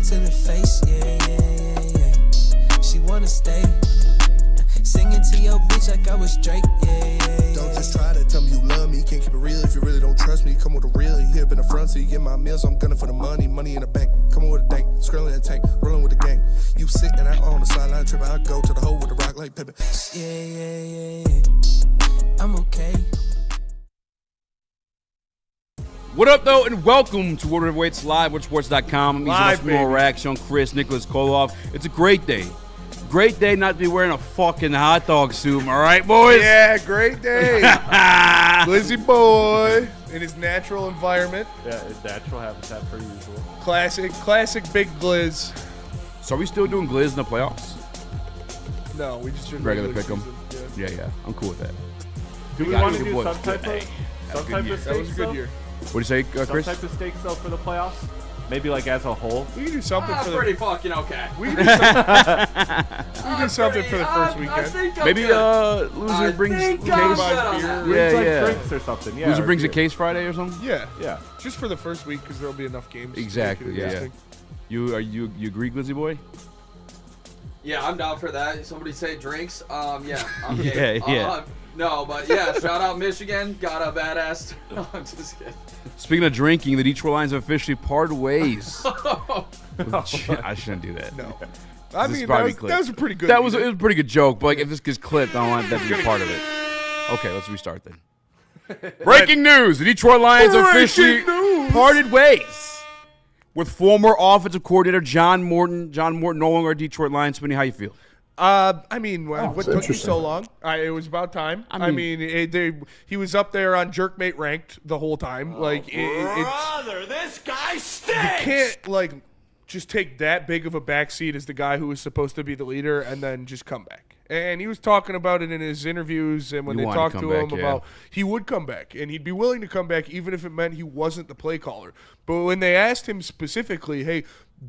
to the face, yeah. She wanna stay. Singing to your bitch like I was Drake, yeah. Don't just try to tell me you love me. Can't keep it real if you really don't trust me. Come with a real, here been the front, so you get my meals. I'm gunning for the money in the bank. Come with a dank, scrolling in the tank, rolling with the gang. You sit and I on the sideline tripping. I go to the hole with the rock like Pippin. Yeah. I'm okay. What up, though, and welcome to Woodward Ringside live, WoodSports.com. I'm Live, Amon-Ra, Raxter, Chris, Nicholas Kohloff. It's a great day. Great day not to be wearing a fucking hot dog suit. All right, boys? Yeah, great day. Glizzy boy in his natural environment. Yeah, his natural habitat per usual. Classic big glizz. So are we still doing Gliz in the playoffs? No, we just did Regular season. pick'em? Yeah. I'm cool with that. Do we got want it. to Good do boy. some type Hey, of that's a good year. stakes? That was a good year. What do you say, Some Chris? type of stakes though for the playoffs? Maybe like as a whole. We can do something for the. Pretty fucking okay. We can do something for the first weekend. Maybe loser brings a think case. I'm Buys set on beer. that. Yeah, Like yeah. drinks or something. Yeah. Loser or brings a beer. case Friday or something? Yeah, Yeah. just for the first week because there'll be enough games. to Exactly, make it yeah. interesting. You agree, Glizzy boy? Yeah, I'm down for that. Somebody say drinks. Yeah, I'm Yeah, game. yeah. No, but yeah, shout out Michigan. Got a badass. No, I'm just kidding. Speaking of drinking, the Detroit Lions have officially parted ways. I shouldn't do that. No, I This is mean probably that clipped. was a pretty good. It was a pretty good joke, but like, if this gets clipped, I don't want that to be part of it. Okay, let's restart then. Breaking news: the Detroit Lions officially parted ways with former offensive coordinator John Morton. John Morton no longer a Detroit Lions. Spinny, how you feel? I mean, what took you so long? It was about time. I mean, he was up there on Jerkmate ranked the whole time. Brother, this guy stinks! You can't just take that big of a backseat as the guy who was supposed to be the leader and then just come back. And he was talking about it in his interviews and when He they wanted to talked come to him back, yeah. about he would come back and he'd be willing to come back even if it meant he wasn't the play caller. But when they asked him specifically, hey,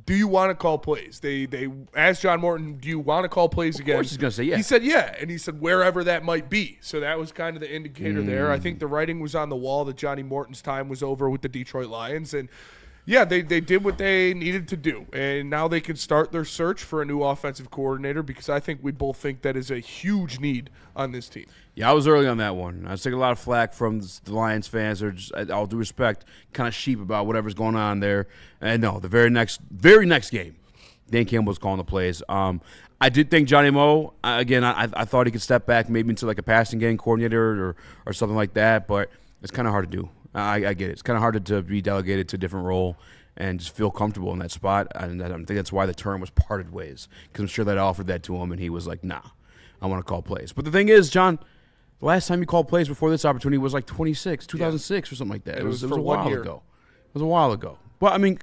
do you want to call plays? They asked John Morton, do you want to call plays again? Of course he's going to say yeah. He said yeah, and he said wherever that might be. So that was kind of the indicator there. I think the writing was on the wall that Johnny Morton's time was over with the Detroit Lions, and yeah, they did what they needed to do, and now they can start their search for a new offensive coordinator because I think we both think that is a huge need on this team. Yeah, I was early on that one. I was taking a lot of flack from the Lions fans. They're just, all due respect, kind of sheep about whatever's going on there. And no, the very next game, Dan Campbell was calling the plays. I did think Johnny Mo, again, I thought he could step back maybe into like a passing game coordinator or something like that, but it's kind of hard to do. I get it. It's kind of hard to be delegated to a different role and just feel comfortable in that spot. And I think that's why the term was parted ways, because I'm sure that offered that to him, and he was like, nah, I want to call plays. But the thing is, John, the last time you called plays before this opportunity was like 2006 or something like that. It was a while ago. It was a while ago. Well, I mean,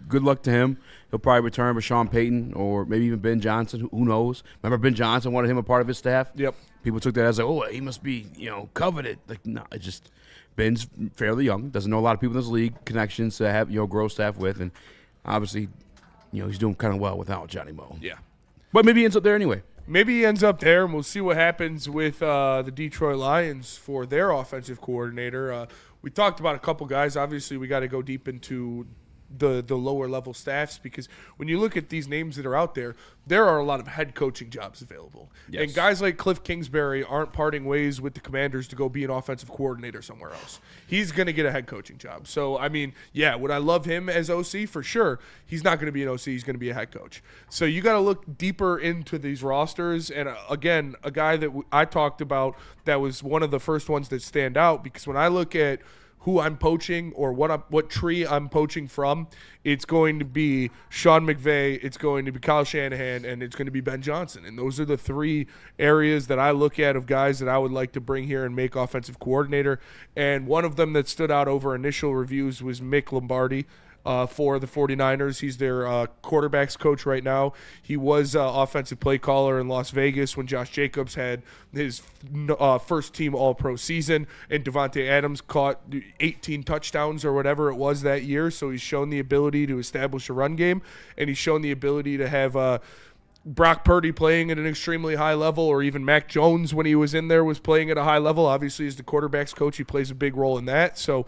good luck to him. He'll probably return with Sean Payton or maybe even Ben Johnson. Who knows? Remember Ben Johnson wanted him a part of his staff? Yep. People took that as like, oh, he must be, coveted. Like, no, it's just Ben's fairly young. Doesn't know a lot of people in this league, connections to have, grow staff with. And obviously, he's doing kind of well without Johnny Mo. Yeah. But maybe he ends up there anyway. Maybe he ends up there, and we'll see what happens with the Detroit Lions for their offensive coordinator. We talked about a couple guys. Obviously, we got to go deep into the lower level staffs because when you look at these names that are out there, there are a lot of head coaching jobs available. Yes. And guys like Cliff Kingsbury aren't parting ways with the Commanders to go be an offensive coordinator somewhere else. He's going to get a head coaching job. So, I mean, yeah, would I love him as OC? For sure. He's not going to be an OC. He's going to be a head coach. So you got to look deeper into these rosters. And, again, a guy that I talked about that was one of the first ones that stand out because when I look at who I'm poaching or what tree I'm poaching from, it's going to be Sean McVay, it's going to be Kyle Shanahan, and it's going to be Ben Johnson. And those are the three areas that I look at of guys that I would like to bring here and make offensive coordinator. And one of them that stood out over initial reviews was Mick Lombardi. For the 49ers. He's their quarterbacks coach right now. He was offensive play caller in Las Vegas when Josh Jacobs had his first team All-Pro season, and Devontae Adams caught 18 touchdowns or whatever it was that year. So he's shown the ability to establish a run game, and he's shown the ability to have Brock Purdy playing at an extremely high level, or even Mac Jones when he was in there was playing at a high level. Obviously, as the quarterbacks coach, he plays a big role in that. So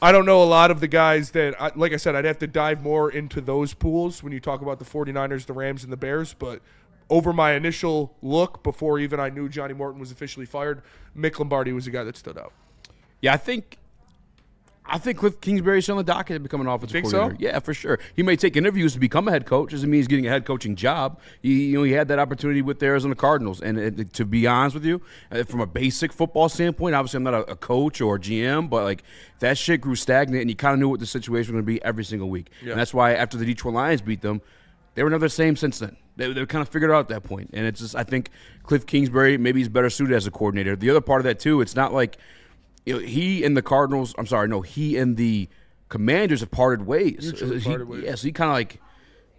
I don't know a lot of the guys that, like I said, I'd have to dive more into those pools when you talk about the 49ers, the Rams, and the Bears. But over my initial look, before even I knew Johnny Morton was officially fired, Mick Lombardi was the guy that stood out. Yeah, I think Cliff Kingsbury's on the docket to become an offensive Think coordinator. so? Yeah, for sure. He may take interviews to become a head coach. Doesn't mean he's getting a head coaching job. He had that opportunity with the Arizona Cardinals. And to be honest with you, from a basic football standpoint, obviously I'm not a coach or a GM, but like that shit grew stagnant, and you kind of knew what the situation was going to be every single week. Yeah. And that's why after the Detroit Lions beat them, they were never the same since then. They kind of figured it out at that point. And it's just, I think Cliff Kingsbury, maybe he's better suited as a coordinator. The other part of that too, it's not like he and the Cardinals. I'm sorry, no, he and the Commanders have parted ways. Yeah, so he kind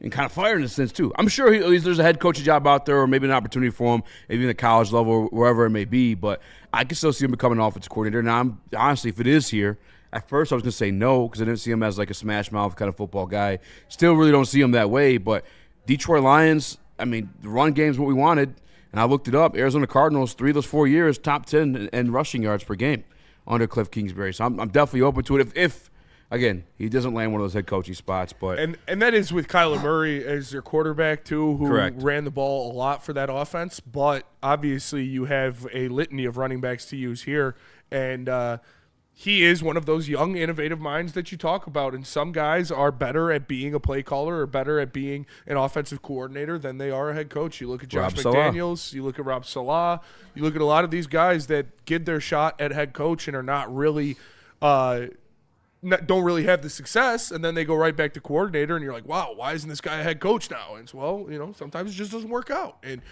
of fired in a sense too. I'm sure there's a head coaching job out there, or maybe an opportunity for him, maybe in the college level, or wherever it may be. But I can still see him becoming an offensive coordinator. Now, honestly, if it is here, at first I was going to say no because I didn't see him as like a smash mouth kind of football guy. Still really don't see him that way. But Detroit Lions, I mean, the run game's what we wanted. And I looked it up. Arizona Cardinals, 3 of those 4 years, top 10 in rushing yards per game under Cliff Kingsbury. So I'm definitely open to it if again, he doesn't land one of those head coaching spots. But and that is with Kyler Murray as their quarterback too, who Correct. ran the ball a lot for that offense. But obviously you have a litany of running backs to use here. And he is one of those young, innovative minds that you talk about. And some guys are better at being a play caller or better at being an offensive coordinator than they are a head coach. You look at Josh McDaniels, you look at Rob Salah, you look at a lot of these guys that get their shot at head coach and are not really don't really have the success, and then they go right back to coordinator, and you're like, wow, why isn't this guy a head coach now? And it's, well, sometimes it just doesn't work out. And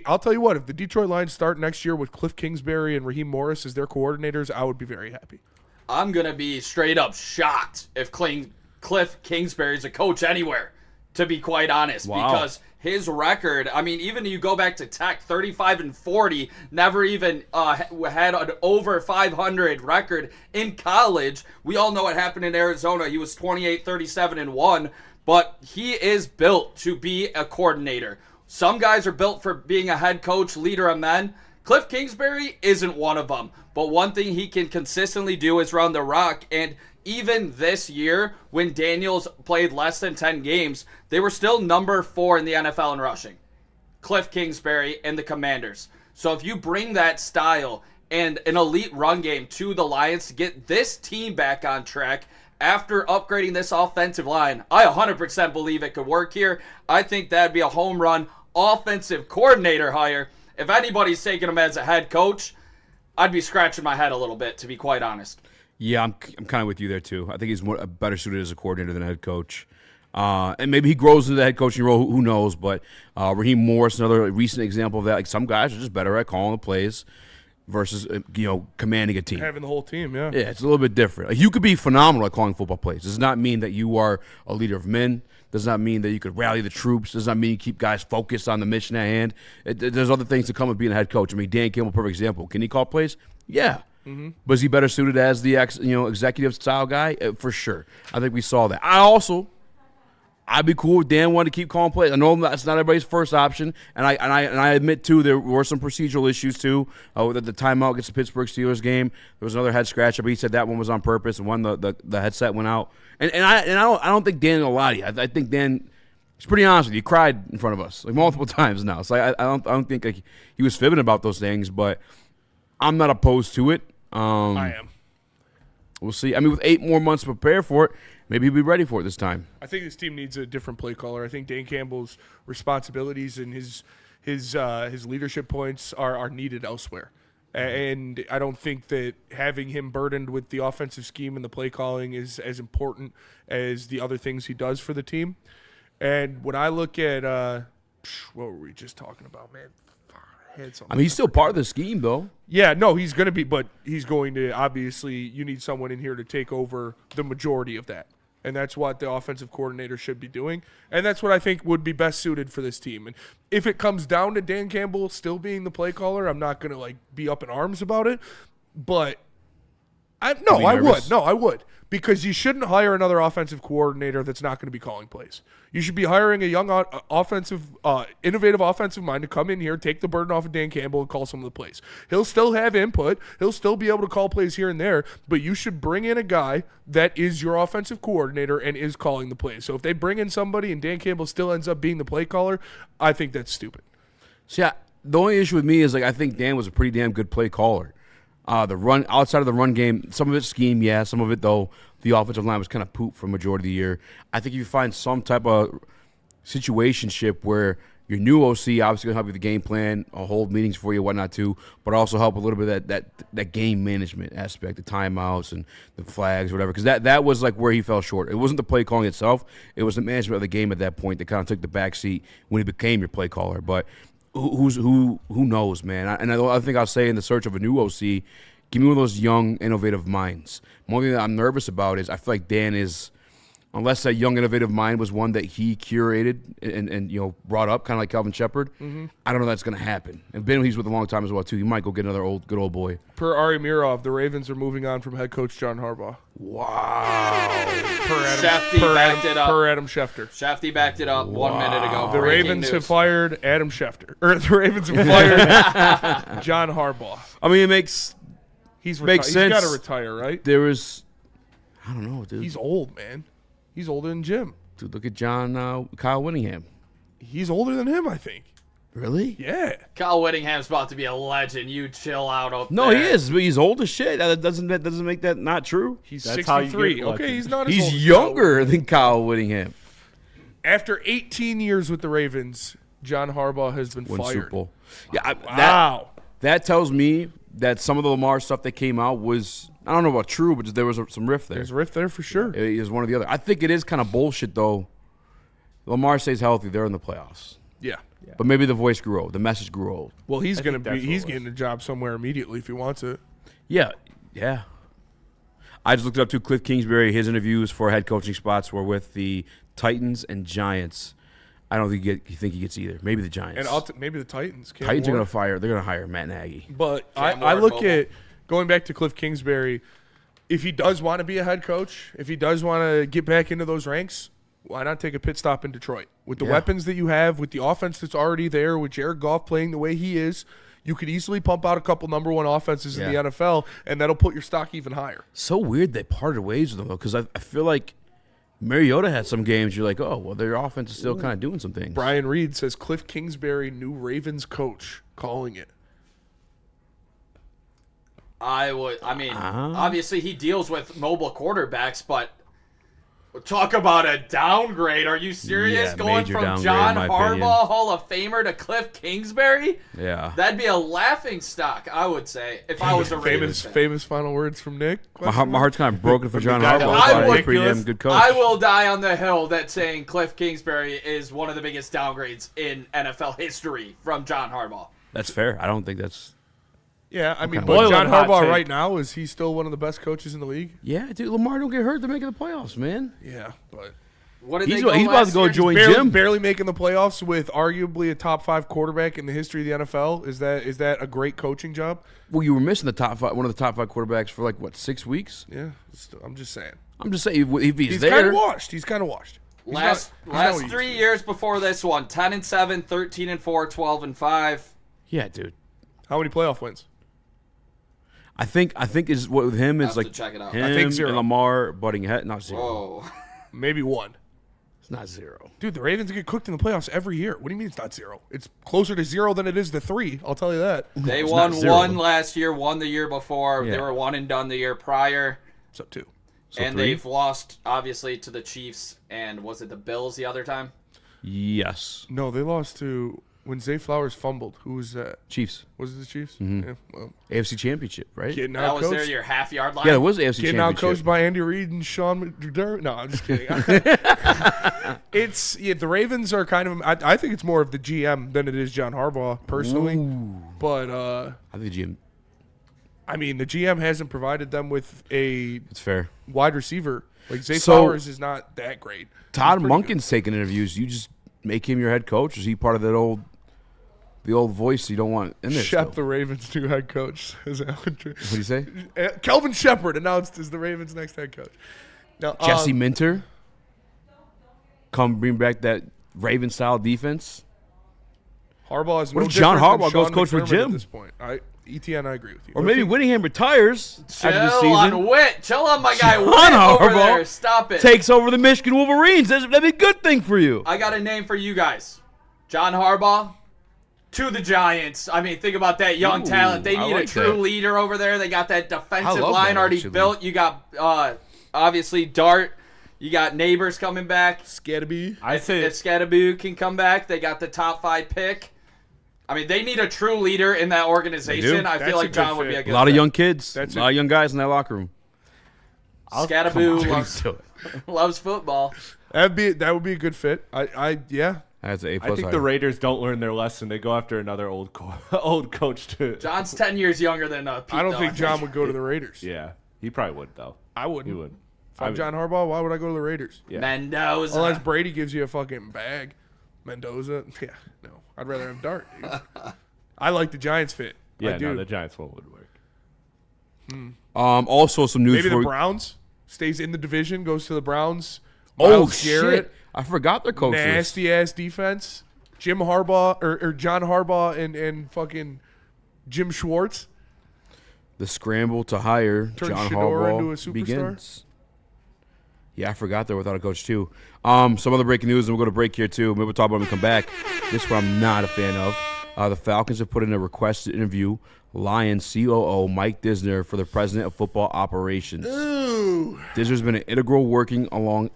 I'll tell you what, if the Detroit Lions start next year with Cliff Kingsbury and Raheem Morris as their coordinators, I would be very happy. I'm going to be straight up shocked if Cliff Kingsbury's a coach anywhere, to be quite honest. Wow. Because his record, I mean, even you go back to Tech, 35-40, never even had an over 500 record in college. We all know what happened in Arizona. He was 28-37-1, but he is built to be a coordinator. Some guys are built for being a head coach, leader of men. Cliff Kingsbury isn't one of them. But one thing he can consistently do is run the rock. And even this year, when Daniels played less than 10 games, they were still number 4 in the NFL in rushing. Cliff Kingsbury and the Commanders. So if you bring that style and an elite run game to the Lions to get this team back on track after upgrading this offensive line, I 100% believe it could work here. I think that'd be a home run offensive coordinator hire. If anybody's taking him as a head coach, I'd be scratching my head a little bit, to be quite honest. yeah, I'm kind of with you there too. I think he's better suited as a coordinator than a head coach. And maybe he grows into the head coaching role. Who knows? But Raheem Morris, another recent example of that. Like some guys are just better at calling the plays versus commanding a team. Having the whole team, yeah. Yeah, it's a little bit different. Like, you could be phenomenal at calling football plays. Does not mean that you are a leader of men. Does not mean that you could rally the troops. Does not mean you keep guys focused on the mission at hand. There's other things that come with being a head coach. I mean, Dan Campbell, perfect example. Can he call plays? Yeah. Mm-hmm. But is he better suited as the executive style guy? For sure. I think we saw that. I'd be cool if Dan wanted to keep calling plays. I know that's not everybody's first option, and I admit too there were some procedural issues too. With the timeout against the Pittsburgh Steelers game, there was another head scratcher, but he said that one was on purpose, and one the headset went out. And I don't think Dan will lie to you. I think Dan, he's pretty honest with you. He cried in front of us like multiple times now. So I don't think like he was fibbing about those things, but I'm not opposed to it. I am. We'll see. I mean, with 8 more months to prepare for it, maybe he'll be ready for it this time. I think this team needs a different play caller. I think Dan Campbell's responsibilities and his leadership points are needed elsewhere. And I don't think that having him burdened with the offensive scheme and the play calling is as important as the other things he does for the team. And when I look at what were we just talking about, man? I mean, he's still part of the scheme, though. Yeah, no, he's going to be, but he's going to, obviously, you need someone in here to take over the majority of that. And that's what the offensive coordinator should be doing. And that's what I think would be best suited for this team. And if it comes down to Dan Campbell still being the play caller, I'm not going to, be up in arms about it. But I nervous? would. No, I would. Because you shouldn't hire another offensive coordinator that's not going to be calling plays. You should be hiring a young innovative offensive mind to come in here, take the burden off of Dan Campbell, and call some of the plays. He'll still have input. He'll still be able to call plays here and there, but you should bring in a guy that is your offensive coordinator and is calling the plays. So if they bring in somebody and Dan Campbell still ends up being the play caller, I think that's stupid. So, yeah, the only issue with me is, like, I think Dan was a pretty damn good play caller. The run outside of the run game, some of it's scheme, yeah. Some of it, though, the offensive line was kind of poop for majority of the year. I think if you find some type of situationship where your new OC obviously going to help you with the game plan, hold meetings for you, whatnot too, but also help a little bit of that game management aspect, the timeouts and the flags, whatever. Because that was like where he fell short. It wasn't the play calling itself; it was the management of the game at that point that kind of took the back seat when he became your play caller. But who knows, man? I think I'll say in the search of a new OC, give me one of those young, innovative minds. One thing that I'm nervous about is I feel like Dan is, unless that young, innovative mind was one that he curated and brought up, kind of like Calvin Shepard, I don't know that's going to happen. And Ben, he's with a long time as well, too. He might go get another good old boy. Per Ari Mirov, the Ravens are moving on from head coach John Harbaugh. Wow. Shefty backed it up. Per Adam Schefter. Shefty backed it up 1 minute ago. The Breaking Ravens news. have fired Adam Schefter. Or the Ravens have fired John Harbaugh. I mean, it makes He's sense. He's got to retire, right? There was, I don't know, dude. He's old, man. He's older than Jim. Dude, look at Kyle Whittingham. He's older than him, I think. Really? Yeah. Kyle Whittingham's about to be a legend. You chill out up No, there. he is, but he's old as shit. That doesn't make that not true. He's That's how you 63. get Okay, lucky. he's not as old He's as younger than Kyle Whittingham. After 18 years with the Ravens, John Harbaugh has been Win Super fired. Bowl. Yeah, Wow. That tells me that some of the Lamar stuff that came out was, I don't know about true, but there was some rift there. There's a rift there for sure. It is one or the other. I think it is kind of bullshit, though. Lamar stays healthy. They're in the playoffs. Yeah. But maybe the voice grew old. The message grew old. Well, he's think going to be. that's what He's it getting a job somewhere immediately if he wants it. Yeah. I just looked it up, too. Cliff Kingsbury, his interviews for head coaching spots were with the Titans and Giants. I don't think you think he gets either. Maybe the Giants. And maybe the Titans. Cam Titans are Ward. going to hire Matt Nagy. But Cam I Ward look mobile. at going back to Cliff Kingsbury. If he does want to be a head coach, if he does want to get back into those ranks, why not take a pit stop in Detroit? With the weapons that you have, with the offense that's already there, with Jared Goff playing the way he is, you could easily pump out a couple number one offenses in the NFL, and that'll put your stock even higher. So weird they parted ways with him, though, because I feel like Mariota had some games you're like, oh, well, their offense is still kind of doing some things. Brian Reed says Cliff Kingsbury, new Ravens coach, calling it. Obviously he deals with mobile quarterbacks, but talk about a downgrade. Are you serious? Yeah, Going major from downgrade, John in my Harbaugh, opinion. Hall of Famer, to Cliff Kingsbury? Yeah. That'd be a laughing stock, I would say, if I was a Ravens fan. Famous final words from Nick. My heart's kind of broken for John guy Harbaugh. that I was He's a pretty damn good coach. I will die on the hill that saying Cliff Kingsbury is one of the biggest downgrades in NFL history from John Harbaugh. That's fair. I don't think that's... Yeah, I mean, Okay. but Boiling John hot Harbaugh take. right now, is he still one of the best coaches in the league? Yeah, dude, Lamar don't get hurt. They're making the playoffs, man. Yeah, but What did He's they go about to last go year? join barely, Jim. barely making the playoffs with arguably a top 5 quarterback in the history of the NFL. Is that a great coaching job? Well, you were missing the top 5, one of the top 5 quarterbacks for 6 weeks? Yeah, I'm just saying. I'm just saying, if he's He's there... kind of washed. He's kind of washed. He's Last not what he used 3 to be. years before this one, 10-7, 13-4, 12-5. Yeah, dude. How many playoff wins? I think is what with him is Have like to check it out. him I think 0. and Lamar butting head. Not 0. Whoa. Maybe 1. It's not 0. Dude, the Ravens get cooked in the playoffs every year. What do you mean it's not 0? It's closer to 0 than it is to 3. I'll tell you that. They It's won not 0. 1 last year, 1 the year before. Yeah. They were 1 and done the year prior. So 2. So and 3? they've lost, obviously, to the Chiefs. And was it the Bills the other time? Yes. No, they lost to when Zay Flowers fumbled. Who was that? Chiefs. Was it the Chiefs? Mm-hmm. Yeah, well, AFC Championship, right? getting That out was their coached. your half-yard line? Yeah, it was AFC Getting out Championship. coached by Andy Reid and Sean McDermott. No, I'm just kidding. The Ravens are kind of. I think it's more of the GM than it is John Harbaugh personally. But I think Jim. I mean, the GM hasn't provided them with a It's fair. wide receiver. Like Zay So- Flowers is not that great. Todd He's pretty Monken's taking interviews. You just make him your head coach. Is he part of that old The old voice you don't want in there. Shep, still. the Ravens' new head coach. What do you say? Kelvin Shepard announced as the Ravens' next head coach. Now, Jesse Minter. Come bring back that Raven-style defense. Harbaugh is What no if John different than Harbaugh goes Sean coach for McDermott Jim? At this point, ETN, I agree with you. Or maybe Whittingham retires after the Chill season. on Witt. Chill on my guy John Witt over Harbaugh there. Stop it. Takes over the Michigan Wolverines. That'd be a good thing for you. I got a name for you guys. John Harbaugh to the Giants. I mean, think about that young talent. They I need like a true that. leader over there. They got that defensive love line that, already actually. built. You got obviously Dart. You got Neighbors coming back. Scatterby. I say If Scatterby can come back, they got the top 5 pick. I mean, they need a true leader in that organization. I That's feel a like John good would be fit. a A good lot of fit. young kids. That's a lot of young guys in that locker room. Scatterby loves football. That would be a good fit. Yeah. That's an A+. I think the Raiders don't learn their lesson. They go after another old coach too. John's 10 years younger than Pete. I don't though, think John would go to the Raiders. Yeah, he probably would though. I wouldn't. He would. If I'm John Harbaugh, why would I go to the Raiders? Yeah. Mendoza. Unless Brady gives you a fucking bag. Mendoza. Yeah, no. I'd rather have Dart, dude. I like the Giants fit. Yeah, I do. no, the Giants one would work. Also, some news Maybe for the Browns stays in the division, goes to the Browns. Oh, Myles Garrett, shit. I forgot their coaches. nasty ass defense. Jim Harbaugh or John Harbaugh and fucking Jim Schwartz. The scramble to hire Turn John Shador Harbaugh into a superstar? begins. Yeah, I forgot they're without a coach, too. Some other breaking news, and we'll go to break here, too. Maybe we'll talk about it when we come back. This is what I'm not a fan of. The Falcons have put in a request to interview Lions COO Mike Disner for the president of football operations. Ooh. Disner's been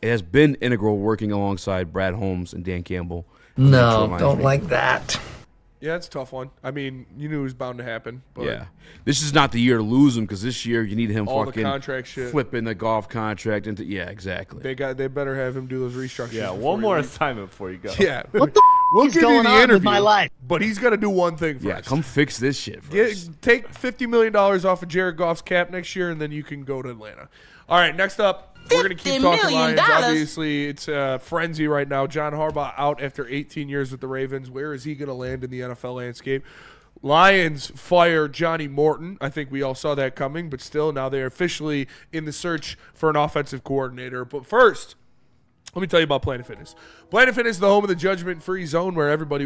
has been integral working alongside Brad Holmes and Dan Campbell. No, don't like that. Yeah, it's a tough one. I mean, you knew it was bound to happen. But Yeah, this is not the year to lose him because this year you need him all the fucking contract shit. flipping the golf contract into exactly. They better have him do those restructures. Yeah, before one he more leaves. assignment before you go. Yeah. What the we'll is give you going the on interview, with my life? but he's got to do one thing first. Yeah, come fix this shit first. Take $50 million off of Jared Goff's cap next year, and then you can go to Atlanta. All right, next up, we're going to keep talking Lions. Obviously, it's a frenzy right now. John Harbaugh out after 18 years with the Ravens. Where is he going to land in the NFL landscape? Lions fire Johnny Morton. I think we all saw that coming, but still, now they're officially in the search for an offensive coordinator. But first, let me tell you about Planet Fitness. Planet Fitness is the home of the judgment-free zone where everybody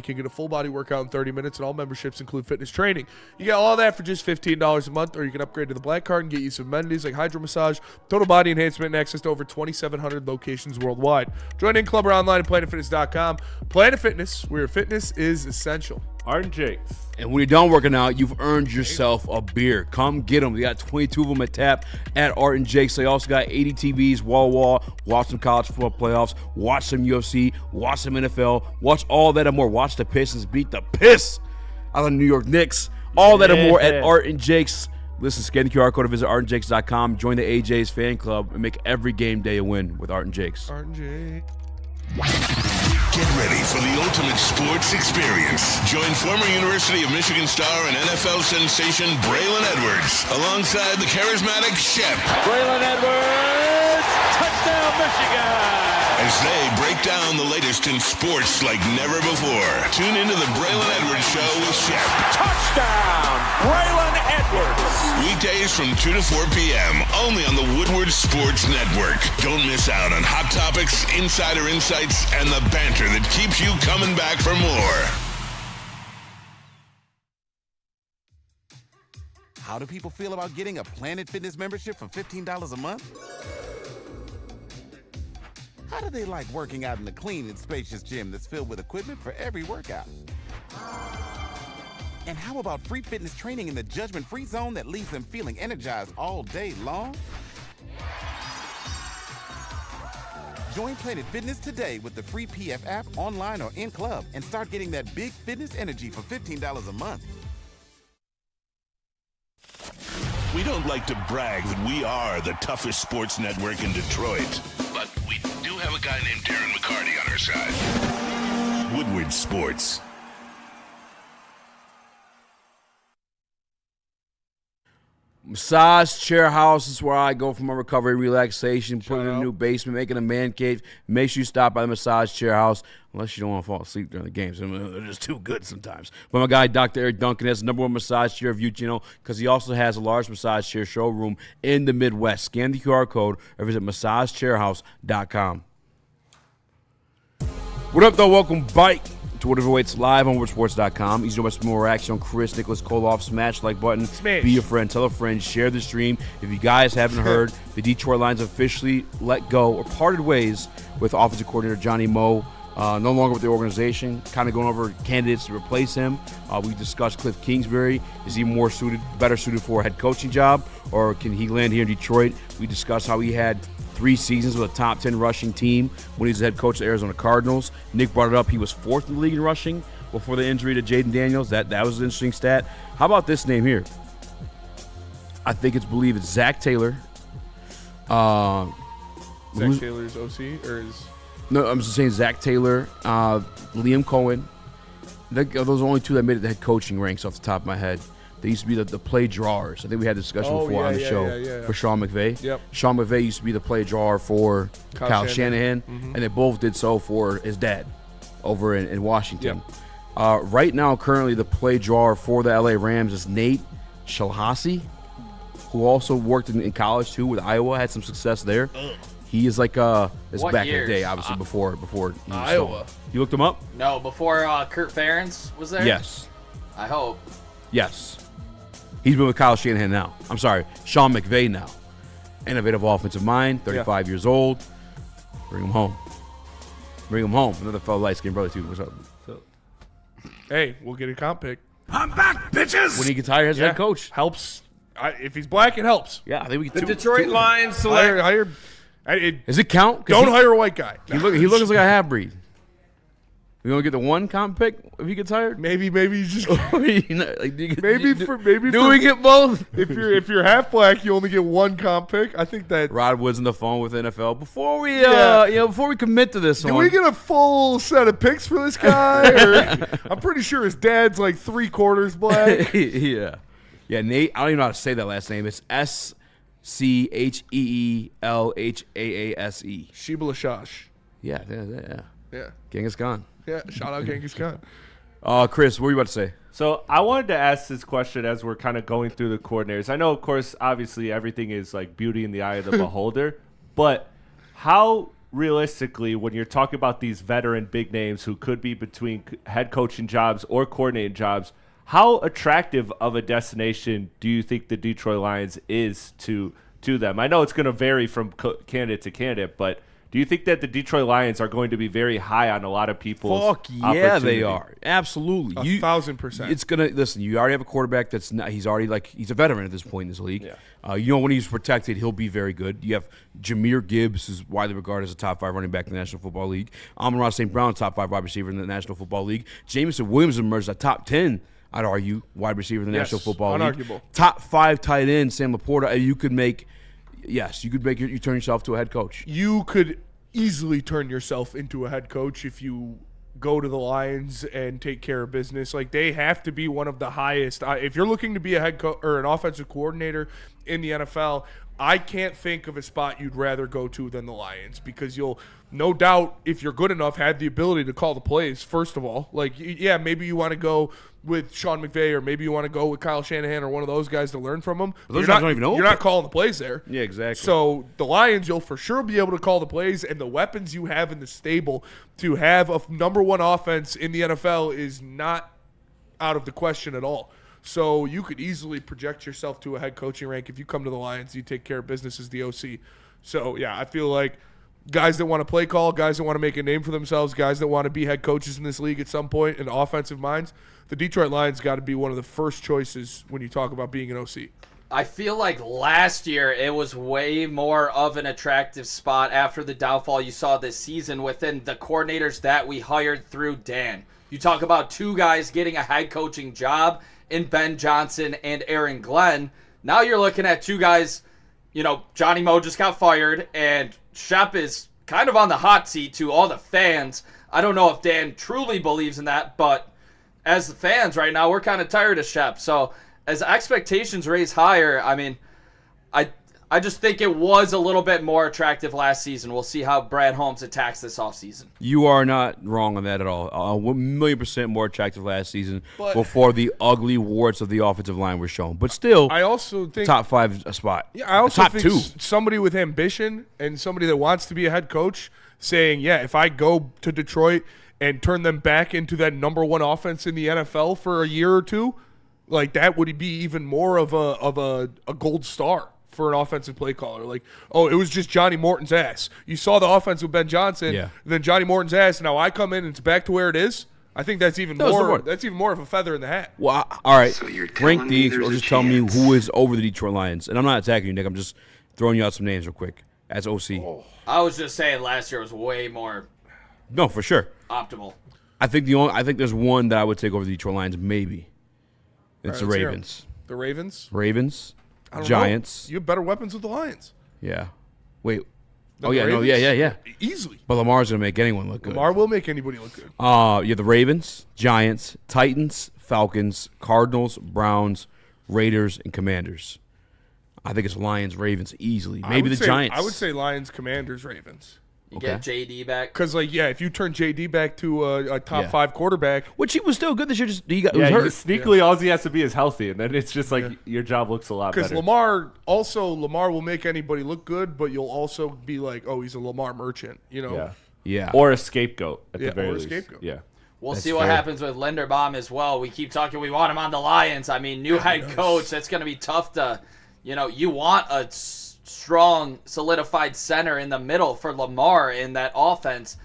can get a full-body workout in 30 minutes, and all memberships include fitness training. You get all that for just $15 a month, or you can upgrade to the Black Card and get you some amenities like hydro massage, total body enhancement, and access to over 2,700 locations worldwide. Join in club or online at planetfitness.com. Planet Fitness, where fitness is essential. Art and Jakes. And when you're done working out, you've earned yourself a beer. Come get them. They got 22 of them at tap at Art and Jake's. They also got 80 TVs, wall-to-wall. Watch some college football playoffs. Watch some UFC. Watch some NFL. Watch all that and more. Watch the Pistons beat the piss out of the New York Knicks. All that and more at Art and Jake's. Listen, scan the QR code or visit artandjakes.com. Join the AJ's fan club and make every game day a win with Art and Jake's. Art and Jake. Get ready for the ultimate sports experience. Join former University of Michigan star and NFL sensation Braylon Edwards alongside the charismatic Shep. Braylon Edwards, touchdown Michigan! As they break down the latest in sports like never before. Tune into the Braylon Edwards Show with Shep. Touchdown, Braylon Edwards! Weekdays from 2 to 4 p.m. only on the Woodward Sports Network. Don't miss out on hot topics, insider insights, and the banter that keeps you coming back for more. How do people feel about getting a Planet Fitness membership for $15 a month? How do they like working out in a clean and spacious gym that's filled with equipment for every workout? And how about free fitness training in the judgment-free zone that leaves them feeling energized all day long? Join Planet Fitness today with the free PF app, online or in club, and start getting that big fitness energy for $15 a month. We don't like to brag that we are the toughest sports network in Detroit, but we do have a guy named Darren McCarty on our side. Woodward Sports. Massage Chair House is where I go for my recovery, relaxation, put in a new basement, making a man cave. Make sure you stop by the Massage Chair House, unless you don't want to fall asleep during the games. They're just too good sometimes. But my guy, Dr. Eric Duncan, has the #1 massage chair of Uchino because he also has a large massage chair showroom in the Midwest. Scan the QR code or visit massagechairhouse.com. What up, though? Welcome back to Whatever Waits live on WordSports.com. Easy to watch more action on Chris Nicholas Kohloff. Smash like button. Smash. Be a friend. Tell a friend. Share the stream. If you guys haven't heard, the Detroit Lions officially let go or parted ways with offensive coordinator Johnny Moe. No longer with the organization. Kind of going over candidates to replace him. We discussed Cliff Kingsbury. Is he better suited for a head coaching job, or can he land here in Detroit? We discussed how he had 3 seasons with a top 10 rushing team when he was the head coach of the Arizona Cardinals. Nick brought it up. He was 4th in the league in rushing before the injury to Jaden Daniels. That was an interesting stat. How about this name here? I think believe it's Zach Taylor. Zach Taylor's OC or is? No, I'm just saying Zach Taylor, Liam Cohen. Those are the only 2 that made it the head coaching ranks off the top of my head. They used to be the play drawers. I think we had a discussion before on the show for Sean McVay. Yep. Sean McVay used to be the play drawer for Kyle Shanahan, and they both did so for his dad over in Washington. Yep. Right now, currently, the play drawer for the LA Rams is Nate Shilhassi, who also worked in college, too, with Iowa, had some success there. He is like this back in the day, obviously, before he Iowa. You looked him up? No, before Kurt Ferentz was there? Yes. I hope. Yes. He's been with Kyle Shanahan now. I'm sorry, Sean McVay now. Innovative offensive mind, 35 years old. Bring him home. Another fellow light-skinned brother, too. What's up? Hey, we'll get a comp pick. I'm back, bitches! When he gets hired as head coach. Helps. If he's black, it helps. Yeah, I think we get The Detroit Lions select. Does it count? Don't hire a white guy. He looks like a half-breed. We gonna get the 1 comp pick if he gets hired? Maybe you just Do we get both? if you're half black, you only get 1 comp pick. I think that Rod Wood's on the phone with NFL before we commit to this do one. we get a full set of picks for this guy? Or, I'm pretty sure his dad's like 3/4 black. Yeah, Nate. I don't even know how to say that last name. It's SCHEELHAASE. Sheba Lashash. Yeah. Genghis Khan. Yeah, shout out Genghis Khan. Chris, what were you about to say? So I wanted to ask this question as we're kind of going through the coordinators. I know, of course, obviously everything is like beauty in the eye of the beholder, but how realistically, when you're talking about these veteran big names who could be between head coaching jobs or coordinating jobs, how attractive of a destination do you think the Detroit Lions is to them? I know it's going to vary from candidate to candidate, but do you think that the Detroit Lions are going to be very high on a lot of people's yeah, they are. Absolutely. 1,000%. It's going to – listen, you already have a quarterback that's not – he's already like – he's a veteran at this point in this league. Yeah. When he's protected, he'll be very good. You have Jahmyr Gibbs, who's widely regarded as a top 5 running back in the National Football League. Amon-Ra St. Brown, top 5 wide receiver in the National Football League. Jameson Williams emerged a top 10, I'd argue, wide receiver in the National Football League. Unarguable. Top 5 tight end, Sam Laporta. You could make – yes, you could make – you turn yourself to a head coach. You could – easily turn yourself into a head coach if you go to the Lions and take care of business. Like, they have to be one of the highest. If you're looking to be a head coach or an offensive coordinator in the NFL, I can't think of a spot you'd rather go to than the Lions, because you'll, no doubt, if you're good enough, have the ability to call the plays, first of all. Like, yeah, maybe you want to go with Sean McVay, or maybe you want to go with Kyle Shanahan or one of those guys to learn from them. Those guys don't even know. You're not calling the plays there. Yeah, exactly. So the Lions, you'll for sure be able to call the plays, and the weapons you have in the stable to have a #1 offense in the NFL is not out of the question at all. So you could easily project yourself to a head coaching rank. If you come to the Lions, you take care of business as the OC. So, yeah, I feel like guys that want to play call, guys that want to make a name for themselves, guys that want to be head coaches in this league at some point, and offensive minds, the Detroit Lions got to be one of the first choices when you talk about being an OC. I feel like last year it was way more of an attractive spot after the downfall you saw this season within the coordinators that we hired through Dan. You talk about 2 guys getting a head coaching job in Ben Johnson and Aaron Glenn. Now you're looking at 2 guys, Johnny Moe just got fired, and Shep is kind of on the hot seat to all the fans. I don't know if Dan truly believes in that, but as the fans right now, we're kind of tired of Shep. So as expectations raise higher, I mean, I just think it was a little bit more attractive last season. We'll see how Brad Holmes attacks this offseason. You are not wrong on that at all. 1,000,000% more attractive last season before the ugly warts of the offensive line were shown. But still, I also think top 5 spot. Yeah, I also top think 2. Somebody with ambition and somebody that wants to be a head coach saying, yeah, if I go to Detroit and turn them back into that number 1 offense in the NFL for a year or two, like that would be even more of a gold star for an offensive play caller. Like, oh, it was just Johnny Morton's ass. You saw the offense with Ben Johnson, and then Johnny Morton's ass, and now I come in and it's back to where it is. I think that's even more. That's even more of a feather in the hat. Well, all right. So rank these, or just tell me who is over the Detroit Lions. And I'm not attacking you, Nick. I'm just throwing you out some names real quick as OC. I was just saying last year was way more. No, for sure. Optimal. I think there's one that I would take over the Detroit Lions. Maybe it's the Ravens. The Ravens. Ravens. I don't Giants. know. You have better weapons with the Lions. Yeah. Wait. The Ravens? Yeah. Easily. But Lamar's gonna make anyone look good. Lamar will make anybody look good. The Ravens, Giants, Titans, Falcons, Cardinals, Browns, Raiders, and Commanders. I think it's Lions, Ravens easily. Maybe the Giants. I would say Lions, Commanders, Ravens. You get JD back. Because, if you turn JD back to a top 5 quarterback. Which he was still good this year, he was hurt. Sneakily, all he has to be is healthy, and then it's just your job looks a lot better. Because Lamar will make anybody look good, but you'll also be like, oh, he's a Lamar merchant, you know? Yeah. Or a scapegoat at the very least. Scapegoat. Yeah. We'll see what happens with Linderbaum as well. We keep talking, we want him on the Lions. I mean, new head coach, that's going to be tough to, you want a strong, solidified center in the middle for Lamar in that offense.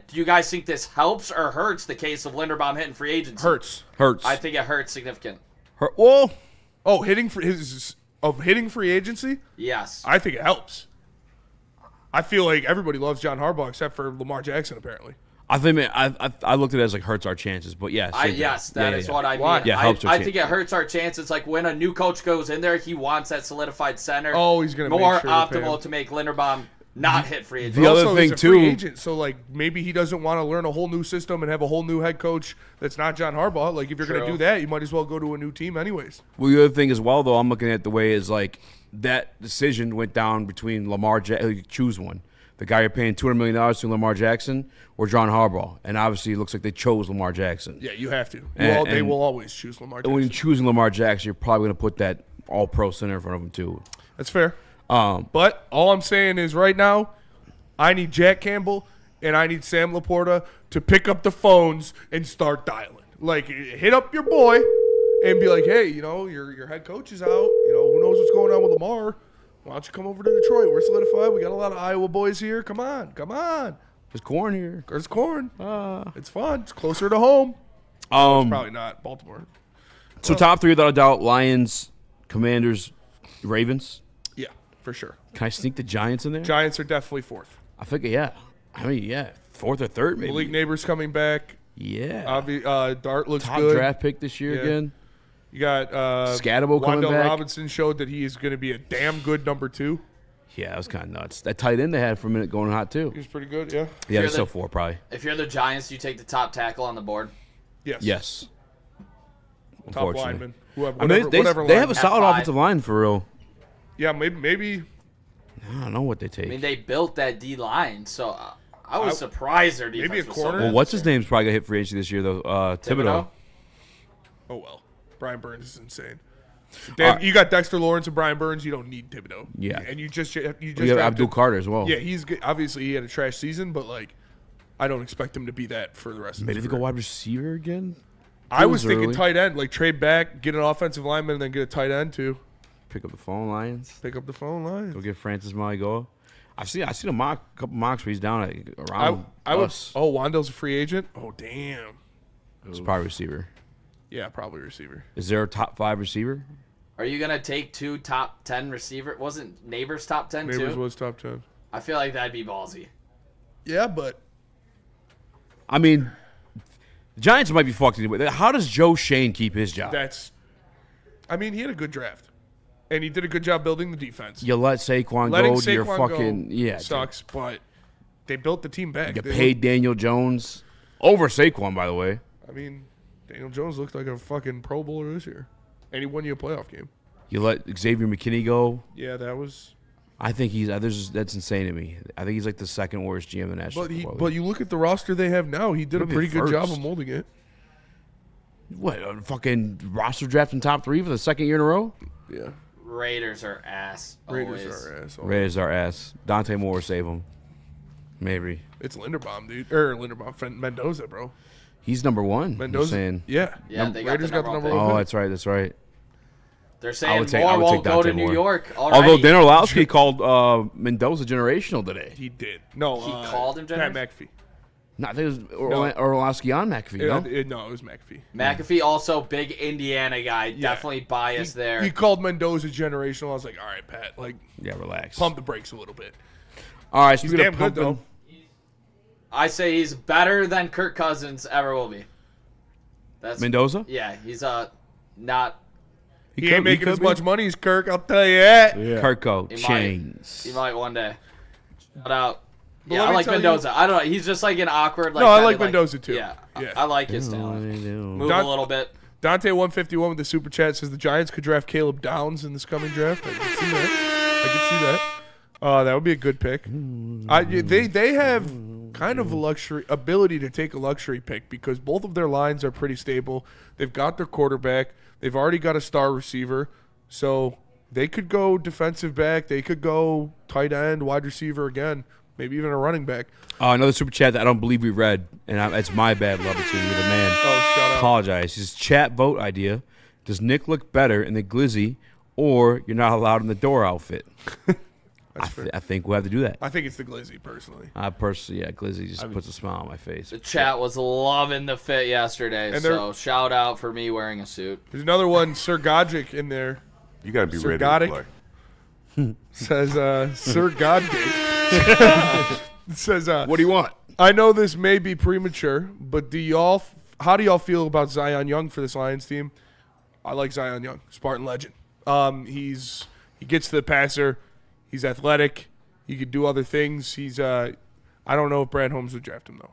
Do you guys think this helps or hurts the case of Linderbaum hitting free agency? Hurts. I think it hurts significant. Hitting free agency? Yes. I think it helps. I feel like everybody loves John Harbaugh except for Lamar Jackson, apparently. I think I looked at it as hurts our chances, but yes. That is what I mean. Why? Yeah, helps I think it hurts our chances. Like when a new coach goes in there, he wants that solidified center. Oh, he's going to more make sure optimal to make Linderbaum not hit free agency. The other thing he's a too, free agent, so maybe he doesn't want to learn a whole new system and have a whole new head coach that's not John Harbaugh. Like if you're going to do that, you might as well go to a new team anyways. Well, the other thing as well, though, I'm looking at the way is that decision went down between Lamar. Choose one. The guy you're paying $200 million to, Lamar Jackson, or John Harbaugh. And obviously it looks like they chose Lamar Jackson. Yeah, you have to. They will always choose Lamar Jackson. And when you're choosing Lamar Jackson, you're probably going to put that all-pro center in front of him, too. That's fair. But all I'm saying is right now, I need Jack Campbell and I need Sam Laporta to pick up the phones and start dialing. Hit up your boy and be like, hey, your head coach is out. Who knows what's going on with Lamar? Why don't you come over to Detroit? We're solidified. We got a lot of Iowa boys here. Come on. There's corn here. There's corn. It's fun. It's closer to home. It's probably not Baltimore. So top 3 without a doubt: Lions, Commanders, Ravens. Yeah, for sure. Can I sneak the Giants in there? Giants are definitely 4th. I think, yeah. 4th or 3rd, maybe. Malik Neighbors coming back. Yeah. Dart looks top good. Top draft pick this year again. You got Scatterbo coming Wandale back. Robinson showed that he is going to be a damn good number 2. Yeah, that was kind of nuts. That tight end they had for a minute going hot, too. He was pretty good, yeah. Yeah, they're still 4, probably. If you're the Giants, you take the top tackle on the board? Yes. Top lineman. They have a solid offensive line for real. Yeah, maybe. I don't know what they take. I mean, they built that D line, so I was surprised their defense maybe a was corner. so Well, what's his name's probably going to hit free agency this year, though? Thibodeau. Oh, well. Brian Burns is insane. You got Dexter Lawrence and Brian Burns. You don't need Thibodeau. Yeah. And you just have Abdul Carter as well. Yeah, he's good. Obviously he had a trash season, but I don't expect him to be that for the rest of the Maybe they go wide receiver again? I was thinking tight end. Trade back, get an offensive lineman, and then get a tight end, too. Pick up the phone, Lions. Go get Francis Maligoa. I've seen a couple mocks where he's down at around us. Oh, Wandale's a free agent? Oh, damn. It's probably receiver. Yeah, probably receiver. Is there a top 5 receiver? Are you going to take 2 top 10 receiver? Wasn't Neighbors top 10 too? Neighbors was top 10. I feel like that'd be ballsy. Yeah, but. I mean, the Giants might be fucked anyway. How does Joe Shane keep his job? He had a good draft. And he did a good job building the defense. You let Saquon go to your fucking. Yeah. Sucks, but they built the team back. You paid Daniel Jones over Saquon, by the way. Daniel Jones looked like a fucking Pro Bowler this year. And he won you a playoff game. You let Xavier McKinney go. Yeah, that was. I think that's insane to me. I think he's like the second worst GM in the National Football League. But you look at the roster they have now. He did a pretty good job of molding it. What, a fucking roster draft in top 3 for the second year in a row? Yeah. Raiders are ass. Raiders are ass. Dante Moore save them. Maybe. It's Linderbaum, dude. Mendoza, bro. He's number 1. Mendoza. Saying. Yeah. They Raiders got the number 1. Oh, that's right. They're saying Moore won't go to New York already. Although Dan Orlowski called Mendoza generational today. He did. No, he called him generational? Pat McAfee. No, I think it was Orlowski on McAfee, No, it was McAfee. McAfee also big Indiana guy. Yeah. Definitely biased there. He called Mendoza generational. I was like, all right, Pat. Relax. Pump the brakes a little bit. All right, he's damn good, though. I say he's better than Kirk Cousins ever will be. That's Mendoza? Yeah, he's not. He ain't making as much money as Kirk, I'll tell you that. Yeah. Kirko chains. He might one day. Shout out. Yeah, I like Mendoza. I don't know. He's just like an awkward. No, I like Mendoza too. Yeah. I like his talent. Move a little bit. Dante 151 with the super chat says the Giants could draft Caleb Downs in this coming draft. I can see that. That would be a good pick. They have kind of a ability to take a luxury pick because both of their lines are pretty stable. They've got their quarterback. They've already got a star receiver. So they could go defensive back. They could go tight end, wide receiver again, maybe even a running back. Another super chat that I don't believe we read, and it's my bad, love it to you, the man. Oh, shout out. Apologize. His chat vote idea. Does Nick look better in the glizzy or you're not allowed in the door outfit? I think we'll have to do that. I think it's the glizzy, personally. Glizzy just puts a smile on my face. The chat was loving the fit yesterday, so shout out for me wearing a suit. There's another one, Sir Godric in there. You got to be ready to play. Says, Sir Godric. Says, what do you want? I know this may be premature, but how do y'all feel about Zion Young for this Lions team? I like Zion Young, Spartan legend. He gets to the passer. He's athletic. He could do other things. I don't know if Brad Holmes would draft him, though.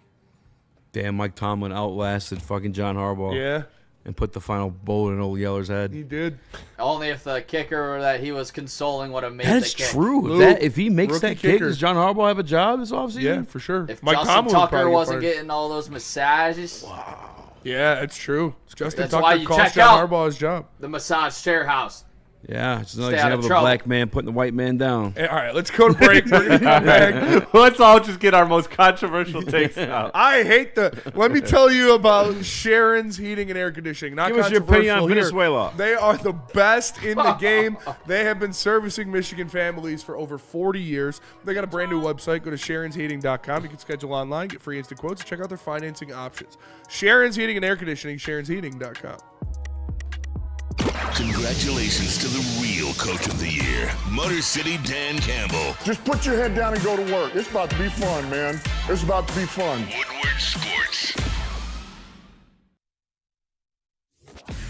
Damn, Mike Tomlin outlasted fucking John Harbaugh. Yeah. And put the final bullet in old Yeller's head. He did. Only if the kicker that he was consoling would have made the kick. That's true. If he makes that kick, does John Harbaugh have a job this offseason? Yeah, for sure. If Justin Tucker wasn't getting all those massages. Wow. Yeah, it's true. Justin That's why Tucker you cost check John out Harbaugh's job. The massage chair house. Yeah, it's another example of the black man putting the white man down. All right, let's go to break. We're going to come back. Let's all just get our most controversial takes out. I hate let me tell you about Sharon's Heating and Air Conditioning. Give us your opinion on Venezuela. They are the best in the game. They have been servicing Michigan families for over 40 years. They got a brand new website. Go to sharonsheating.com. You can schedule online, get free instant quotes, and check out their financing options. Sharon's Heating and Air Conditioning, sharonsheating.com. Congratulations to the real Coach of the Year, Motor City Dan Campbell. Just put your head down and go to work. It's about to be fun, man. It's about to be fun. Woodward Sports.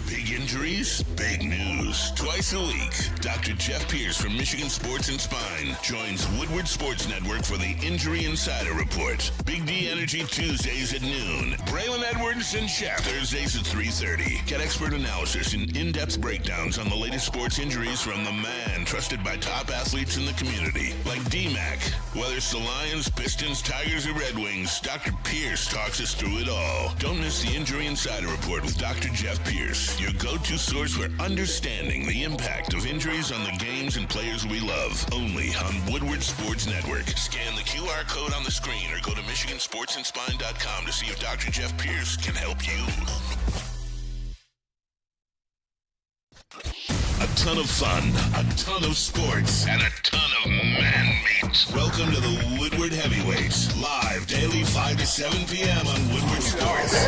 Big injuries, big news. Twice a week, Dr. Jeff Pierce from Michigan Sports and Spine joins Woodward Sports Network for the Injury Insider Report. Big D Energy Tuesdays at noon. Braylon Edwards and Shep Thursdays at 3:30. Get expert analysis and in-depth breakdowns on the latest sports injuries from the man trusted by top athletes in the community, like D-Mac. Whether it's the Lions, Pistons, Tigers, or Red Wings, Dr. Pierce talks us through it all. Don't miss the Injury Insider Report with Dr. Jeff Pierce, your go-to source for understanding the impact of injuries on the games and players we love. Only on Woodward Sports Network. Scan the QR code on the screen or go to MichiganSportsandSpine.com to see if Dr. Jeff Pierce can help you. A ton of fun, a ton of sports, and a ton of man-meat. Welcome to the Woodward Heavyweights, live daily 5 to 7 p.m. on Woodward Sports.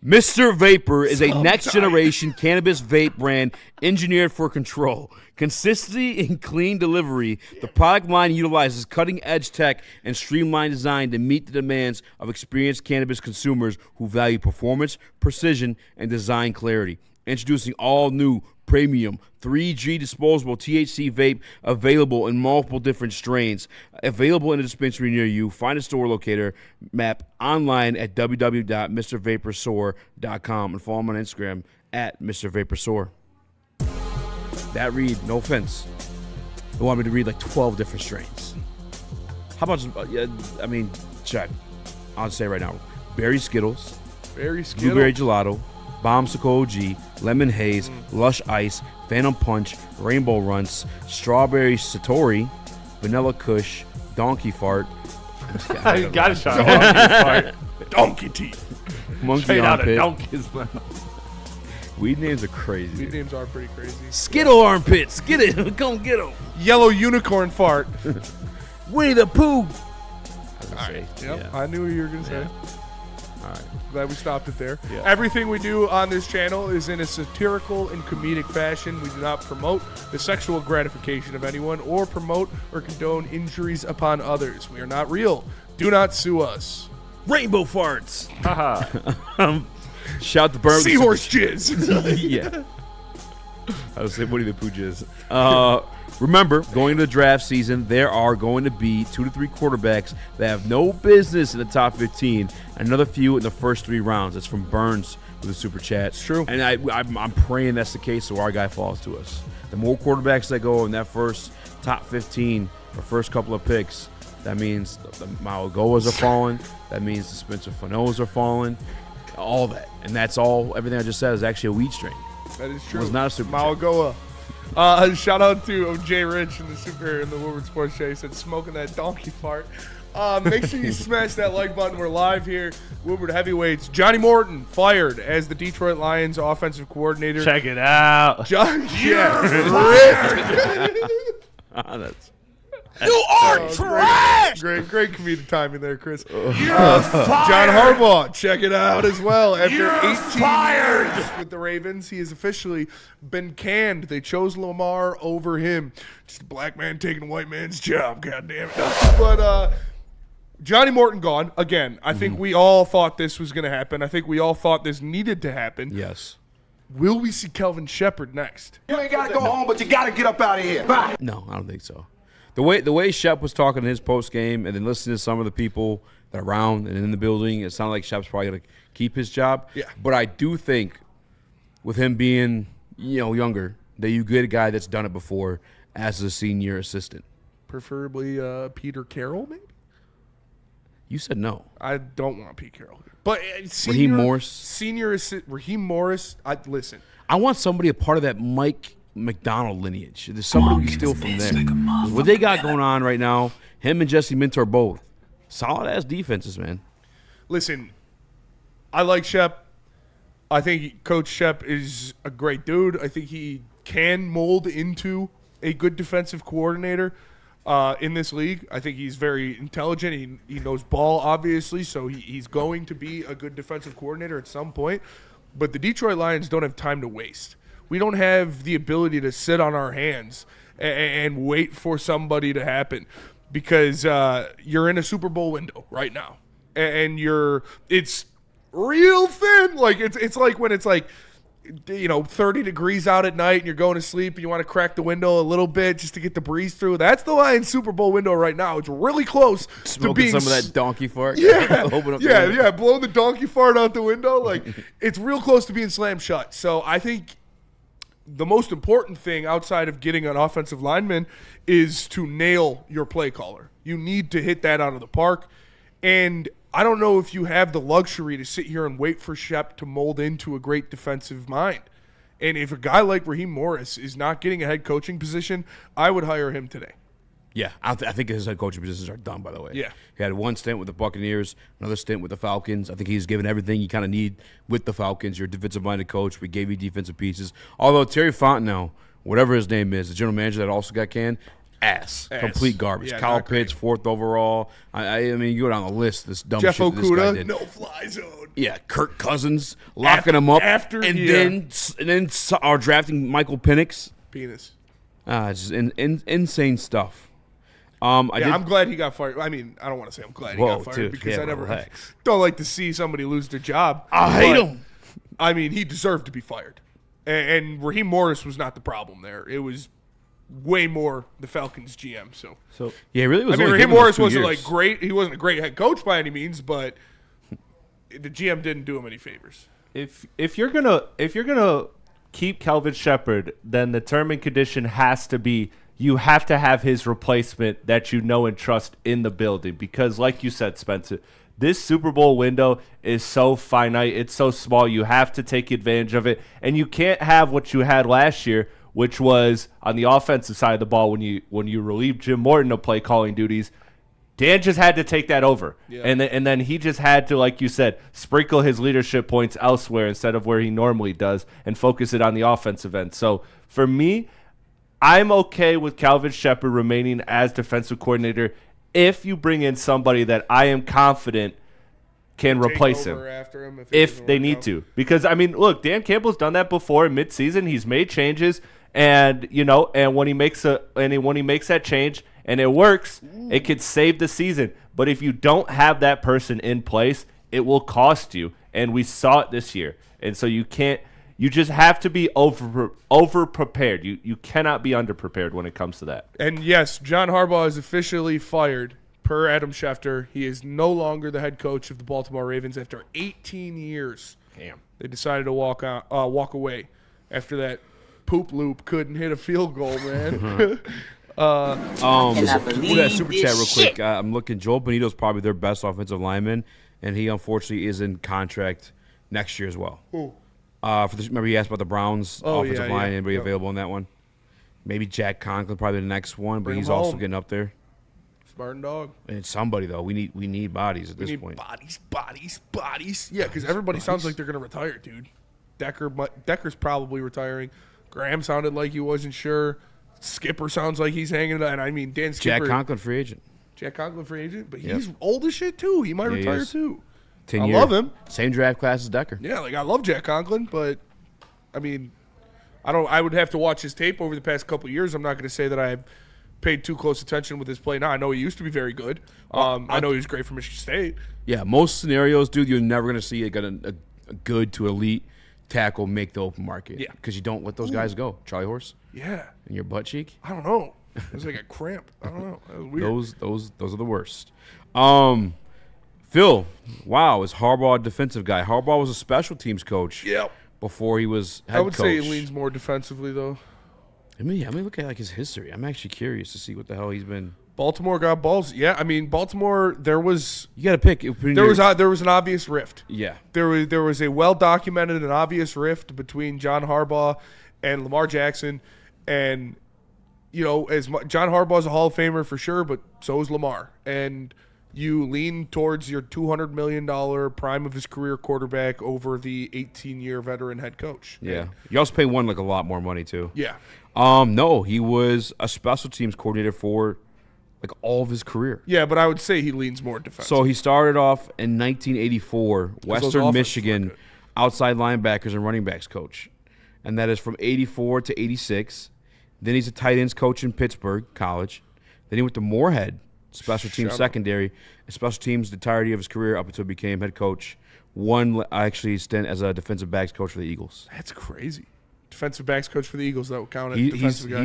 Mr. Vapor is a next-generation cannabis vape brand engineered for control, consistency, and clean delivery. The product line utilizes cutting-edge tech and streamlined design to meet the demands of experienced cannabis consumers who value performance, precision, and design clarity. Introducing all new Premium 3G disposable THC vape available in multiple different strains. Available in a dispensary near you. Find a store locator map online at www.mrvaporsore.com and follow him on Instagram at Mr. Vaporsore. That read, no offense, they want me to read like 12 different strains. How about, check. I'll say right now, Berry Skittles, Blueberry Gelato, Bombsicle OG, Lemon Haze, Lush Ice, Phantom Punch, Rainbow Runts, Strawberry Satori, Vanilla Kush, Donkey Fart. You got a shot. Donkey Fart. Donkey teeth. Monkey Straight out of Armpit. donkey's mouth. Weed names are crazy. Weed names are pretty crazy. Skittle Armpits. Get it. Come get them. Yellow Unicorn Fart. Winnie the Pooh. Yep, yeah. I knew what you were going to say. All right. Glad we stopped it there. Yeah. Everything we do on this channel is in a satirical and comedic fashion. We do not promote the sexual gratification of anyone or promote or condone injuries upon others. We are not real. Do not sue us. Rainbow Farts. Haha. Shout to Burn. Seahorse jizz. Yeah. I was saying Winnie the Pooh jizz. Remember, going into the draft season, there are going to be 2 to 3 quarterbacks that have no business in the top 15. Another few in the first 3 rounds. That's from Burns with a super chat. It's true. And I'm praying that's the case so our guy falls to us. The more quarterbacks that go in that first top 15 or first couple of picks, that means the Malagoas are falling. That means the Spencer Fanos are falling. All that. And that's all. Everything I just said is actually a weed strain. That is true. It was not a super Malagoa. Shout out to Jay Rich in the Woodward Sports Show. He said, smoking that donkey fart. Make sure you smash that like button. We're live here. Woodward Heavyweights. Johnny Morton fired as the Detroit Lions offensive coordinator. Check it out. You are trash! Great comedic timing there, Chris. John Harbaugh, check it out as well. After 18 years with the Ravens, he has officially been canned. They chose Lamar over him. Just a black man taking a white man's job, goddamn it. But Johnny Morton gone. Again, I think we all thought this was going to happen. I think we all thought this needed to happen. Yes. Will we see Kelvin Shepard next? You ain't got to go home, but you got to get up out of here. Bye. No, I don't think so. The way Shep was talking in his post game, and then listening to some of the people that are around and in the building, it sounded like Shep's probably going to keep his job. Yeah. But I do think, with him being younger, that you get a guy that's done it before as a senior assistant. Preferably Peter Carroll, maybe. You said no. I don't want Pete Carroll here. But Raheem Morris. Senior Raheem Morris. Listen. I want somebody a part of that Mike McDonald lineage. There's somebody we can steal from there. What they got going on right now, him and Jesse Minter both solid ass defenses, man. Listen, I like Shep. I think Coach Shep is a great dude. I think he can mold into a good defensive coordinator in this league. I think he's very intelligent. He knows ball, obviously, so he's going to be a good defensive coordinator at some point. But the Detroit Lions don't have time to waste. We don't have the ability to sit on our hands and wait for somebody to happen because you're in a Super Bowl window right now, and it's real thin. Like it's like when it's like 30 degrees out at night and you're going to sleep and you want to crack the window a little bit just to get the breeze through. That's the Lions Super Bowl window right now. It's really close to being some of that donkey fart. Yeah, blow the donkey fart out the window. Like it's real close to being slammed shut. So I think the most important thing outside of getting an offensive lineman is to nail your play caller. You need to hit that out of the park. And I don't know if you have the luxury to sit here and wait for Shep to mold into a great defensive mind. And if a guy like Raheem Morris is not getting a head coaching position, I would hire him today. Yeah, I think his head coaching positions are done, by the way. Yeah. He had one stint with the Buccaneers, another stint with the Falcons. I think he's given everything you kind of need with the Falcons. You're a defensive-minded coach. We gave you defensive pieces. Although Terry Fontenot, whatever his name is, the general manager that also got canned, ass. Complete garbage. Yeah, Kyle Pitts, 4th overall. I mean, you go down the list, this dumb Jeff shit this guy Okudah, did. no fly zone. Yeah, Kirk Cousins, locking him up. Then are drafting Michael Penix. Penis. It's just insane stuff. I'm glad he got fired. I mean, I don't want to say I'm glad he got fired because I never don't like to see somebody lose their job. I hate him. I mean, he deserved to be fired. And Raheem Morris was not the problem there. It was way more the Falcons GM. So yeah, it really was. I mean, Raheem Morris wasn't like great. He wasn't a great head coach by any means, but the GM didn't do him any favors. If you're gonna keep Kelvin Shepherd, then the term and condition has to be you have to have his replacement that you know and trust in the building. Because like you said, Spencer, this Super Bowl window is so finite. It's so small. You have to take advantage of it. And you can't have what you had last year, which was on the offensive side of the ball when you relieved Jim Morton of play calling duties. Dan just had to take that over. Yeah. And then he just had to, like you said, sprinkle his leadership points elsewhere instead of where he normally does and focus it on the offensive end. So for me, I'm okay with Calvin Shepherd remaining as defensive coordinator if you bring in somebody that I am confident can replace him if they need to. Because, I mean, look, Dan Campbell's done that before in midseason. He's made changes, and when he makes that change and it works, it could save the season. But if you don't have that person in place, it will cost you, and we saw it this year. And so you just have to be over prepared. You cannot be under prepared when it comes to that. And yes, John Harbaugh is officially fired. Per Adam Schefter, he is no longer the head coach of the Baltimore Ravens after 18 years. Damn. They decided to walk away after that poop loop couldn't hit a field goal, man. That super chat real quick. I'm looking. Joel Bonito's probably their best offensive lineman, and he unfortunately is in contract next year as well. Who? Remember he asked about the Browns offensive line. Yeah. Anybody available in that one? Maybe Jack Conklin, probably the next one, but he's him also home. Getting up there. Spartan dog. And somebody though. We need bodies at this point. Bodies. Yeah, because everybody sounds like they're gonna retire, dude. Decker's probably retiring. Graham sounded like he wasn't sure. Skipper sounds like he's hanging it. And I mean, Dan Skipper. Jack Conklin free agent. But he's old as shit too. He might retire too. 10 I years. love him. Same draft class as Decker. Yeah, like I love Jack Conklin, but I mean, I would have to watch his tape over the past couple of years. I'm not going to say that I've paid too close attention with his play. Now I know he used to be very good. I know he was great for Michigan State. Yeah, most scenarios, dude, you're never going to see a good to elite tackle make the open market. Yeah, because you don't let those guys go. Charlie Horse. Yeah. And your butt cheek. I don't know. It was like a cramp. I don't know. That was weird. Those are the worst. Phil, wow, is Harbaugh a defensive guy? Harbaugh was a special teams coach. Yep. Before he was head coach. I would say he leans more defensively though. I mean, look at his history. I'm actually curious to see what the hell he's been. Baltimore got balls. Yeah, I mean Baltimore. You got to pick. There was an obvious rift. Yeah. There was a well documented and obvious rift between John Harbaugh and Lamar Jackson, and John Harbaugh's a Hall of Famer for sure, but so is Lamar. And you lean towards your $200 million prime of his career quarterback over the 18-year veteran head coach. Yeah. You also pay one a lot more money too. Yeah. No, he was a special teams coordinator for all of his career. Yeah, but I would say he leans more defensive. So he started off in 1984, Western Michigan, outside linebackers and running backs coach. And that is from 84 to 86. Then he's a tight ends coach in Pittsburgh College. Then he went to Moorhead, special teams secondary, and special teams the entirety of his career up until he became head coach. One actually stint as a defensive backs coach for the Eagles. That's crazy. Defensive backs coach for the Eagles, that would count as defensive guy.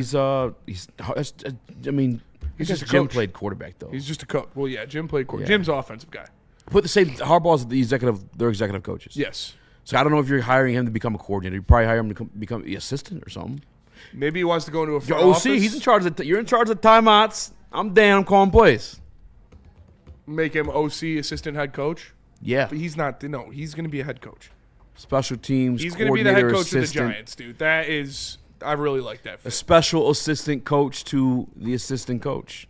He's just Jim played quarterback though. He's just a coach. Well, yeah, Jim played quarterback. Yeah. Jim's offensive guy. But the same Harbaugh's they're executive coaches. Yes. So I don't know if you're hiring him to become a coordinator. You probably hire him to become the assistant or something. Maybe he wants to go into a front office. He's in charge of you're in charge of timeouts. I'm Dan. I'm calling plays. Make him OC, assistant head coach. Yeah, but he's not. No, he's going to be a head coach. Special teams. He's going to be the head coach of the Giants, dude. That is, I really like that fit. A special assistant coach to the assistant coach.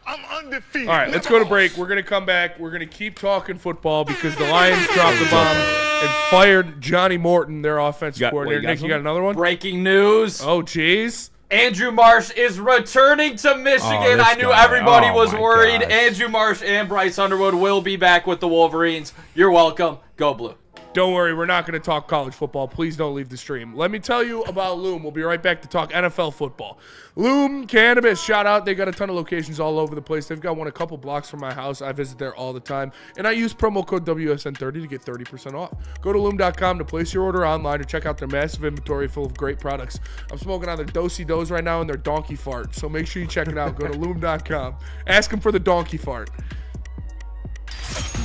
I'm undefeated. All right, let's go to break. We're going to come back. We're going to keep talking football because the Lions dropped the bomb and fired Johnny Morton, their offensive coordinator. Nick, you got another one? Breaking news. Oh, jeez. Andrew Marsh is returning to Michigan. I knew everybody was worried. Andrew Marsh and Bryce Underwood will be back with the Wolverines. You're welcome. Go Blue. Don't worry, we're not going to talk college football. Please don't leave the stream. Let me tell you about Loom. We'll be right back to talk NFL football. Loom Cannabis, shout out. They got a ton of locations all over the place. They've got one a couple blocks from my house. I visit there all the time. And I use promo code WSN30 to get 30% off. Go to loom.com to place your order online or check out their massive inventory full of great products. I'm smoking on their Do-Si-Dos right now and their Donkey Fart. So make sure you check it out. Go to loom.com. Ask them for the Donkey Fart.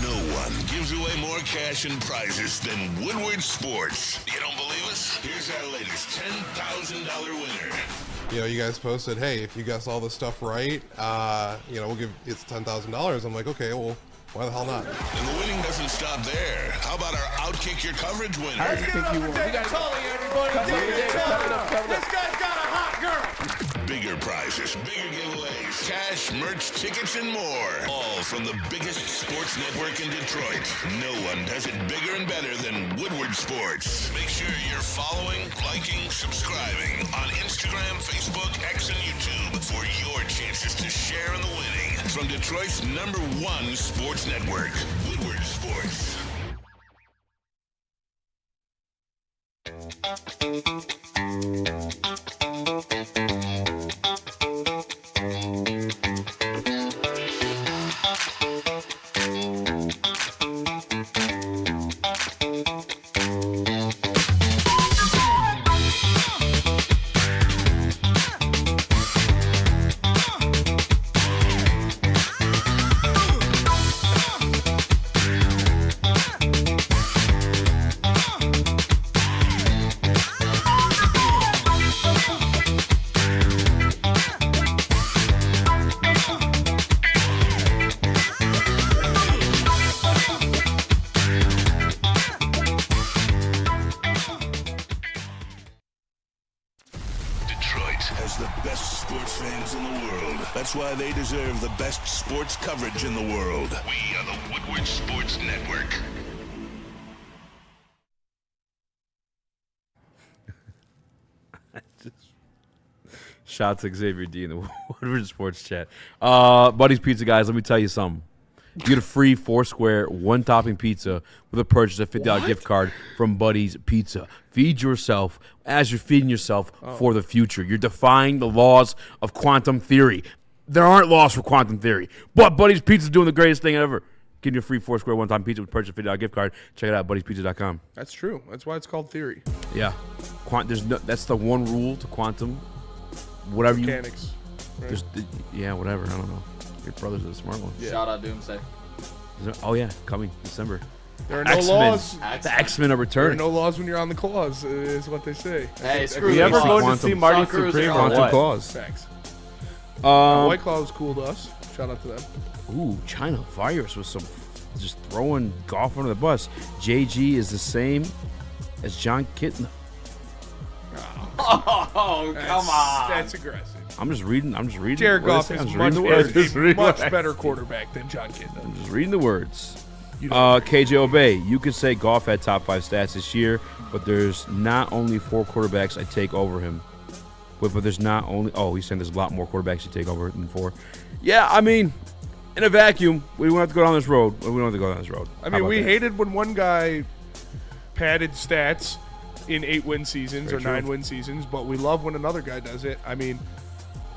No one gives away more cash and prizes than Woodward Sports. You don't believe us? Here's our latest $10,000 winner. You know, you guys posted, hey, if you guess all this stuff right, we'll give it's $10,000. I'm like, okay, well, why the hell not? And the winning doesn't stop there. How about our Outkick Your Coverage winner? I think you won. You got Tully, everybody. This guy's got a hot girl. Bigger prizes, bigger giveaways, cash, merch, tickets, and more. All from the biggest sports network in Detroit. No one does it bigger and better than Woodward Sports. Make sure you're following, liking, subscribing on Instagram, Facebook, X, and YouTube for your chances to share in the winning. From Detroit's #1 sports network, Woodward Sports. Why they deserve the best sports coverage in the world. We are the Woodward Sports Network. Shout out to Xavier D in the Woodward Sports chat. Buddy's Pizza, guys, let me tell you something. You get a free 4-square, 1-topping pizza with a purchase of $50 gift card from Buddy's Pizza. Feed yourself as you're feeding yourself for the future. You're defying the laws of quantum theory. There aren't laws for quantum theory. But Buddy's Pizza is doing the greatest thing ever. Getting you a free 4-square, 1-time pizza with purchase of $50 gift card. Check it out, buddyspizza.com. That's true. That's why it's called theory. Yeah. That's the one rule to quantum. Whatever mechanics. Right? Whatever. I don't know. Your brother's a smart one. Yeah. Shout out Doomsday. Oh, yeah. Coming December. There are no laws. The X-Men are returning. There are no laws when you're on the claws, is what they say. Hey, screw you. ever go to see Marty Supreme or Quantum what? Claws. Thanks. White Claw was cool to us. Shout out to them. Ooh, China Virus was just throwing golf under the bus. JG is the same as John Kitna. Oh, come on. That's aggressive. I'm just reading. Jared Goff is much better quarterback than John Kitna. I'm just reading the words. KJ Obey, you could say Goff had top 5 stats this year, but there's not only 4 quarterbacks I take over him. But there's not only... Oh, he's saying there's a lot more quarterbacks you take over than 4. Yeah, I mean, in a vacuum, we don't have to go down this road. We don't have to go down this road. I mean, we hated when one guy padded stats in 8-win seasons or 9-win seasons, but we love when another guy does it. I mean,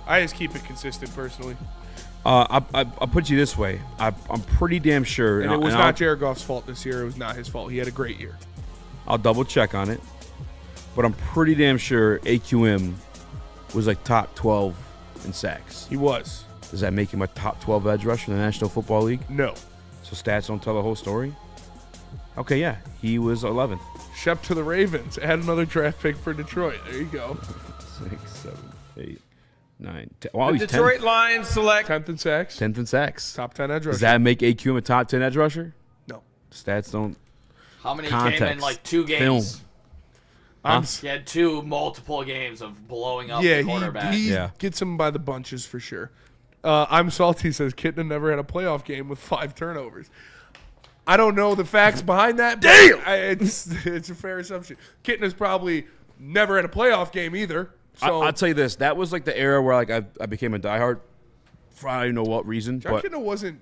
I just keep it consistent personally. I'll put you this way. I'm pretty damn sure. And it was not Jared Goff's fault this year. It was not his fault. He had a great year. I'll double check on it. But I'm pretty damn sure AQM was like top 12 in sacks. He was. Does that make him a top 12 edge rusher in the National Football League? No. So stats don't tell the whole story? Okay, yeah. He was 11th. Shep to the Ravens. Add another draft pick for Detroit. There you go. 6, 7, 8, 9, 10. Wow, The he's Detroit 10th. Lions select 10th in sacks. 10th in sacks. Top 10 edge rusher. Does that make AQM a top 10 edge rusher? No. Stats don't. How many Context. came in like 2 games? Film. He had 2 multiple games of blowing up the quarterback. He gets him by the bunches for sure. I'm salty says Kitna never had a playoff game with 5 turnovers. I don't know the facts behind that. Damn! It's a fair assumption. Kitna's probably never had a playoff game either. So I'll tell you this. That was like the era where like I became a diehard for I don't even know what reason. John Kitna wasn't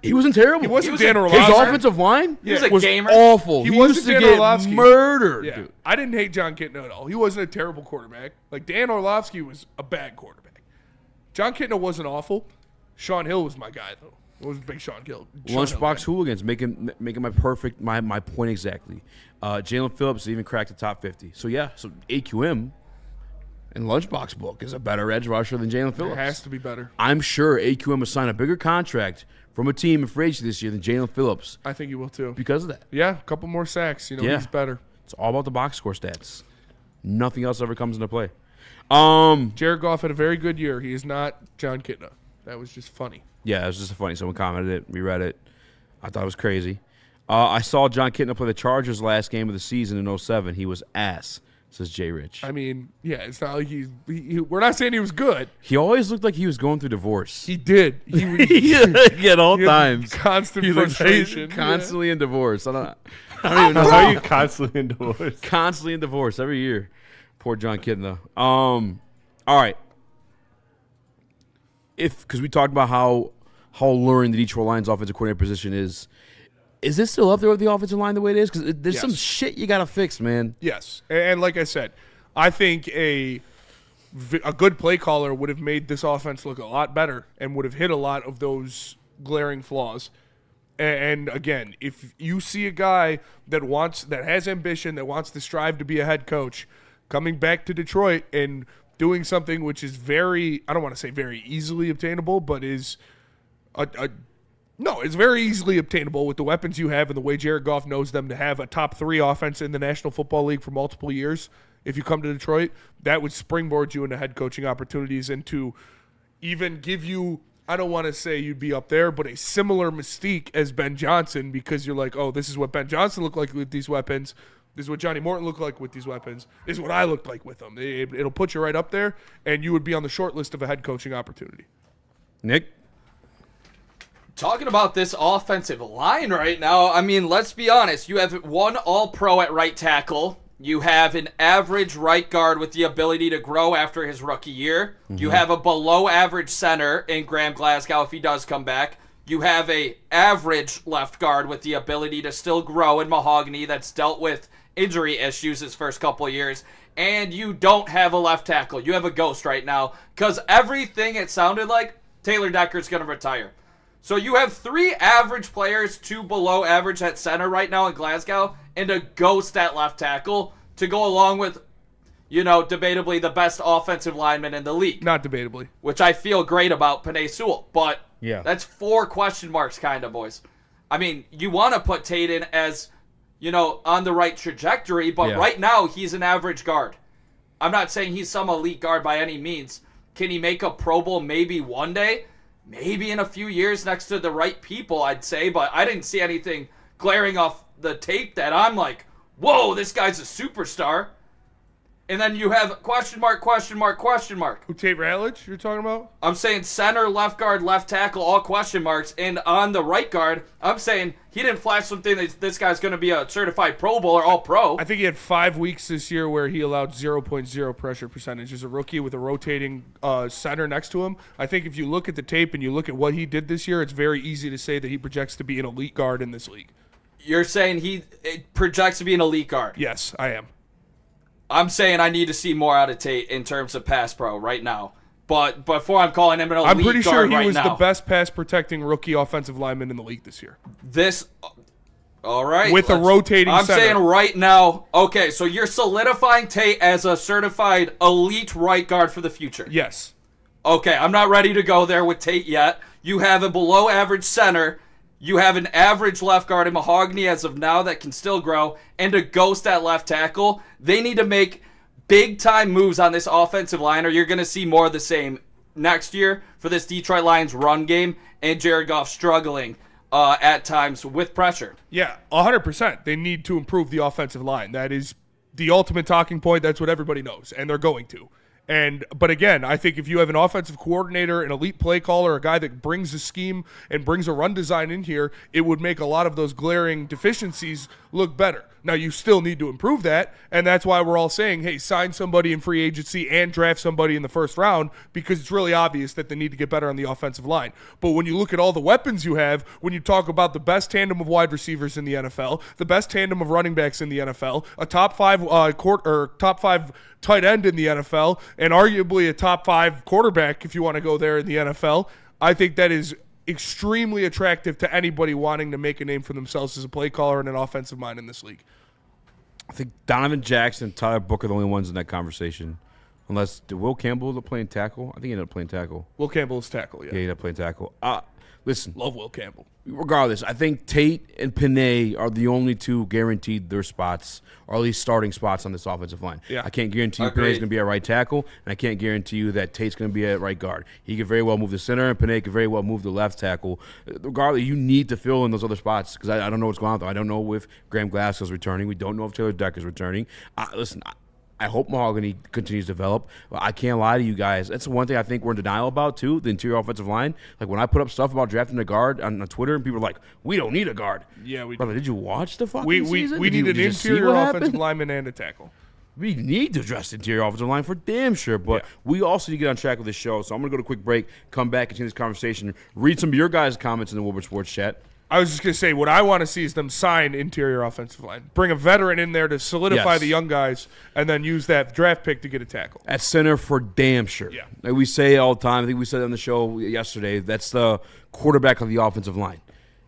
He wasn't terrible. He wasn't Dan Orlovsky. His offensive line He was a was gamer. awful. He He wasn't used to Dan get Orlovsky. murdered. Yeah. Dude. I didn't hate John Kitna at all. He wasn't a terrible quarterback. Like, Dan Orlovsky was a bad quarterback. John Kitna wasn't awful. Sean Hill was my guy, though. I was a big Sean Hill. Lunchbox hooligans making my point exactly. Jalen Phillips even cracked the top 50. So AQM in Lunchbox book is a better edge rusher than Jalen Phillips. It has to be better. I'm sure AQM will sign a bigger contract from a team in free agency this year than Jalen Phillips. I think he will too. Because of that. Yeah, a couple more sacks. He's better. It's all about the box score stats. Nothing else ever comes into play. Jared Goff had a very good year. He is not John Kitna. That was just funny. Yeah, it was just funny. Someone commented it. We read it. I thought it was crazy. I saw John Kitna play the Chargers last game of the season in 07. He was ass, says Jay Rich. I mean, yeah, it's not like we're not saying he was good. He always looked like he was going through divorce. He did. He at all times. Constant frustration. Constantly in divorce. I don't even know. How are you constantly in divorce? Constantly in divorce every year. Poor John Kitna. All right. Because we talked about how alluring the Detroit Lions offensive coordinator position is this still up there with the offensive line the way it is? Because there's some shit you got to fix, man. Yes. And like I said, I think a good play caller would have made this offense look a lot better and would have hit a lot of those glaring flaws. And again, if you see a guy that has ambition, that wants to strive to be a head coach, coming back to Detroit and doing something which is very, I don't want to say very easily obtainable, but is it's very easily obtainable with the weapons you have and the way Jared Goff knows them to have a top 3 offense in the National Football League for multiple years. If you come to Detroit, that would springboard you into head coaching opportunities and to even give you, I don't want to say you'd be up there, but a similar mystique as Ben Johnson, because you're like, oh, this is what Ben Johnson looked like with these weapons. This is what Johnny Morton looked like with these weapons. This is what I looked like with them. It'll put you right up there, and you would be on the short list of a head coaching opportunity. Nick? Talking about this offensive line right now, I mean, let's be honest. You have one All-Pro at right tackle. You have an average right guard with the ability to grow after his rookie year. Mm-hmm. You have a below-average center in Graham Glasgow if he does come back. You have a average left guard with the ability to still grow in Mahogany that's dealt with injury issues his first couple of years. And you don't have a left tackle. You have a ghost right now because everything it sounded like, Taylor Decker's going to retire. So you have 3 average players, 2 below average at center right now in Glasgow, and a ghost at left tackle to go along with, debatably the best offensive lineman in the league. Not debatably. Which I feel great about, Penei Sewell. But yeah, that's 4 question marks kind of, boys. I mean, you want to put Tate in as, on the right trajectory, but right now he's an average guard. I'm not saying he's some elite guard by any means. Can he make a Pro Bowl maybe one day? Maybe in a few years next to the right people, I'd say, but I didn't see anything glaring off the tape that I'm like, whoa, this guy's a superstar. And then you have question mark, question mark, question mark. Who, Tate Ratledge you're talking about? I'm saying center, left guard, left tackle, all question marks. And on the right guard, I'm saying he didn't flash something that this guy's going to be a certified Pro Bowler, all-pro. I think he had 5 weeks this year where he allowed 0.0 pressure percentage as a rookie with a rotating center next to him. I think if you look at the tape and you look at what he did this year, it's very easy to say that he projects to be an elite guard in this league. You're saying he projects to be an elite guard? Yes, I am. I'm saying I need to see more out of Tate in terms of pass pro right now. But before I'm calling him an elite guard right now. I'm pretty sure he was the best pass-protecting rookie offensive lineman in the league this year. All right. With a rotating I'm center. saying right now, okay, so you're solidifying Tate as a certified elite right guard for the future. Yes. Okay, I'm not ready to go there with Tate yet. You have a below-average center. You have an average left guard in Mahogany as of now that can still grow, and a ghost at left tackle. They need to make big-time moves on this offensive line, or you're going to see more of the same next year for this Detroit Lions run game, and Jared Goff struggling at times with pressure. Yeah, 100%. They need to improve the offensive line. That is the ultimate talking point. That's what everybody knows, and they're going to. But again, I think if you have an offensive coordinator, an elite play caller, a guy that brings a scheme and brings a run design in here, it would make a lot of those glaring deficiencies look better. Now, you still need to improve that, and that's why we're all saying, hey, sign somebody in free agency and draft somebody in the first round, because it's really obvious that they need to get better on the offensive line. But when you look at all the weapons you have, when you talk about the best tandem of wide receivers in the NFL, the best tandem of running backs in the NFL, a top 5 top 5 tight end in the NFL, and arguably a top 5 quarterback if you want to go there in the NFL, I think that is extremely attractive to anybody wanting to make a name for themselves as a play caller and an offensive mind in this league. I think Donovan Jackson and Tyler Book are the only ones in that conversation. Unless, did Will Campbell end up playing tackle? I think he ended up playing tackle. Will Campbell is tackle, yeah. Yeah, he ended up playing tackle. Listen. Love Will Campbell. Regardless, I think Tate and Panay are the only two guaranteed their spots, or at least starting spots on this offensive line. Yeah. I can't guarantee you Panay's going to be at right tackle, and I can't guarantee you that Tate's going to be at right guard. He could very well move to center, and Panay could very well move to left tackle. Regardless, you need to fill in those other spots, because I don't know what's going on, though. I don't know if Graham Glasgow's returning. We don't know if Taylor Decker's returning. Listen, I hope Mahogany continues to develop. I can't lie to you guys. That's the one thing I think we're in denial about, too, the interior offensive line. Like, when I put up stuff about drafting a guard on Twitter, and people are like, we don't need a guard. Yeah, we Brother, did you watch the fucking we season? We need an interior offensive lineman and a tackle. We need to address the interior offensive line for damn sure, but we also need to get on track with this show. So I'm going to go to a quick break, come back, continue this conversation, read some of your guys' comments in the Woodward Sports chat. I was just going to say, what I want to see is them sign interior offensive line. Bring a veteran in there to solidify the young guys, and then use that draft pick to get a tackle. At center for damn sure. Yeah. Like we say all the time, I think we said it on the show yesterday, that's the quarterback of the offensive line.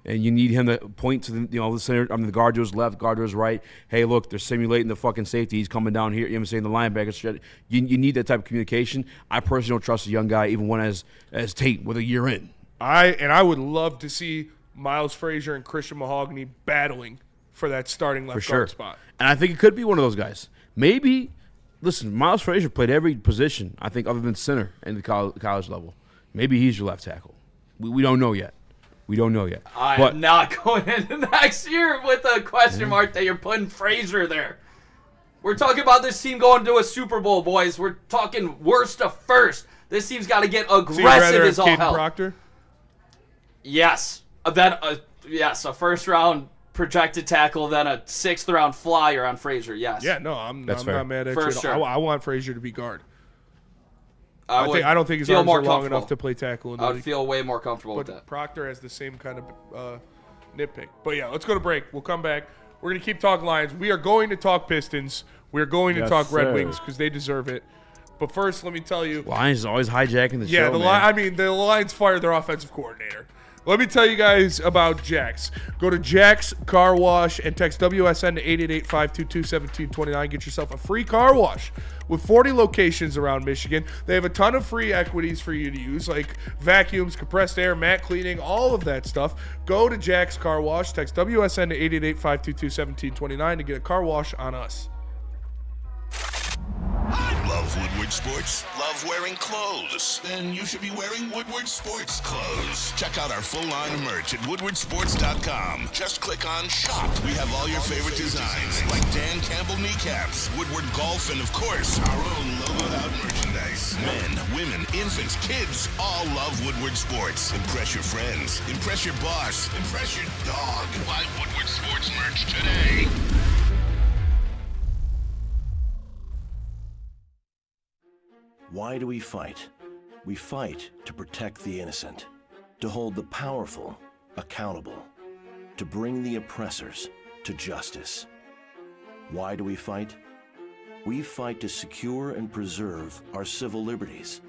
And you need him to point to the center, the guard to his left, guard to his right. Hey, look, they're simulating the fucking safety. He's coming down here. You know what I'm saying? The linebackers. You need that type of communication. I personally don't trust a young guy, even one as Tate with a year in. I would love to see Miles Frazier and Christian Mahogany battling for that starting left guard spot. And I think it could be one of those guys. Maybe, listen, Miles Frazier played every position, I think, other than center in the college level. Maybe he's your left tackle. We don't know yet. We don't know yet. I'm not going into next year with a question mark that you're putting Frazier there. We're talking about this team going to a Super Bowl, boys. We're talking worst to first. This team's got to get aggressive as all hell. Proctor? Yes. Yes, a first-round projected tackle, then a sixth-round flyer on Frazier, yes. Yeah, no, I'm not mad at you at sure. all. I want Frazier to be guard. I don't think his arms are long enough to play tackle. I would feel way more comfortable with that. But Proctor has the same kind of nitpick. But, yeah, let's go to break. We'll come back. We're going to keep talking Lions. We are going to talk Pistons. We're going to talk Red Wings because they deserve it. But first, let me tell you. Lions is always hijacking the show, the Lions fired their offensive coordinator. Let me tell you guys about Jax. Go to Jax Car Wash and text WSN to 888-522-1729. Get yourself a free car wash. With 40 locations around Michigan, they have a ton of free equities for you to use, like vacuums, compressed air, mat cleaning, all of that stuff. Go to Jax Car Wash. Text WSN to 888-522-1729 to get a car wash on us. Love Woodward Sports? Love wearing clothes? Then you should be wearing Woodward Sports clothes. Check out our full line of merch at woodwardsports.com. Just click on shop. We have all your favorite designs, like Dan Campbell kneecaps, Woodward golf, and of course, our own logoed out merchandise. Men, women, infants, kids, all love Woodward Sports. Impress your friends. Impress your boss. Impress your dog. Buy Woodward Sports merch today. Why do we fight? We fight to protect the innocent, to hold the powerful accountable, to bring the oppressors to justice. Why do we fight? We fight to secure and preserve our civil liberties,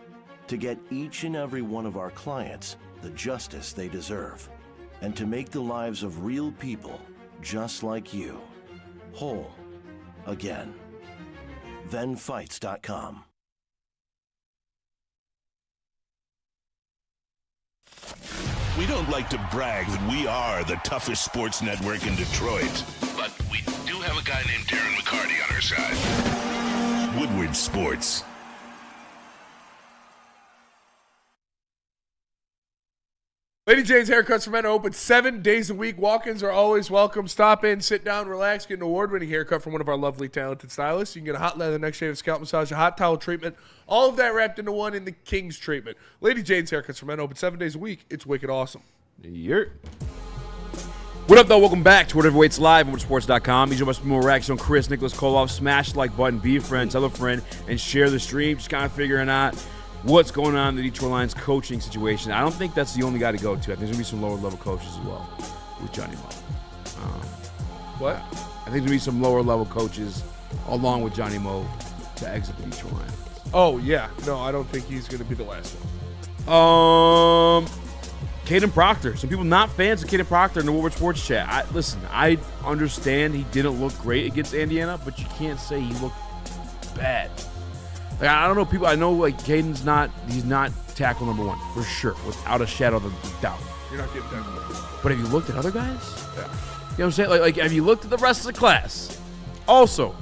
to get each and every one of our clients the justice they deserve, and to make the lives of real people just like you whole again. ThenFights.com. We don't like to brag that we are the toughest sports network in Detroit, but we do have a guy named Darren McCarty on our side. Woodward Sports. Lady Jane's Haircuts for Men are open 7 days a week. Walk-ins are always welcome. Stop in, sit down, relax, get an award-winning haircut from one of our lovely, talented stylists. You can get a hot leather next shave, a scalp massage, a hot towel treatment, all of that wrapped into one in the King's treatment. Lady Jane's Haircuts for Men open 7 days a week. It's wicked awesome. Yurt. What up, though? Welcome back to Whatever Waits Live on WoodSports.com. These are my more Raxter on Chris, Nicholas Kohloff. Smash the like button, be a friend, tell a friend, and share the stream. Just kind of figuring out what's going on in the Detroit Lions coaching situation. I don't think that's the only guy to go to. I think there's going to be some lower-level coaches as well with Johnny Mo. What? I think there's going to be some lower-level coaches along with Johnny Mo to exit the Detroit Lions. Oh, yeah. No, I don't think he's going to be the last one. Caden Proctor. Some people not fans of Caden Proctor in the Woodward Sports chat. I understand he didn't look great against Indiana, but you can't say he looked bad. Like, I don't know people. I know like Caden's he's not tackle number one for sure, without a shadow of a doubt. You're not getting tackle number one. But have you looked at other guys? Yeah. You know what I'm saying? Like have you looked at the rest of the class? Also,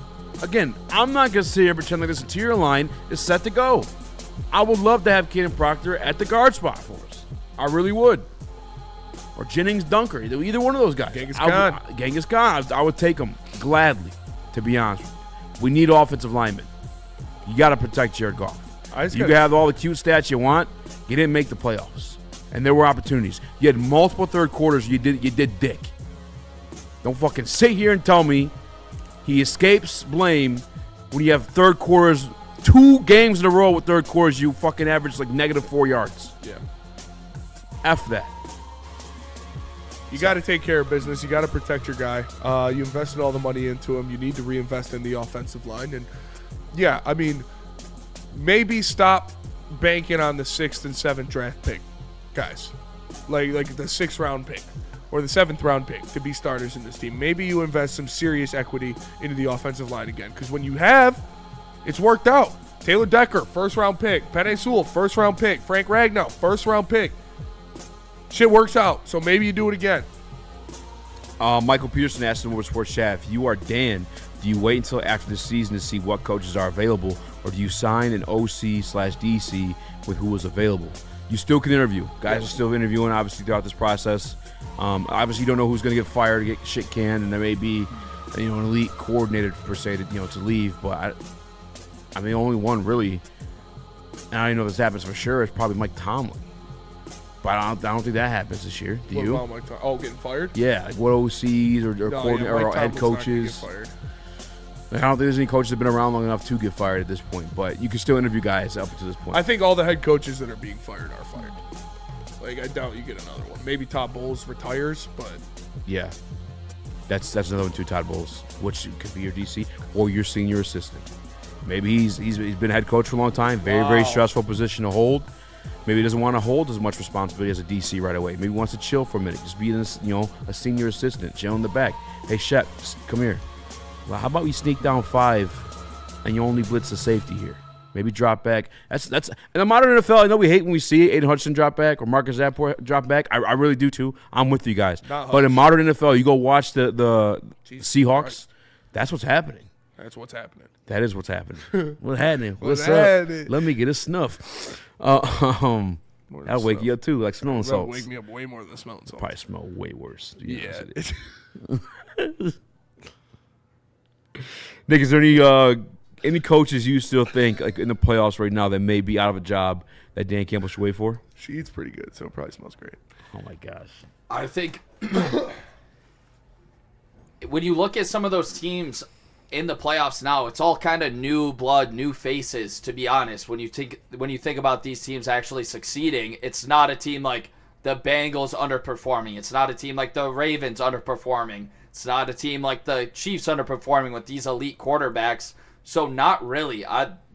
again, I'm not gonna sit here and pretend like this interior line is set to go. I would love to have Caden Proctor at the guard spot for us. I really would. Or Jennings Dunker. Either one of those guys. Genghis Khan. I would take him gladly, to be honest with you. We need offensive linemen. You got to protect Jared Goff. You can have all the cute stats you want. You didn't make the playoffs. And there were opportunities. You had multiple third quarters. You did dick. Don't fucking sit here and tell me he escapes blame when you have third quarters, 2 games in a row with third quarters, you fucking average like -4 yards. Yeah. F that. You got to take care of business. You got to protect your guy. You invested all the money into him. You need to reinvest in the offensive line. And, yeah, I mean, maybe stop banking on the 6th and 7th draft pick, guys. Like the 6th round pick or the 7th round pick to be starters in this team. Maybe you invest some serious equity into the offensive line again. Because when you have, it's worked out. Taylor Decker, 1st round pick. Penei Sewell, 1st round pick. Frank Ragnow, 1st round pick. Shit works out, so maybe you do it again. Michael Peterson asked in the Woodward Sports chat, if you are Dan, do you wait until after the season to see what coaches are available, or do you sign an OC/DC with who is available? You still can interview. Guys are still interviewing, obviously, throughout this process. Obviously, you don't know who's going to get fired or get shit canned, and there may be an elite coordinator, per se, to leave. But, I mean, only one really, and I don't know if this happens for sure, is probably Mike Tomlin. But I don't think that happens this year. Do you? Getting fired? Yeah, like what OCs or head coaches. Like, I don't think there's any coaches that have been around long enough to get fired at this point. But you can still interview guys up to this point. I think all the head coaches that are being fired are fired. Like, I doubt you get another one. Maybe Todd Bowles retires, but yeah, that's another one too. Todd Bowles, which could be your DC or your senior assistant. Maybe he's been a head coach for a long time. Very stressful position to hold. Maybe he doesn't want to hold as much responsibility as a DC right away. Maybe he wants to chill for a minute. Just be a senior assistant, chill in the back. Hey, Shep, come here. Well, how about we sneak down 5 and you only blitz the safety here? Maybe drop back. That's in the modern NFL. I know we hate when we see Aiden Hutchinson drop back or Marcus Zapport drop back. I really do too. I'm with you guys. But in modern NFL, you go watch the Seahawks. Christ. That's what's happening. That's what's happening. That is what's happening. What's happening? What's up? Let me get a snuff. That'll wake you up too, like smelling salts. That'll wake me up way more than smelling salts. Probably smell way worse. Yeah. Nick, is there any coaches you still think like in the playoffs right now that may be out of a job that Dan Campbell should wait for? She eats pretty good, so it probably smells great. Oh my gosh. I think when you look at some of those teams in the playoffs now, it's all kind of new blood, new faces, to be honest. When you think about these teams actually succeeding, it's not a team like the Bengals underperforming. It's not a team like the Ravens underperforming. It's not a team like the Chiefs underperforming with these elite quarterbacks. So not really.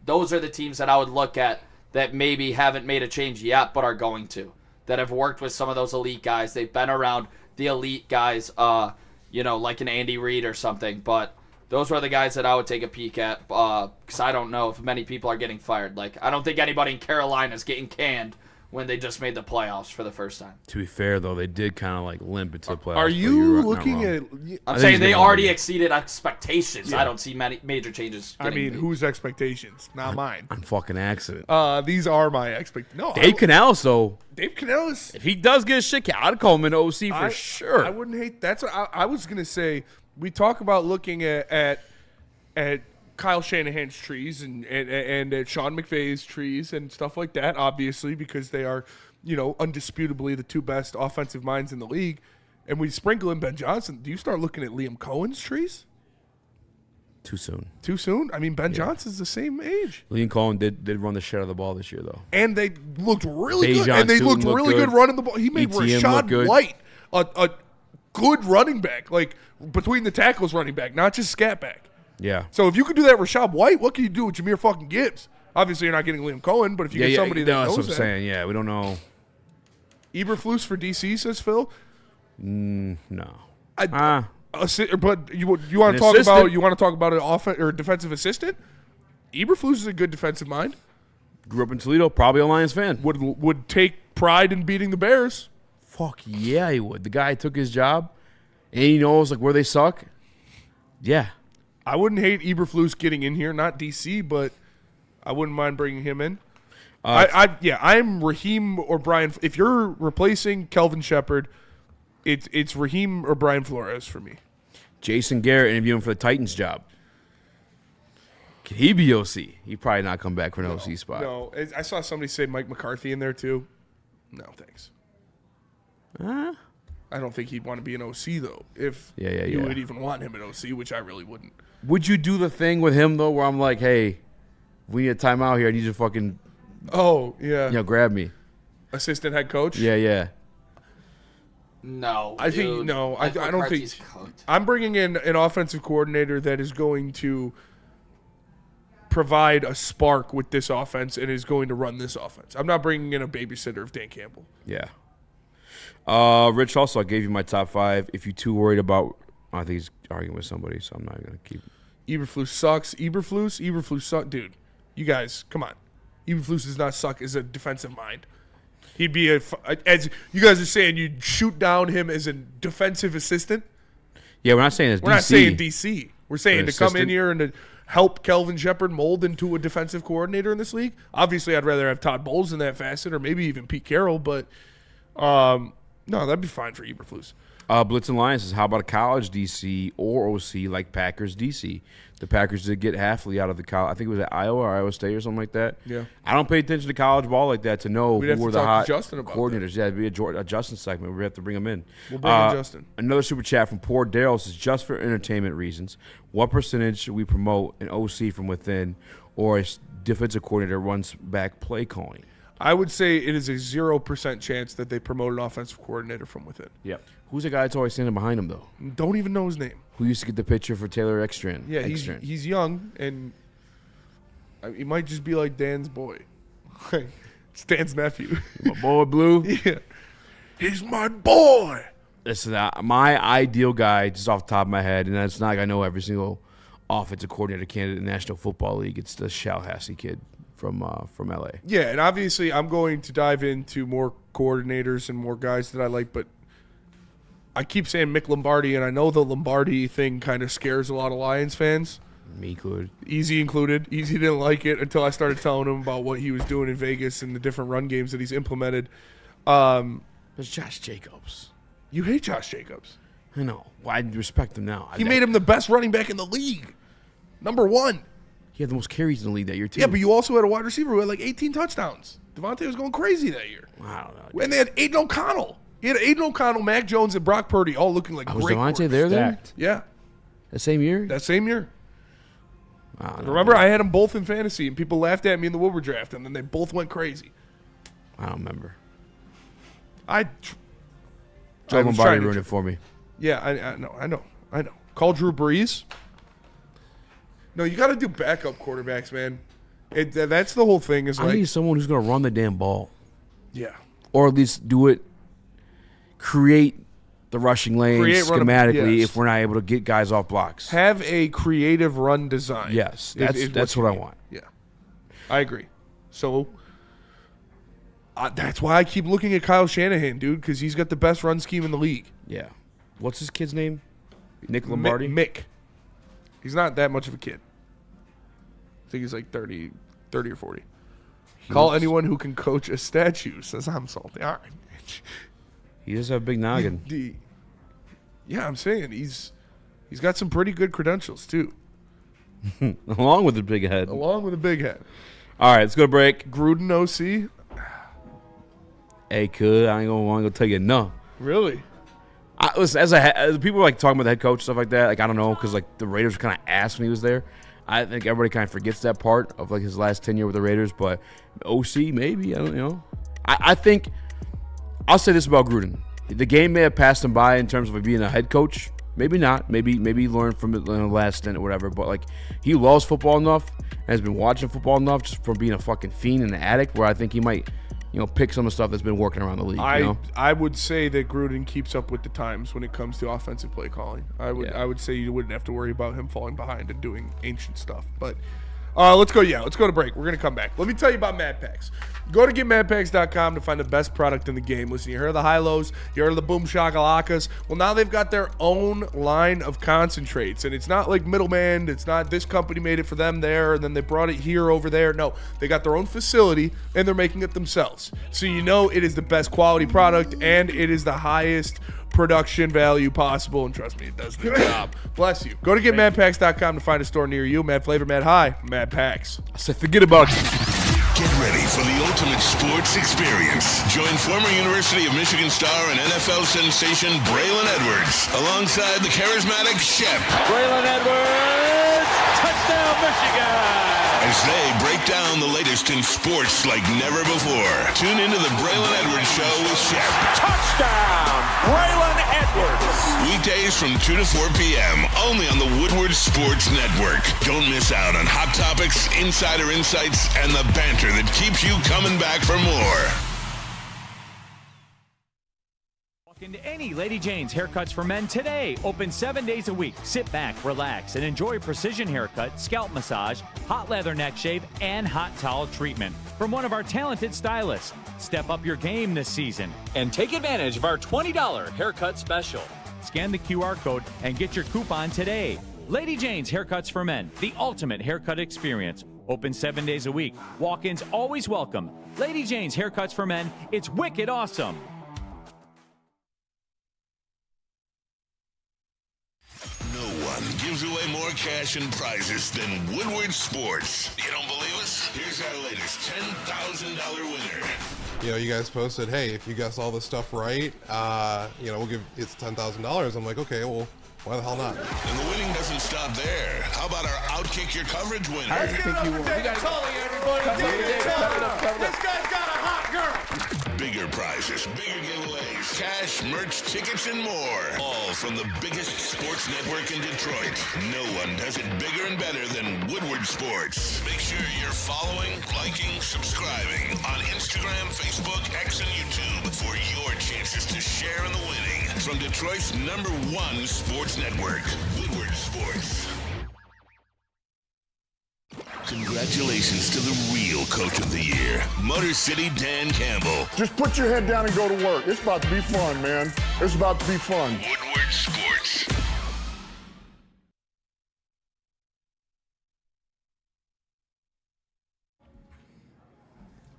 Those are the teams that I would look at that maybe haven't made a change yet but are going to, that have worked with some of those elite guys. They've been around the elite guys, like an Andy Reid or something. But those are the guys that I would take a peek at because I don't know if many people are getting fired. Like, I don't think anybody in Carolina is getting canned when they just made the playoffs for the first time. To be fair, though, they did kind of like limp into the playoffs. Are you looking at... I'm saying they already exceeded expectations. Yeah. I don't see many major changes. Whose expectations? Not mine. I'm fucking accident. These are my expectations. No, Dave Canales, though. Dave Canales. If he does get a shit kicked, I'd call him an OC for sure. I wouldn't hate... That's what I was going to say. We talk about looking at Kyle Shanahan's trees and at Sean McVay's trees and stuff like that, obviously, because they are, undisputably the 2 best offensive minds in the league. and we sprinkle in Ben Johnson, do you start looking at Liam Cohen's trees? Too soon. Too soon? I mean, Ben Johnson's the same age. Liam Cohen did run the shit out of the ball this year, though. And they looked really good. Dejan And they looked looked really good running the ball. He made ETN Rashad White a good running back, like between the tackles running back, not just scat back. Yeah. So if you could do that with Rashad White, what can you do with Jameer fucking Gibbs? Obviously, you're not getting Liam Cohen, but if you get somebody that knows that's what I'm that. saying. Yeah, we don't know. Eberflus for DC, says Phil. No. But you want to talk about an offense or defensive assistant? Eberflus is a good defensive mind. Grew up in Toledo, probably a Lions fan. Would take pride in beating the Bears. Fuck yeah, he would. The guy took his job, and he knows like where they suck. Yeah. I wouldn't hate Eberflus getting in here, not DC, but I wouldn't mind bringing him in. I'm Raheem or Brian. If you're replacing Kelvin Shepard, it's Raheem or Brian Flores for me. Jason Garrett interviewing for the Titans job. Can he be OC? He probably not come back for an OC spot. No, I saw somebody say Mike McCarthy in there too. No, thanks. I don't think he'd want to be an OC though. If you would even want him an OC, which I really wouldn't. Would you do the thing with him though, where I'm like, hey, we need a timeout here. I need you to fucking. Oh yeah. Grab me. Assistant head coach. Yeah. No, I don't think. I'm bringing in an offensive coordinator that is going to provide a spark with this offense and is going to run this offense. I'm not bringing in a babysitter of Dan Campbell. Yeah. Rich, also, I gave you my top 5. If you're too worried about, I think he's arguing with somebody, so I'm not going to keep. Eberflus sucks. Eberflus sucks. Dude, you guys, come on. Eberflus does not suck as a defensive mind. He'd be as you guys are saying, you'd shoot down him as a defensive assistant. Yeah, we're not saying it's DC. We're not saying DC. We're saying to assistant. come in here and to help Kelvin Shepard mold into a defensive coordinator in this league. Obviously, I'd rather have Todd Bowles in that facet, or maybe even Pete Carroll. But no, that'd be fine for Eberflus. Blitz and Lions says, how about a college DC or OC like Packers DC? The Packers did get Halfley out of the college. I think it was at Iowa or Iowa State or something like that. Yeah. I don't pay attention to college ball like that to know We'd who were the hot coordinators. That. Yeah, it'd be a Justin segment. We'd have to bring him in. We'll bring in Justin. Another super chat from Poor Daryl says, just for entertainment reasons, what percentage should we promote an OC from within or a defensive coordinator runs back play calling? I would say it is a 0% chance that they promote an offensive coordinator from within. Yep. Who's the guy that's always standing behind him, though? Don't even know his name. Who used to get the picture for Taylor Ekstrand? Yeah, he's young, and he might just be like Dan's boy. It's Dan's nephew. My boy, Blue? Yeah. He's my boy. Listen, my ideal guy, just off the top of my head, and that's not like I know every single offensive coordinator candidate in the National Football League. It's the Shallahassee kid from LA. Yeah, and obviously I'm going to dive into more coordinators and more guys that I like, but I keep saying Mick Lombardi, and I know the Lombardi thing kind of scares a lot of Lions fans. Me included. Easy included. Easy didn't like it until I started telling him about what he was doing in Vegas and the different run games that he's implemented. It's Josh Jacobs. You hate Josh Jacobs. I know. Well, I respect him now. He made him the best running back in the league. Number 1. He had the most carries in the league that year, too. Yeah, but you also had a wide receiver who had like 18 touchdowns. Devontae was going crazy that year. I don't know. And they had Aiden O'Connell. He had Aiden O'Connell, Mac Jones, and Brock Purdy all looking like great. Was Devontae there then? Yeah. That same year? That same year. Remember, I had them both in fantasy, and people laughed at me in the Woodward draft, and then they both went crazy. I don't remember. Joe Lombardi ruined it for me. Yeah, I know. Call Drew Brees. No, you got to do backup quarterbacks, man. That's the whole thing. I need someone who's going to run the damn ball. Yeah. Or at least do it, create the rushing lanes schematically if we're not able to get guys off blocks. Have a creative run design. Yes, that's what I want. Yeah, I agree. So that's why I keep looking at Kyle Shanahan, dude, because he's got the best run scheme in the league. Yeah. What's his kid's name? Nick Lombardi? Mick. He's not that much of a kid. I think he's like 30 or 40. Call anyone who can coach a statue, says I'm salty. All right. He does have a big noggin. Yeah, I'm saying he's got some pretty good credentials, too. Along with a big head. All right, let's go to break. Gruden OC. Hey, I ain't gonna tell you no. Really? Listen, as people like talking about the head coach stuff like that, like I don't know, because like the Raiders were kind of ass when he was there. I think everybody kind of forgets that part of like his last tenure with the Raiders, but OC maybe, I don't know. I think I'll say this about Gruden: the game may have passed him by in terms of being a head coach. Maybe not. Maybe he learned from it in the last stint or whatever. But like he loves football enough and has been watching football enough just from being a fucking fiend and an addict, where I think he might, pick some of the stuff that's been working around the league. I would say that Gruden keeps up with the times when it comes to offensive play calling. I would say you wouldn't have to worry about him falling behind and doing ancient stuff. But let's go to break. We're gonna come back. Let me tell you about Mad Packs. Go to getmadpacks.com to find the best product in the game. Listen, you heard of the high-lows, you heard of the boom shakalakas. Well, now they've got their own line of concentrates, and it's not like middleman. It's not this company made it for them there, and then they brought it here over there. No, they got their own facility, and they're making it themselves. So you know it is the best quality product, and it is the highest production value possible, and trust me, it does the job. Bless you. Go to getmadpacks.com to find a store near you. Mad Flavor, Mad High, Mad Packs. I said forget about it. Get ready for the ultimate sports experience. Join former University of Michigan star and NFL sensation Braylon Edwards alongside the charismatic Shep. Braylon Edwards, touchdown Michigan! As they break down the latest in sports like never before. Tune into the Braylon Edwards Show with Shep. Touchdown, Braylon Edwards! Weekdays from 2 to 4 p.m. only on the Woodward Sports Network. Don't miss out on hot topics, insider insights, and the banter that keeps you coming back for more. Walk into any Lady Jane's Haircuts for Men today. Open 7 days a week. Sit back, relax, and enjoy precision haircut, scalp massage, hot leather neck shave, and hot towel treatment from one of our talented stylists. Step up your game this season and take advantage of our $20 haircut special. Scan the QR code and get your coupon today. Lady Jane's Haircuts for Men, the ultimate haircut experience. Open 7 days a week. Walk-ins always welcome. Lady Jane's Haircuts for Men, it's wicked awesome. No one gives away more cash and prizes than Woodward Sports. You don't believe us? Here's our latest $10,000 winner. You guys posted, hey, if you guess all this stuff right, we'll give it's $10,000. I'm like, okay, well, why the hell not? And the winning doesn't stop there. How about our Outkick Your Coverage winner? I think you won. This guy's got a hot girl. Bigger prizes, bigger giveaways, cash, merch, tickets, and more. All from the biggest sports network in Detroit. No one does it bigger and better than Woodward Sports. Make sure you're following, liking, subscribing on Instagram, Facebook, X, and YouTube for your chances to share in the winning. From Detroit's #1 sports network, Woodward Sports. Congratulations to the real coach of the year, Motor City Dan Campbell. Just put your head down and go to work. It's about to be fun, man. It's about to be fun. Woodward Sports.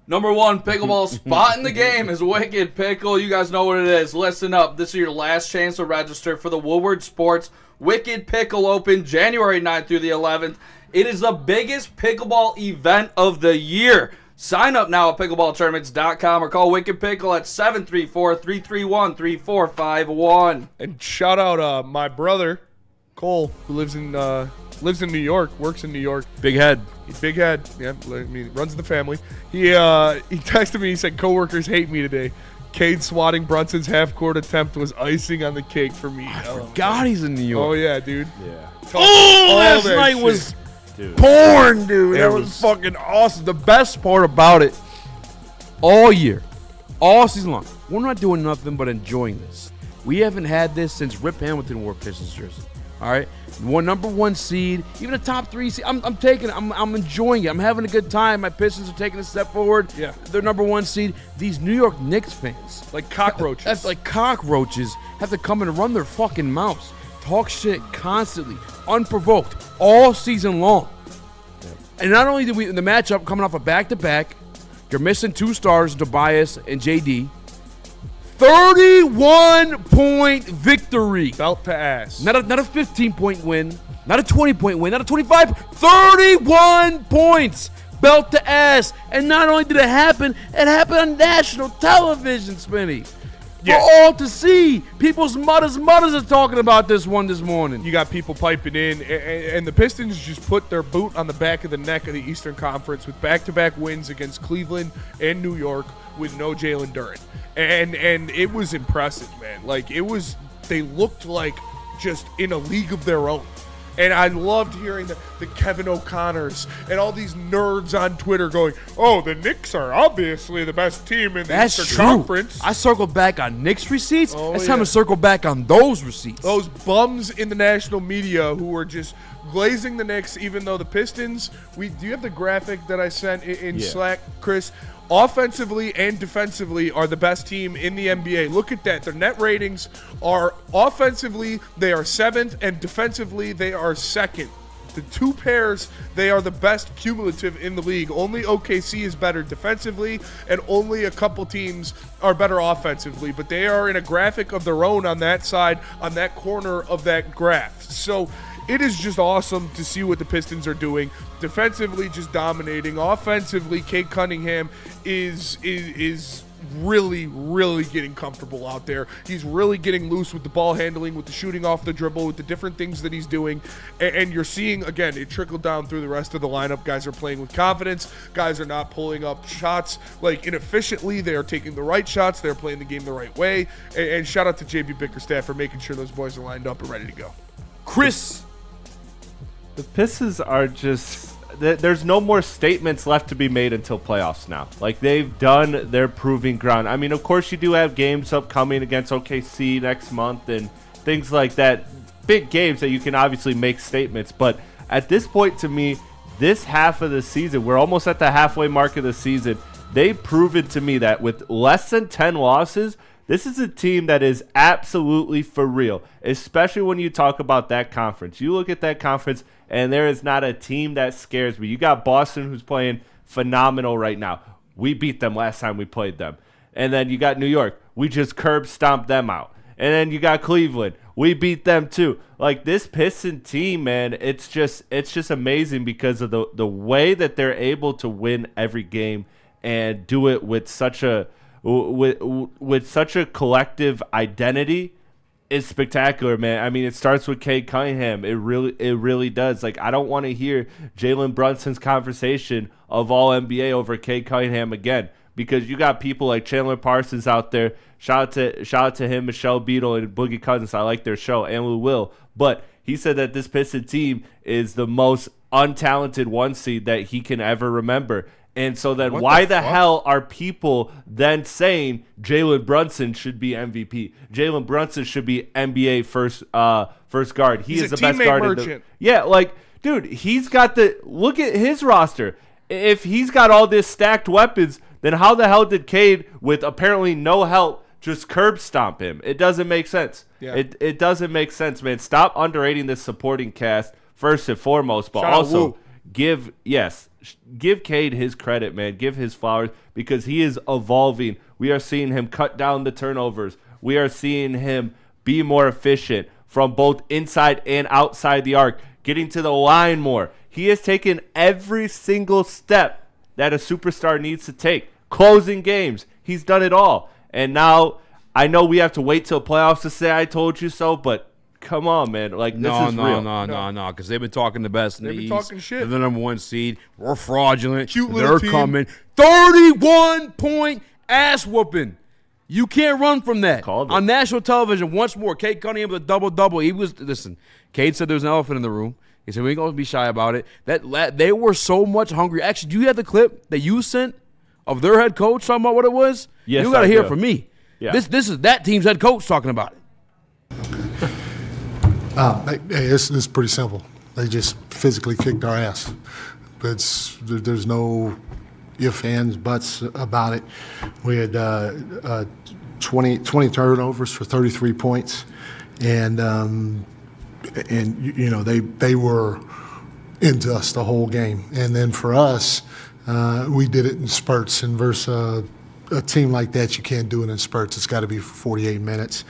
#1 pickleball spot in the game is Wicked Pickle. You guys know what it is. Listen up. This is your last chance to register for the Woodward Sports Wicked Pickle Open, January 9th through the 11th. It is the biggest pickleball event of the year. Sign up now at pickleballtournaments.com or call Wicked Pickle at 734-331-3451. And shout out my brother, Cole, who lives in New York, works in New York. Big head. Big head. Yeah, I mean, runs the family. He texted me. He said, "Coworkers hate me today. Cade swatting Brunson's half-court attempt was icing on the cake for me." I forgot he's in New York. Oh, yeah, dude. Yeah. Last night was porn, dude. That was fucking awesome. The best part about it, all year, all season long, we're not doing nothing but enjoying this. We haven't had this since Rip Hamilton wore Pistons jersey. All right, #1 seed, even a top 3 seed. I'm taking it. I'm enjoying it. I'm having a good time. My Pistons are taking a step forward. Yeah, they're #1 seed. These New York Knicks fans, like cockroaches, that's like cockroaches, have to come and run their fucking mouths, talk shit constantly, unprovoked, all season long. Yeah. And not only did we in the matchup coming off a back-to-back, you're missing 2 stars, Tobias and JD. 31-point victory. Belt to ass. Not a 15-point win. Not a 20-point win. Not a 25. 31 points. Belt to ass. And not only did it happen on national television, Spinny. for all to see. People's mothers are talking about this one this morning. You got people piping in, and the Pistons just put their boot on the back of the neck of the Eastern Conference with back-to-back wins against Cleveland and New York with no Jalen Duren. And it was impressive, man. Like, they looked like just in a league of their own. And I loved hearing the Kevin O'Connors and all these nerds on Twitter going, oh, the Knicks are obviously the best team in the Eastern Conference. I circled back on Knicks receipts. It's time to circle back on those receipts. Those bums in the national media who were just glazing the Knicks, even though the Pistons, do you have the graphic that I sent in Slack, Chris? Offensively and defensively are the best team in the NBA. Look at that. Their net ratings are offensively, they are 7th, and defensively, they are 2nd. The two pairs, they are the best cumulative in the league. Only OKC is better defensively, and only a couple teams are better offensively. But they are in a graphic of their own on that side, on that corner of that graph. So it is just awesome to see what the Pistons are doing. Defensively, just dominating. Offensively, Cade Cunningham is really, really getting comfortable out there. He's really getting loose with the ball handling, with the shooting off the dribble, with the different things that he's doing. And you're seeing, again, it trickled down through the rest of the lineup. Guys are playing with confidence. Guys are not pulling up shots like inefficiently. They are taking the right shots. They're playing the game the right way. And shout out to JB Bickerstaff for making sure those boys are lined up and ready to go. Chris. The Pistons are just – there's no more statements left to be made until playoffs now. Like, they've done their proving ground. I mean, of course, you do have games upcoming against OKC next month and things like that. Big games that you can obviously make statements. But at this point, to me, this half of the season, we're almost at the halfway mark of the season. They've proven to me that with less than 10 losses – this is a team that is absolutely for real, especially when you talk about that conference. You look at that conference, and there is not a team that scares me. You got Boston, who's playing phenomenal right now. We beat them last time we played them. And then you got New York. We just curb stomped them out. And then you got Cleveland. We beat them too. Like, this Piston team, man, it's just amazing because of the way that they're able to win every game and do it with such a collective identity is spectacular, man. I mean, it starts with Cade Cunningham. It really does. Like, I don't want to hear Jalen Brunson's conversation of all NBA over Cade Cunningham again, because you got people like Chandler Parsons out there. Shout out to him, Michelle Beadle, and Boogie Cousins. I like their show, and Lou Will. But he said that this Piston team is the most untalented one seed that he can ever remember. And so then why the hell are people then saying Jalen Brunson should be MVP? Jalen Brunson should be NBA first guard. He is the best guard merchant. Yeah, like, dude, he's got look at his roster. If he's got all this stacked weapons, then how the hell did Cade, with apparently no help, just curb stomp him? It doesn't make sense. Yeah. It doesn't make sense, man. Stop underrating this supporting cast first and foremost, but also give Cade his credit, man. Give his flowers, because he is evolving. We are seeing him cut down the turnovers. We are seeing him be more efficient from both inside and outside the arc, getting to the line more. He has taken every single step that a superstar needs to take. Closing games. He's done it all. And now I know we have to wait till playoffs to say I told you so, but come on, man. Like, this is real. No, because they've been talking the best in the East. They've been talking shit. They're the number one seed. We're fraudulent. Cute little They're team. coming. 31-point ass whooping. You can't run from that. Called it. On national television, once more, Cade Cunningham with a double-double. Listen, Cade said there was an elephant in the room. He said we ain't going to be shy about it. They were so much hungry. Actually, do you have the clip that you sent of their head coach talking about what it was? Yes, you got to I hear do. it from me. Yeah. This is that team's head coach talking about it. It's pretty simple. They just physically kicked our ass. There's no ifs, ands, buts about it. We had 20 turnovers for 33 points, and you know they were into us the whole game. And then for us, we did it in spurts. And versus a team like that, you can't do it in spurts. It's got to be 48 minutes.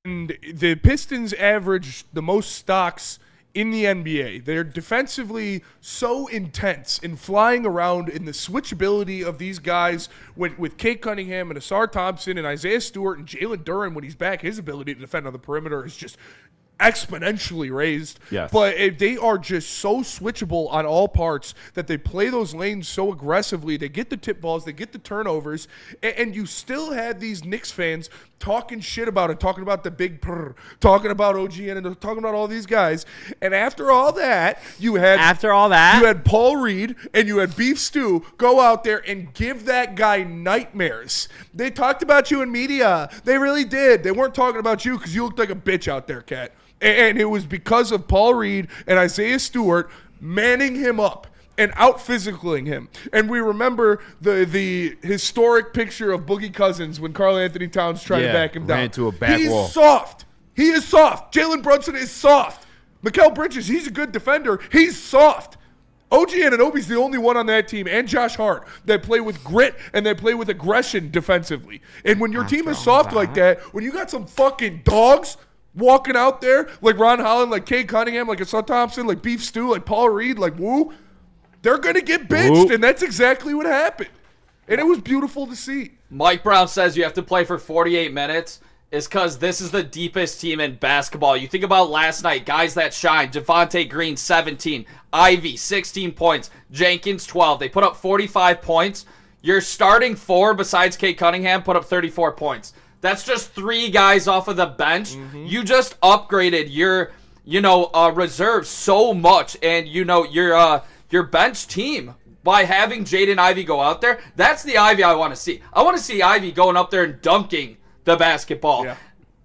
And the Pistons averaged the most stocks in the NBA. They're defensively so intense in flying around in the switchability of these guys with Kate Cunningham and Asar Thompson and Isaiah Stewart and Jalen Duren when he's back. His ability to defend on the perimeter is just exponentially raised. Yes. But they are just so switchable on all parts that they play those lanes so aggressively. They get the tip balls, they get the turnovers, and you still had these Knicks fans talking shit about it, talking about the big purr, talking about OGN and talking about all these guys. And after all that, you had Paul Reed and you had Beef Stew go out there and give that guy nightmares. They talked about you in media. They really did. They weren't talking about you because you looked like a bitch out there, Cat. And it was because of Paul Reed and Isaiah Stewart manning him up and out-physicaling him. And we remember the historic picture of Boogie Cousins when Karl Anthony Towns tried to back him down. Ran into a back wall. He's soft. He is soft. Jalen Brunson is soft. Mikal Bridges, he's a good defender. He's soft. OG Anunoby's the only one on that team, and Josh Hart, that play with grit and they play with aggression defensively. And when your team is soft like that, when you got some fucking dogs walking out there like Ron Holland, like Kay Cunningham, like Asar Thompson, like Beef Stew, like Paul Reed, like Woo, they're going to get benched, and that's exactly what happened. And it was beautiful to see. Mike Brown says you have to play for 48 minutes is because this is the deepest team in basketball. You think about last night, guys that shine. Javonte Green, 17. Ivy, 16 points. Jenkins, 12. They put up 45 points. Your starting four, besides Kay Cunningham, put up 34 points. That's just 3 guys off of the bench. Mm-hmm. You just upgraded your, reserves so much, and your bench team by having Jaden Ivey go out there. That's the Ivy I want to see. I want to see Ivy going up there and dunking the basketball. Yeah.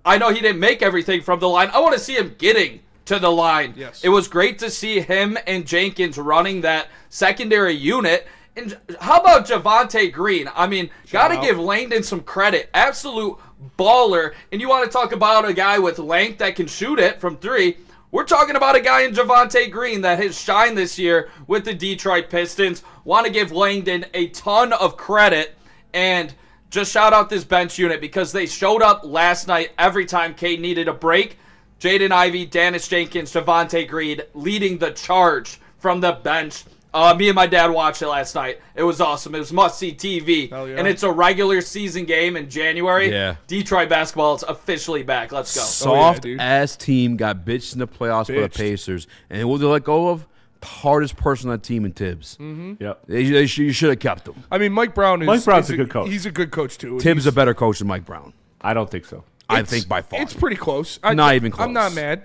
I know he didn't make everything from the line. I want to see him getting to the line. Yes. It was great to see him and Jenkins running that secondary unit. And how about Javonte Green? I mean, got to give Langdon some credit. Absolute baller. And you want to talk about a guy with length that can shoot it from 3. We're talking about a guy in Javonte Green that has shined this year with the Detroit Pistons. Want to give Langdon a ton of credit. And just shout out this bench unit because they showed up last night every time Cade needed a break. Jaden Ivey, Dennis Jenkins, Javonte Green leading the charge from the bench. Me and my dad watched it last night. It was awesome. It was must-see TV. Yeah. And it's a regular season game in January. Yeah. Detroit basketball is officially back. Let's go. Soft-ass team got bitched in the playoffs by the Pacers. And what they let go of? The hardest person on that team in Tibbs. Mm-hmm. Yep. You should have kept him. I mean, Mike Brown's a good coach. He's a good coach, too. Tibbs is a better coach than Mike Brown. I don't think so. I think by far. It's pretty close. Not even close. I'm not mad.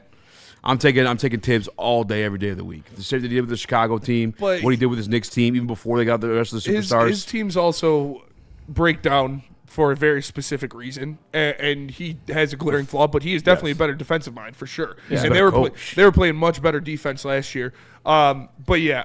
I'm taking Tibbs all day, every day of the week. The same that he did with the Chicago team, but what he did with his Knicks team, even before they got the rest of the superstars. His teams also break down for a very specific reason, and he has a glaring flaw, but he is definitely a better defensive mind for sure. Yeah. And they were playing much better defense last year. But yeah,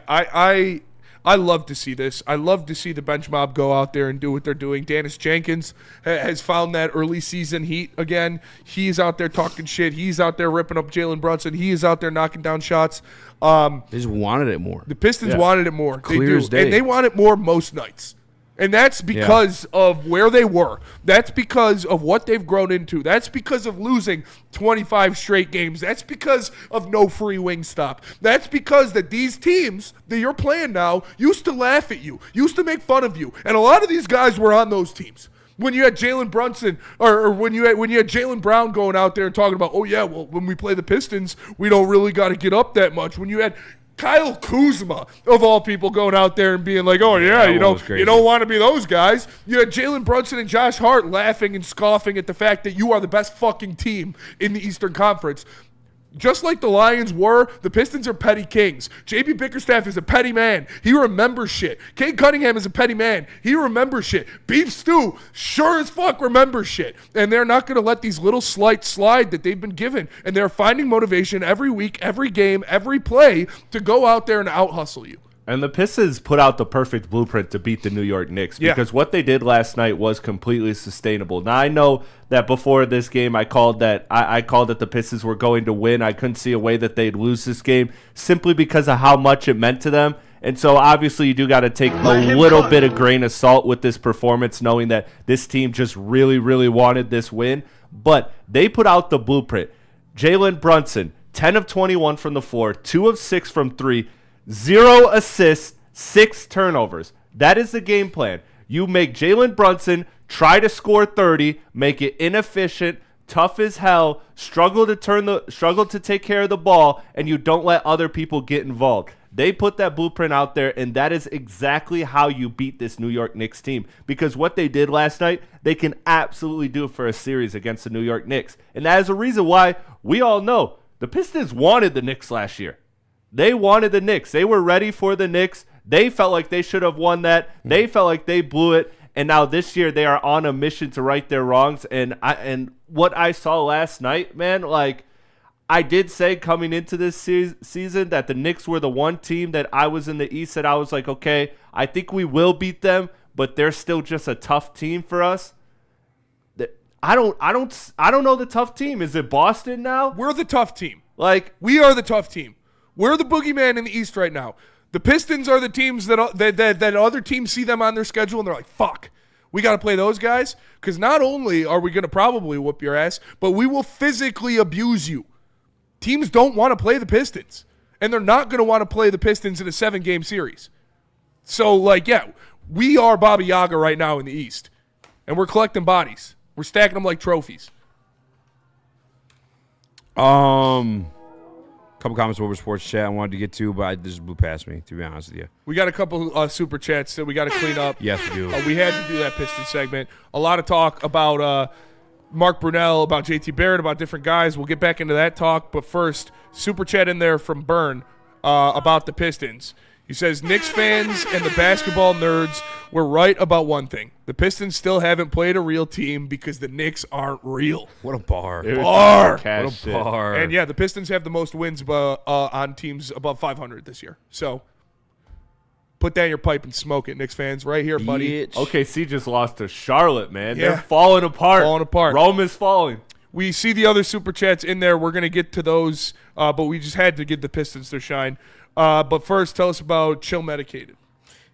I love to see this. I love to see the bench mob go out there and do what they're doing. Dennis Jenkins has found that early season heat again. He's out there talking shit. He's out there ripping up Jalen Brunson. He is out there knocking down shots. They just wanted it more. The Pistons wanted it more. Clear as day. And they want it more most nights. And that's because of where they were. That's because of what they've grown into. That's because of losing 25 straight games. That's because of no free wing stop. That's because that these teams that you're playing now used to laugh at you, used to make fun of you. And a lot of these guys were on those teams. When you had Jalen Brunson or when you had Jaylen Brown going out there and talking about, oh yeah, well, when we play the Pistons, we don't really got to get up that much. When you had Kyle Kuzma, of all people, going out there and being like, oh, yeah, you don't want to be those guys. You had Jalen Brunson and Josh Hart laughing and scoffing at the fact that you are the best fucking team in the Eastern Conference. Just like the Lions were, the Pistons are petty kings. J.B. Bickerstaff is a petty man. He remembers shit. Cade Cunningham is a petty man. He remembers shit. Beef Stew sure as fuck remembers shit. And they're not going to let these little slights slide that they've been given. And they're finding motivation every week, every game, every play to go out there and out-hustle you. And the Pistons put out the perfect blueprint to beat the New York Knicks because what they did last night was completely sustainable. Now, I know that before this game, I called that the Pistons were going to win. I couldn't see a way that they'd lose this game simply because of how much it meant to them. And so, obviously, you do got to take a little bit of grain of salt with this performance, knowing that this team just really, really wanted this win. But they put out the blueprint. Jalen Brunson, 10 of 21 from the floor, 2 of 6 from 3, 0 assists, 6 turnovers. That is the game plan. You make Jalen Brunson try to score 30, make it inefficient, tough as hell, struggle to take care of the ball, and you don't let other people get involved. They put that blueprint out there, and that is exactly how you beat this New York Knicks team. Because what they did last night, they can absolutely do it for a series against the New York Knicks. And that is a reason why we all know the Pistons wanted the Knicks last year. They wanted the Knicks. They were ready for the Knicks. They felt like they should have won that. They felt like they blew it. And now this year they are on a mission to right their wrongs. And what I saw last night, man, like, I did say coming into this season that the Knicks were the one team that I was in the East that I was like, okay, I think we will beat them, but they're still just a tough team for us. I don't know the tough team. Is it Boston now? We're the tough team. Like, we are the tough team. We're the boogeyman in the East right now. The Pistons are the teams that other teams see them on their schedule and they're like, fuck, we got to play those guys, because not only are we going to probably whoop your ass, but we will physically abuse you. Teams don't want to play the Pistons, and they're not going to want to play the Pistons in a 7-game series. So, like, yeah, we are Baba Yaga right now in the East, and we're collecting bodies. We're stacking them like trophies. Couple comments over sports chat I wanted to get to, but I just blew past me, to be honest with you. We got a couple super chats that we got to clean up. Yes, we do. We had to do that Pistons segment. A lot of talk about Mark Brunell, about JT Barrett, about different guys. We'll get back into that talk. But first, super chat in there from Byrne about the Pistons. He says, Knicks fans and the basketball nerds were right about one thing. The Pistons still haven't played a real team because the Knicks aren't real. What a bar. Bar. What a bar. And, yeah, the Pistons have the most wins on teams above 500 this year. So put that in your pipe and smoke it, Knicks fans. Right here, buddy. OKC just lost to Charlotte, man. Yeah. They're falling apart. Rome is falling. We see the other super chats in there. We're going to get to those, but we just had to give the Pistons their shine. But first, tell us about Chill Medicated.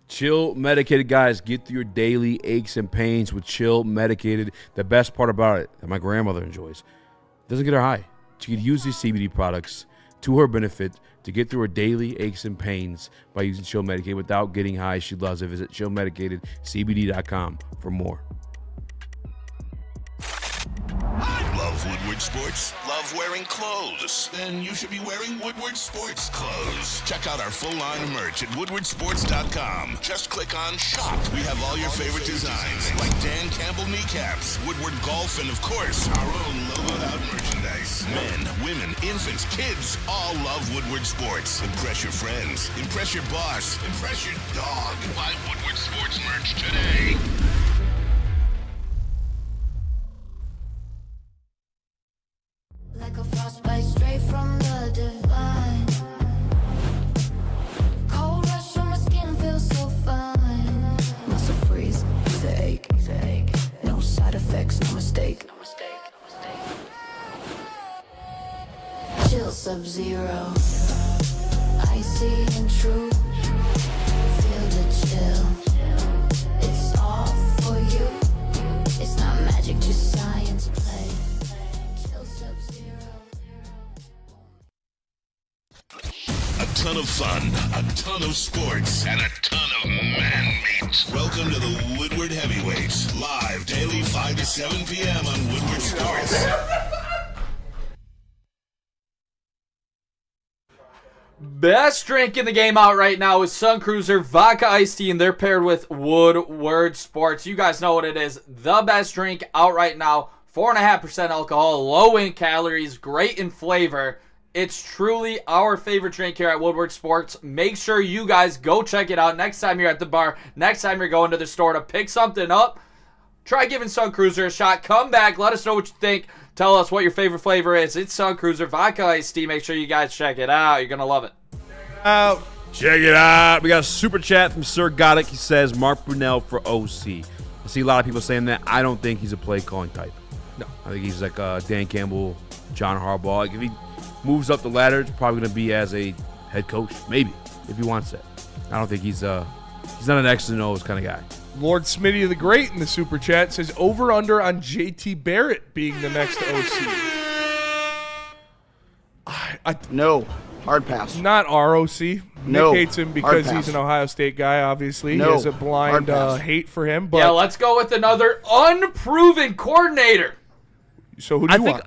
Chill Medicated, guys. Get through your daily aches and pains with Chill Medicated. The best part about it that my grandmother enjoys, doesn't get her high. She could use these CBD products to her benefit to get through her daily aches and pains by using Chill Medicated without getting high. She loves it. Visit chillmedicatedcbd.com for more. Love Woodward Sports? Love wearing clothes? Then you should be wearing Woodward Sports clothes. Check out our full line of merch at woodwardsports.com. Just click on shop. We have all your favorite designs, like Dan Campbell kneecaps, Woodward Golf, and of course, our own logoed out merchandise. Men, women, infants, kids all love Woodward Sports. Impress your friends. Impress your boss. Impress your dog. Buy Woodward Sports merch today. Like a frostbite straight from the divine. Cold rush on my skin feels so fine. Muscle freeze, the ache. No side effects, no mistake. Chill Sub-Zero. Icy and true. Feel the chill. It's all for you. It's not magic, just science play. A ton of fun, a ton of sports, and a ton of man-meat. Welcome to the Woodward Heavyweights, live daily 5 to 7 p.m. on Woodward Sports. Best drink in the game out right now is Sun Cruiser Vodka Iced Tea, and they're paired with Woodward Sports. You guys know what it is. The best drink out right now. 4.5% alcohol, low in calories, great in flavor. It's truly our favorite drink here at Woodward Sports. Make sure you guys go check it out next time you're at the bar, next time you're going to the store to pick something up. Try giving Sun Cruiser a shot. Come back. Let us know what you think. Tell us what your favorite flavor is. It's Sun Cruiser Vodka Iced Tea. Make sure you guys check it out. You're going to love it. Check it out. We got a super chat from Sir Goddick. He says, Mark Brunell for OC. I see a lot of people saying that. I don't think he's a play calling type. No. I think he's like Dan Campbell, John Harbaugh. Like if he moves up the ladder, it's probably going to be as a head coach, maybe, if he wants it. I don't think he's not an X and O's kind of guy. Lord Smitty the Great in the super chat says over-under on JT Barrett being the next OC. No. Hard pass. Not ROC. No. Nick hates him because he's an Ohio State guy, obviously. No. He has a blind hate for him. But yeah, let's go with another unproven coordinator. So who do you want?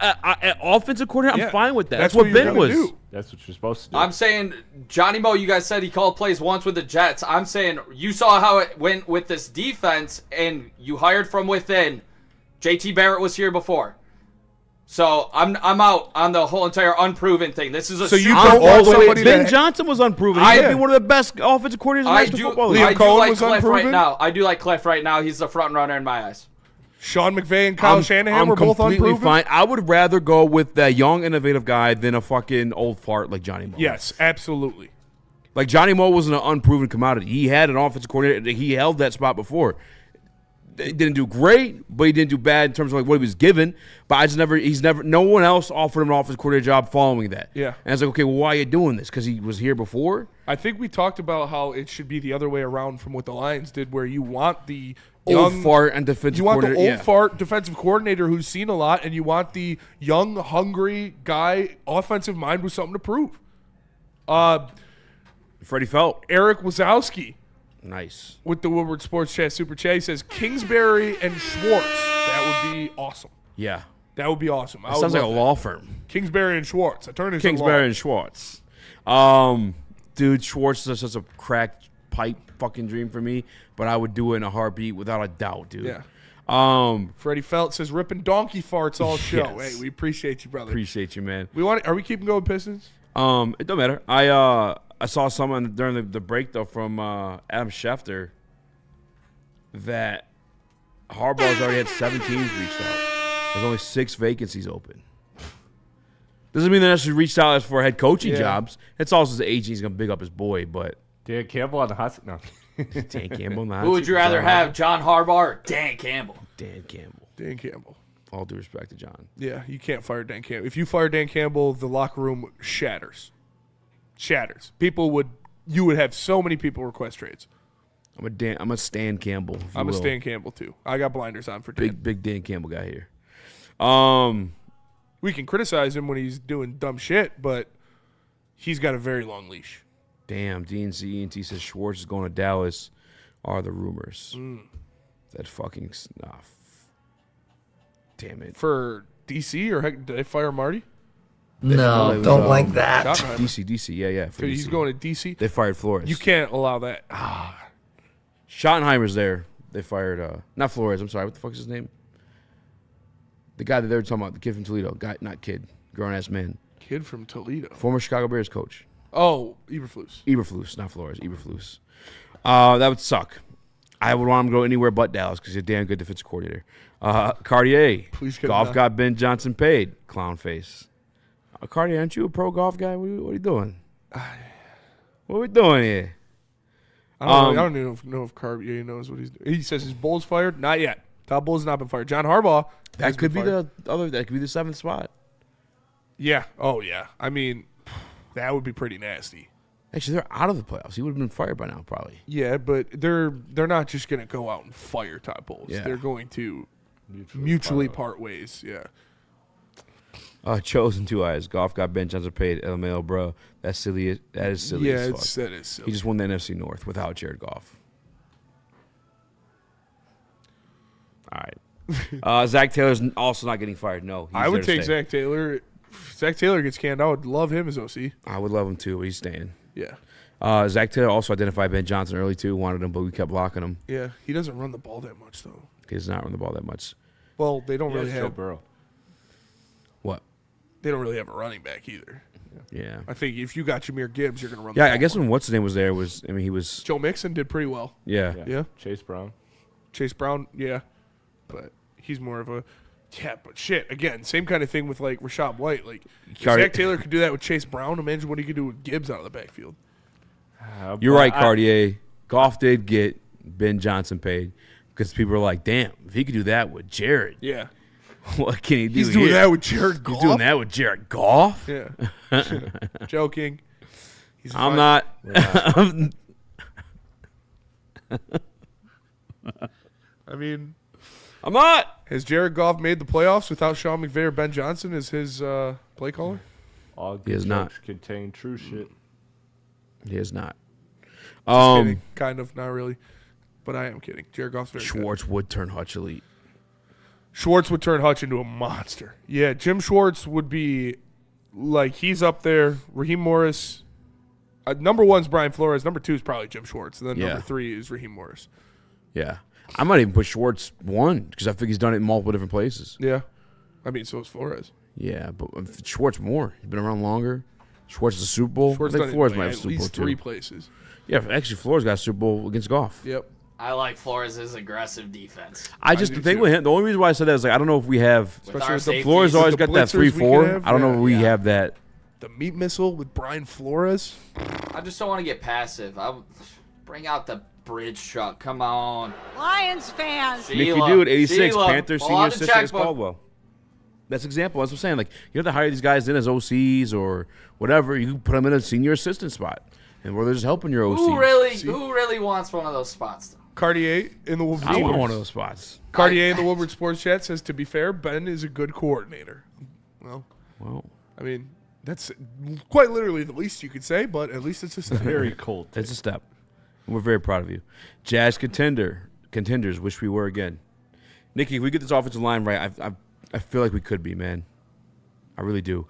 Offensive coordinator, I'm fine with that. That's That's what what you're Ben gonna was. do. That's what you're supposed to do. I'm saying, Johnny Mo, you guys said he called plays once with the Jets. I'm saying you saw how it went with this defense, and you hired from within. JT Barrett was here before. So I'm out on the whole entire unproven thing. This is a Ben Johnson was unproven. He could be one of the best offensive coordinators in National Football League. I do like Cliff right now. I do like Cliff right now. He's the front runner in my eyes. Sean McVay and Kyle Shanahan were both unproven. Fine. I would rather go with that young, innovative guy than a fucking old fart like Johnny Mo. Yes, absolutely. Like Johnny Mo wasn't an unproven commodity. He had an offensive coordinator. He held that spot before. He didn't do great, but he didn't do bad in terms of like what he was given. But no one else offered him an offensive coordinator job following that. Yeah. And I was like, okay, well, why are you doing this? Because he was here before? I think we talked about how it should be the other way around from what the Lions did, where you want the old fart and defensive coordinator. You want the old fart defensive coordinator who's seen a lot, and you want the young, hungry guy, offensive mind with something to prove. Freddie Felt. Eric Wazowski. Nice. With the Woodward Sports Chat Super Chat, he says Kingsbury and Schwartz. That would be awesome. Yeah. That would be awesome. That sounds like a law firm. Kingsbury and Schwartz. Kingsbury and Schwartz. Dude, Schwartz is such a cracked pipe fucking dream for me, but I would do it in a heartbeat without a doubt, dude. Yeah. Freddie Felt says ripping donkey farts all show. Yes. Hey, we appreciate you, brother. Appreciate you, man. Are we keeping going Pistons? It don't matter. I saw someone during the break though from Adam Schefter that Harbaugh's already had 7 teams reached out. There's only 6 vacancies open. Doesn't mean they necessarily reached out as for head coaching jobs. It's also his agent. He's gonna big up his boy, but Dan Campbell on the hot seat. No. Dan Campbell on the hot Who would seat. you rather have, John Harbaugh or Dan Campbell? Dan Campbell. Dan Campbell. All due respect to John. Yeah, you can't fire Dan Campbell. If you fire Dan Campbell, the locker room shatters. You would have so many people request trades. I'm a Stan Campbell. I'm a Stan Campbell too. I got blinders on for Dan. Big Dan Campbell guy here. We can criticize him when he's doing dumb shit, but he's got a very long leash. Damn, DNC ENT says Schwartz is going to Dallas. Are the rumors? That fucking snuff. Damn it. For DC or did they fire Marty? No, don't like that. DC, yeah. So he's going to DC? They fired Flores. You can't allow that. Schottenheimer's there. They fired, not Flores, I'm sorry. What the fuck is his name? The guy that they were talking about, the kid from Toledo. Not kid, grown-ass man. Kid from Toledo. Former Chicago Bears coach. Oh, Eberflus. Eberflus, not Flores. Eberflus. That would suck. I would want him to go anywhere but Dallas because he's a damn good defensive coordinator. Cartier. Please get Golf got Ben Johnson paid. Clown face. Cartier, aren't you a pro golf guy? What are you doing? What are we doing here? I don't even know if Cartier knows what he's doing. He says his Bulls fired. Not yet. Top Bulls not been fired. John Harbaugh. That could be the 7th spot. Yeah. Oh yeah. I mean, that would be pretty nasty. Actually, they're out of the playoffs. He would have been fired by now, probably. Yeah, but they're not just going to go out and fire Todd Bowles. Yeah. They're going to mutually part ways. Yeah. Chosen 2 eyes. Golf got Ben Johnson paid. LMAO, bro. That's silly. That is silly. Yeah, as fuck. that is silly. He just won the NFC North without Jared Goff. All right. Zach Taylor's also not getting fired. No, I would take Zach Taylor. If Zach Taylor gets canned, I would love him as OC. I would love him too, but he's staying. Yeah. Zach Taylor also identified Ben Johnson early too. Wanted him, but we kept blocking him. Yeah, he doesn't run the ball that much though. He does not run the ball that much. Well, they don't really Joe have Burrow. What? They don't really have a running back either. Yeah. I think if you got Jahmyr Gibbs, you're going to run the ball. I guess when what's his name was there he was Joe Mixon did pretty well. Yeah. Chase Brown, yeah. But he's more of a but shit. Again, same kind of thing with like Rashad White. Like if Zach Taylor could do that with Chase Brown. Imagine what he could do with Gibbs out of the backfield. You're right, Cartier. Goff did get Ben Johnson paid because people are like, damn, if he could do that with Jared. Yeah. What can he do? He's doing that with Jared Goff. He's doing that with Jared Goff. Yeah. Joking. I'm not. I mean, I'm not. Has Jared Goff made the playoffs without Sean McVay or Ben Johnson as his play caller? All He good is not. jokes contain true shit. He is not. Just kidding. Kind of, not really. But I am kidding. Jared Goff's very Schwartz good. would turn Hutch elite. Schwartz would turn Hutch into a monster. Yeah, Jim Schwartz would be like, he's up there. Raheem Morris. Number 1's Brian Flores. Number 2 is probably Jim Schwartz. And then number 3 is Raheem Morris. Yeah. I might even put Schwartz 1 because I think he's done it in multiple different places. Yeah. I mean, so is Flores. Yeah, but Schwartz more. He's been around longer. Schwartz is a Super Bowl. Schwartz I think done Flores it might in have a at Super Bowl least too. 3 places. Yeah, actually, Flores got a Super Bowl against Goff. Yep. I like Flores' aggressive defense. The thing with him, the only reason why I said that is like I don't know if we have. Especially with the Flores always got that 3-4. I don't know if we have that. The meat missile with Brian Flores. I just don't want to get passive. I would bring out the bridge truck. Come on. Lions fans. Nick, you do it. 86 Sheila, Panthers pull senior out the assistant is checkbook. Caldwell. That's an example. That's what I'm saying. Like you have to hire these guys in as OCs or whatever. You put them in a senior assistant spot, and where they're just helping your OCs. Who really wants one of those spots? Though? Cartier in the Woodward. I want one of those spots. Cartier in the Woodward Sports Chat says, to be fair, Ben is a good coordinator. Well, I mean, that's quite literally the least you could say, but at least it's a step. Very cold. It's a step. We're very proud of you. Jazz contenders. Wish we were again. Nikki, if we get this offensive line right, I feel like we could be, man. I really do.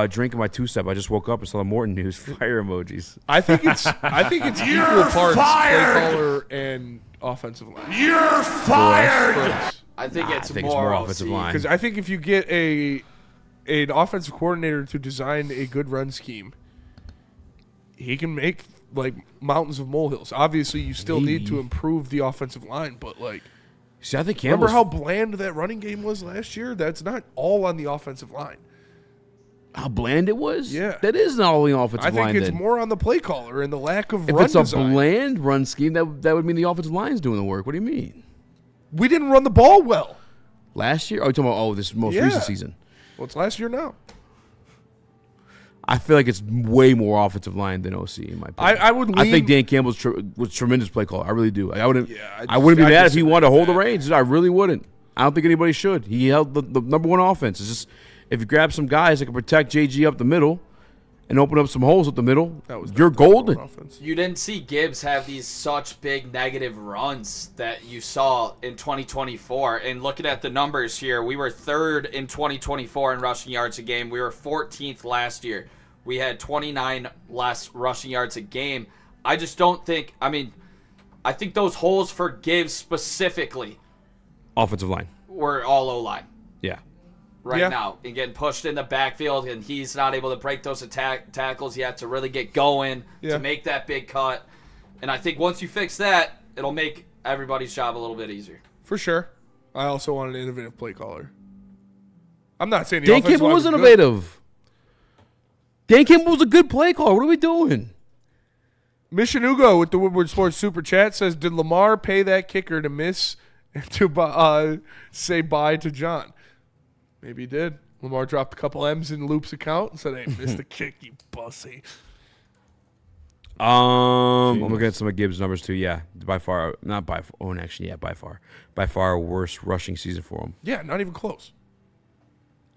Drinking my 2-step. I just woke up and saw the Morton news. Fire emojis. I think it's equal parts play caller and offensive line. You're fired. I think I it's think more offensive line. Because I think if you get an offensive coordinator to design a good run scheme, he can make like mountains of molehills. Obviously, you still need to improve the offensive line, but like, see, I think remember how bland that running game was last year? That's not all on the offensive line. How bland it was? Yeah. That is not all the offensive line. I think it's then. more on the play caller and the lack of If run it's a design. bland run scheme, that would mean the offensive line's doing the work. What do you mean? We didn't run the ball well. Last year? Oh, you're talking about this most recent season. Well, it's last year now. I feel like it's way more offensive line than OC in my opinion. I would I think lean- Dan Campbell was tremendous play caller. I really do. Like, I wouldn't. Yeah, I wouldn't be I mad if he disagree wanted to with hold the that. reins. I really wouldn't. I don't think anybody should. He held the number one offense. It's just if you grab some guys that can protect JG up the middle and open up some holes up the middle, you're golden. You didn't see Gibbs have these such big negative runs that you saw in 2024. And looking at the numbers here, we were 3rd in 2024 in rushing yards a game. We were 14th last year. We had 29 less rushing yards a game. I just don't think, I think those holes for Gibbs specifically Offensive line. were all O-line. Yeah. Right now, and getting pushed in the backfield, and he's not able to break those tackles yet to really get going, to make that big cut. And I think once you fix that, it'll make everybody's job a little bit easier. For sure. I also want an innovative play caller. I'm not saying the Dan offensive Campbell line was good. innovative. Dan Campbell was a good play caller. What are we doing? Mission Ugo with the Woodward Sports Super Chat says, did Lamar pay that kicker to miss and to say bye to John? Maybe he did. Lamar dropped a couple M's in Loop's account and said, hey, missed the kick, you bussy. I'm looking at some of Gibbs' numbers too. Yeah, by far, not by far. Oh, and actually, yeah, by far worst rushing season for him. Yeah, not even close.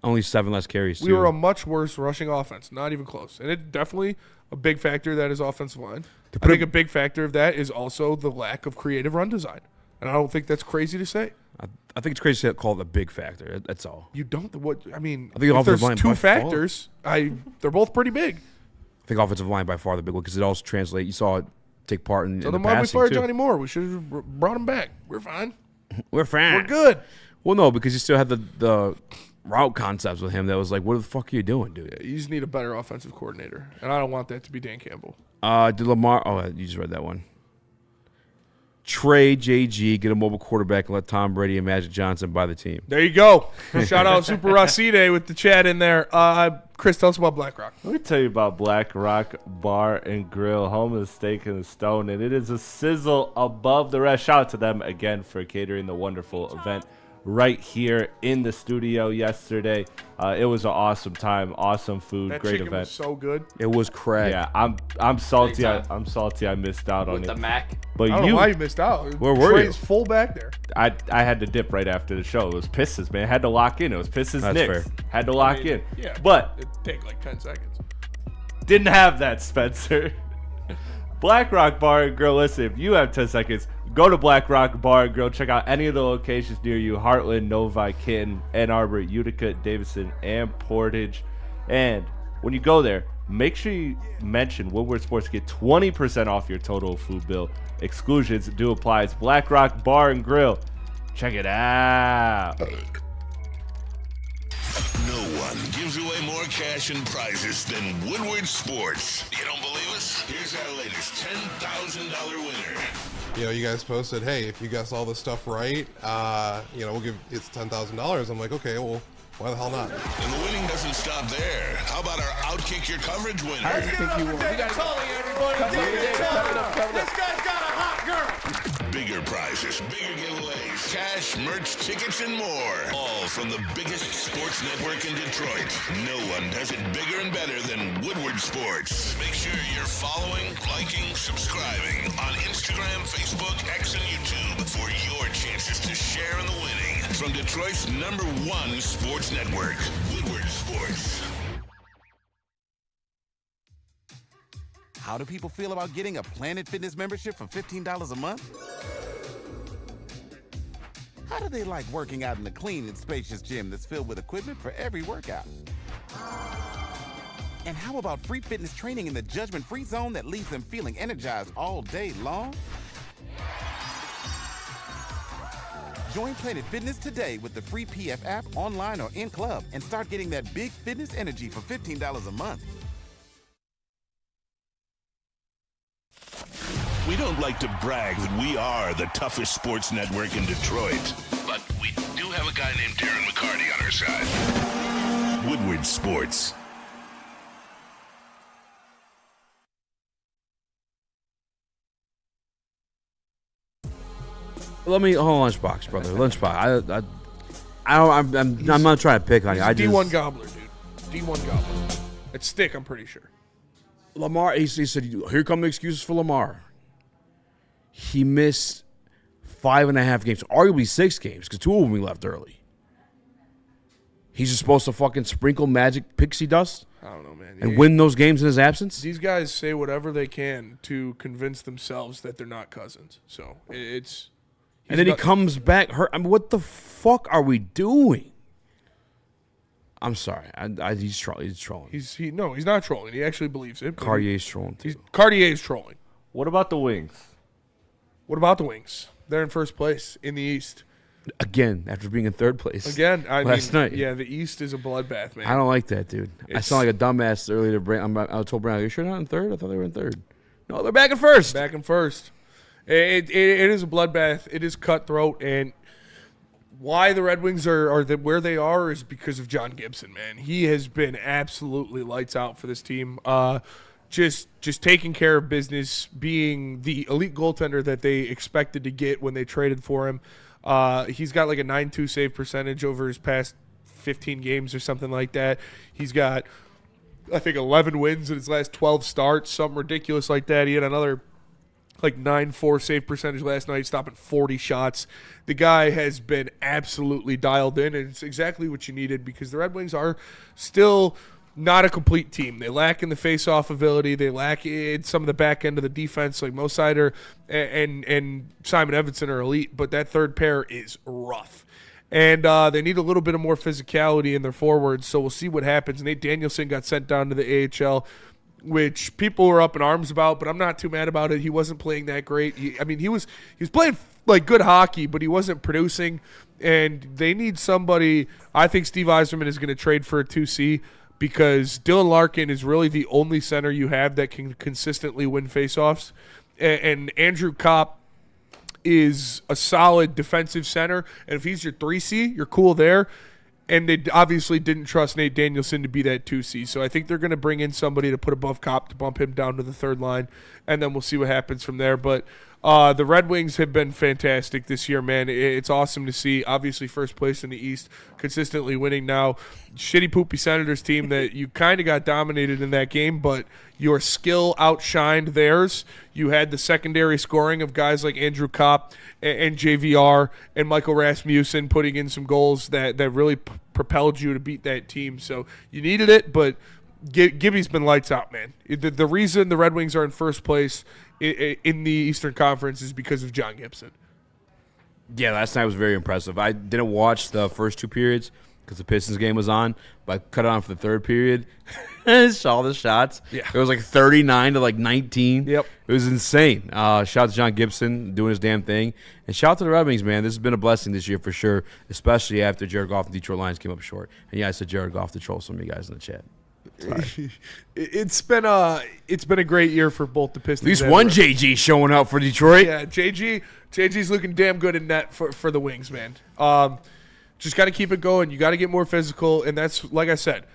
Only 7 less carries. We were a much worse rushing offense, not even close. And it definitely a big factor that is offensive line. I think a big factor of that is also the lack of creative run design. And I don't think that's crazy to say. I think it's crazy to call it a big factor. That's all. You don't. I think if there's offensive line two by factors, they're both pretty big. I think offensive line by far the big one because it also translates. You saw it take part in, So in the then why we passing fired too. Johnny Moore? We should have brought him back. We're fine. We're fine. We're good. Well, no, because you still had the route concepts with him that was like, what the fuck are you doing, dude? Yeah, you just need a better offensive coordinator. And I don't want that to be Dan Campbell. Did Lamar? Oh, you just read that one. Trade JG, get a mobile quarterback, and let Tom Brady and Magic Johnson buy the team. There you go. Shout out Super Racide with the chat in there. Chris, tell us about Black Rock. Let me tell you about Black Rock Bar and Grill, home of the steak and the stone, and it is a sizzle above the rest. Shout out to them again for catering the wonderful event right here in the studio yesterday. It was an awesome time, awesome food, That great chicken event. was so good. It was crack. Yeah, I'm salty. Big time. I'm salty. I missed out on With it. the Mac. But I don't know why you missed out. Where were Trey's you? full back there. I had to dip right after the show. It was Pistons, man. I had to lock in. It was Pistons That's Knicks. fair. Had to lock in. Yeah, But it'd take like 10 seconds. didn't have that, Spencer. Black Rock Bar and Grill. Listen, if you have 10 seconds, go to Black Rock Bar and Grill. Check out any of the locations near you. Heartland, Novi, Canton, Ann Arbor, Utica, Davidson, and Portage. And when you go there, make sure you mention Woodward Sports. Get 20% off your total food bill. Exclusions do apply. It's Black Rock Bar and Grill. Check it out. No one gives away more cash and prizes than Woodward Sports. You don't believe us? Here's our latest $10,000 winner. You know, you guys posted, hey, if you guess all this stuff right, you know, we'll give it's $10,000. I'm like, okay, well, why the hell not? And the winning doesn't stop there. How about our Outkick Your Coverage winner? I think you won. You got This guy's got a hot girl. Bigger prizes, bigger giveaways, cash, merch, tickets, and more. All from the biggest sports network in Detroit. No one does it bigger and better than Woodward Sports. Make sure you're following, liking, subscribing on Instagram, Facebook, X, and YouTube for your chances to share in the winning. From Detroit's #1 sports network, Woodward Sports. How do people feel about getting a Planet Fitness membership for $15 a month? How do they like working out in a clean and spacious gym that's filled with equipment for every workout? And how about free fitness training in the judgment-free zone that leaves them feeling energized all day long? Join Planet Fitness today with the free PF app, online or in club, and start getting that big fitness energy for $15 a month. We don't like to brag that we are the toughest sports network in Detroit, but we do have a guy named Darren McCarty on our side. Woodward Sports. Let me hold on, Lunchbox, brother. Lunchbox. I'm not trying to pick on you. I just D1 gobbler, dude. D1 gobbler. It's stick, I'm pretty sure. Lamar. He said, "Here come the excuses for Lamar." He missed 5.5 games, arguably 6 games, because 2 of them he left early. He's just supposed to fucking sprinkle magic pixie dust. I don't know, man. And win those games in his absence. These guys say whatever they can to convince themselves that they're not cousins. So it's. And then he comes back hurt. I mean, what the fuck are we doing? I'm sorry. He's trolling. He's not trolling. He actually believes it. Cartier's trolling too. Cartier's trolling. What about the Wings? What about the Wings? They're in first place in the East. Again, after being in third place. Again, last night. Yeah, the East is a bloodbath, man. I don't like that, dude. I sound like a dumbass earlier to Brand. I told Brand, are you sure not in third? I thought they were in third. No, they're back in first. Back in first. It is a bloodbath. It is cutthroat, and why the Red Wings are where they are is because of John Gibson, man. He has been absolutely lights out for this team. Just taking care of business, being the elite goaltender that they expected to get when they traded for him. He's got like a 9.2 save percentage over his past 15 games or something like that. He's got, I think, 11 wins in his last 12 starts, something ridiculous like that. He had another like 9.4 save percentage last night, stopping 40 shots. The guy has been absolutely dialed in, and it's exactly what you needed because the Red Wings are still not a complete team. They lack in the face-off ability. They lack in some of the back end of the defense, like Mo Seider and Simon Evanson are elite, but that third pair is rough. And they need a little bit of more physicality in their forwards, so we'll see what happens. Nate Danielson got sent down to the AHL, which people were up in arms about, but I'm not too mad about it. He wasn't playing that great. He was playing like good hockey, but he wasn't producing, and they need somebody. I think Steve Yzerman is going to trade for a 2C because Dylan Larkin is really the only center you have that can consistently win faceoffs, and Andrew Kopp is a solid defensive center, and if he's your 3C, you're cool there. And they obviously didn't trust Nate Danielson to be that 2C. So I think they're going to bring in somebody to put above Kopp to bump him down to the third line, and then we'll see what happens from there. But The Red Wings have been fantastic this year, man. It's awesome to see. Obviously, first place in the East, consistently winning now. Shitty, poopy Senators team that you kind of got dominated in that game, but your skill outshined theirs. You had the secondary scoring of guys like Andrew Kopp and JVR and Michael Rasmussen putting in some goals that really propelled you to beat that team. So you needed it, but Gibby's been lights out, man. The reason the Red Wings are in first place in the Eastern Conference is because of John Gibson. Yeah, last night was very impressive. I didn't watch the first two periods because the Pistons game was on, but I cut it on for the third period. Saw the shots. Yeah. It was like 39 to like 19. Yep. It was insane. Shout out to John Gibson doing his damn thing. And shout out to the Red Wings, man. This has been a blessing this year for sure, especially after Jared Goff and Detroit Lions came up short. And yeah, I said Jared Goff to troll some of you guys in the chat. Sorry. It's been a great year for both the Pistons. At least one JG showing up for Detroit. Yeah, JG's looking damn good in net for the Wings, man. Just got to keep it going. You got to get more physical, and that's, like I said,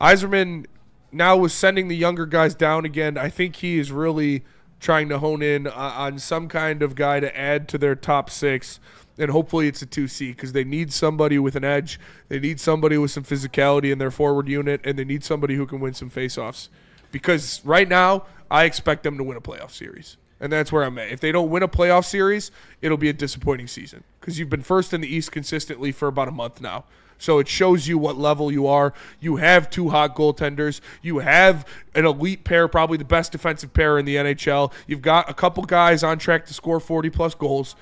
Yzerman now was sending the younger guys down again. I think he is really trying to hone in on some kind of guy to add to their top six, and hopefully it's a 2C because they need somebody with an edge. They need somebody with some physicality in their forward unit, and they need somebody who can win some faceoffs. Because right now, I expect them to win a playoff series, and that's where I'm at. If they don't win a playoff series, it'll be a disappointing season because you've been first in the East consistently for about a month now. So it shows you what level you are. You have two hot goaltenders. You have an elite pair, probably the best defensive pair in the NHL. You've got a couple guys on track to score 40-plus goals.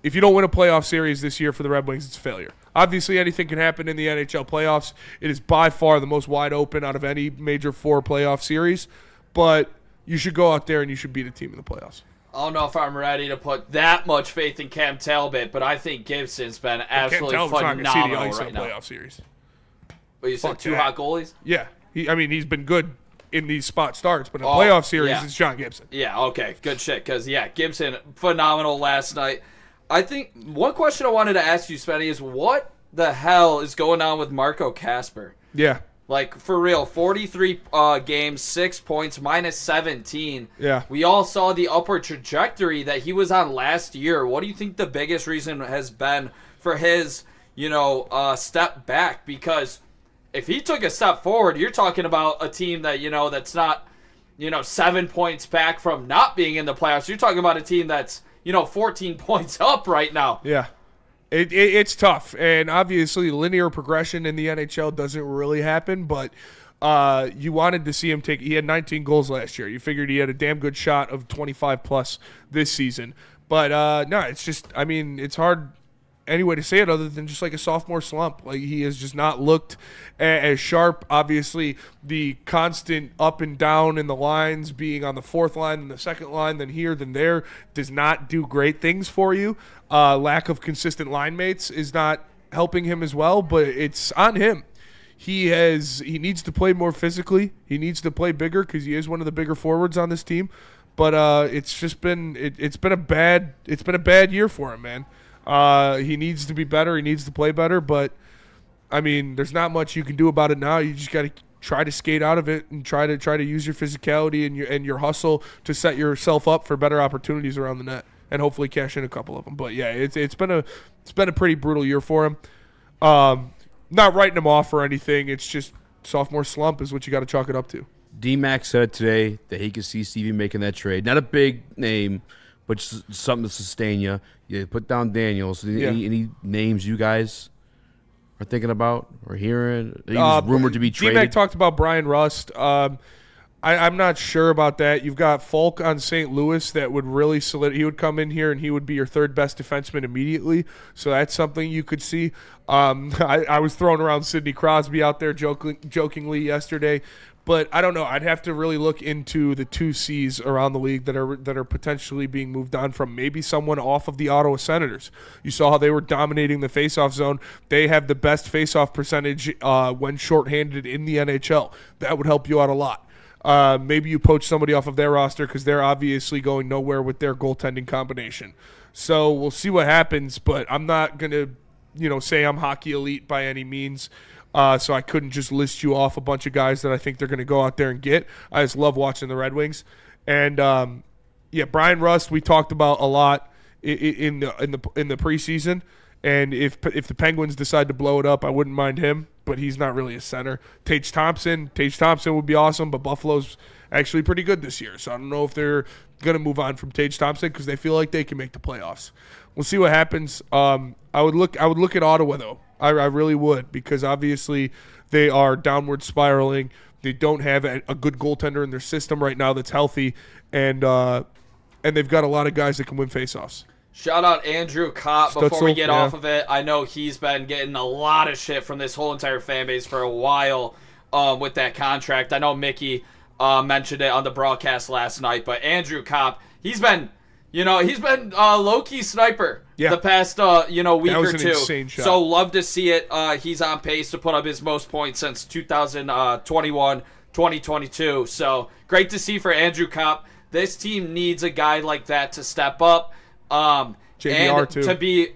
If you don't win a playoff series this year for the Red Wings, it's a failure. Obviously, anything can happen in the NHL playoffs. It is by far the most wide open out of any major four playoff series. But you should go out there and you should beat a team in the playoffs. I don't know if I'm ready to put that much faith in Cam Talbot, but I think Gibson's been absolutely phenomenal right now. Playoff series. But you said two hot goalies? Yeah. He's been good in these spot starts, but in a playoff series, it's John Gibson. Yeah, okay. Good shit. Because, Gibson, phenomenal last night. I think one question I wanted to ask you, Spenny, is what the hell is going on with Marco Kasper? Yeah. Like, for real, 43 games, 6 points, minus 17. Yeah. We all saw the upward trajectory that he was on last year. What do you think the biggest reason has been for his, step back? Because if he took a step forward, you're talking about a team that, that's not, 7 points back from not being in the playoffs. You're talking about a team that's, 14 points up right now. Yeah. It's tough, and obviously linear progression in the NHL doesn't really happen, but you wanted to see him he had 19 goals last year. You figured he had a damn good shot of 25-plus this season. But, no, it's just, it's hard any way to say it other than just like a sophomore slump. Like, he has just not looked as sharp. Obviously, the constant up and down in the lines, being on the fourth line and the second line, then here, then there, does not do great things for you. Lack of consistent line mates is not helping him as well, but it's on him. He needs to play more physically. He needs to play bigger because he is one of the bigger forwards on this team. But it's just been it's been a bad year for him, man. He needs to be better. He needs to play better. But there's not much you can do about it now. You just got to try to skate out of it and try to use your physicality and your hustle to set yourself up for better opportunities around the net and hopefully cash in a couple of them. But yeah, it's been a pretty brutal year for him. Not writing him off or anything. It's just sophomore slump is what you got to chalk it up to. D-Mac said today that he could see Stevie making that trade. Not a big name, but just something to sustain you. You put down Daniels. Any names you guys are thinking about or hearing? He's rumored to be traded. D-Mac talked about Brian Rust. I'm not sure about that. You've got Falk on St. Louis that would really he would come in here and he would be your third best defenseman immediately. So that's something you could see. I was throwing around Sidney Crosby out there jokingly yesterday. But I don't know. I'd have to really look into the 2Cs around the league that are potentially being moved on from. Maybe someone off of the Ottawa Senators. You saw how they were dominating the faceoff zone. They have the best faceoff percentage when shorthanded in the NHL. That would help you out a lot. Maybe you poach somebody off of their roster because they're obviously going nowhere with their goaltending combination. So we'll see what happens. But I'm not going to, say I'm hockey elite by any means. So I couldn't just list you off a bunch of guys that I think they're going to go out there and get. I just love watching the Red Wings. And, Brian Rust we talked about a lot in the preseason, and if the Penguins decide to blow it up, I wouldn't mind him, but he's not really a center. Tage Thompson would be awesome, but Buffalo's actually pretty good this year, so I don't know if they're going to move on from Tage Thompson because they feel like they can make the playoffs. We'll see what happens. I would look at Ottawa though. I really would, because obviously they are downward spiraling. They don't have a good goaltender in their system right now that's healthy, and they've got a lot of guys that can win faceoffs. Shout out Andrew Kopp before we get yeah. off of it. I know he's been getting a lot of shit from this whole entire fan base for a while with that contract. I know Mickey mentioned it on the broadcast last night, but Andrew Kopp, he's been low-key sniper the past week or two. Insane shot. So love to see it. He's on pace to put up his most points since 2021, 2022. So great to see for Andrew Kopp. This team needs a guy like that to step up. JVR and too. To be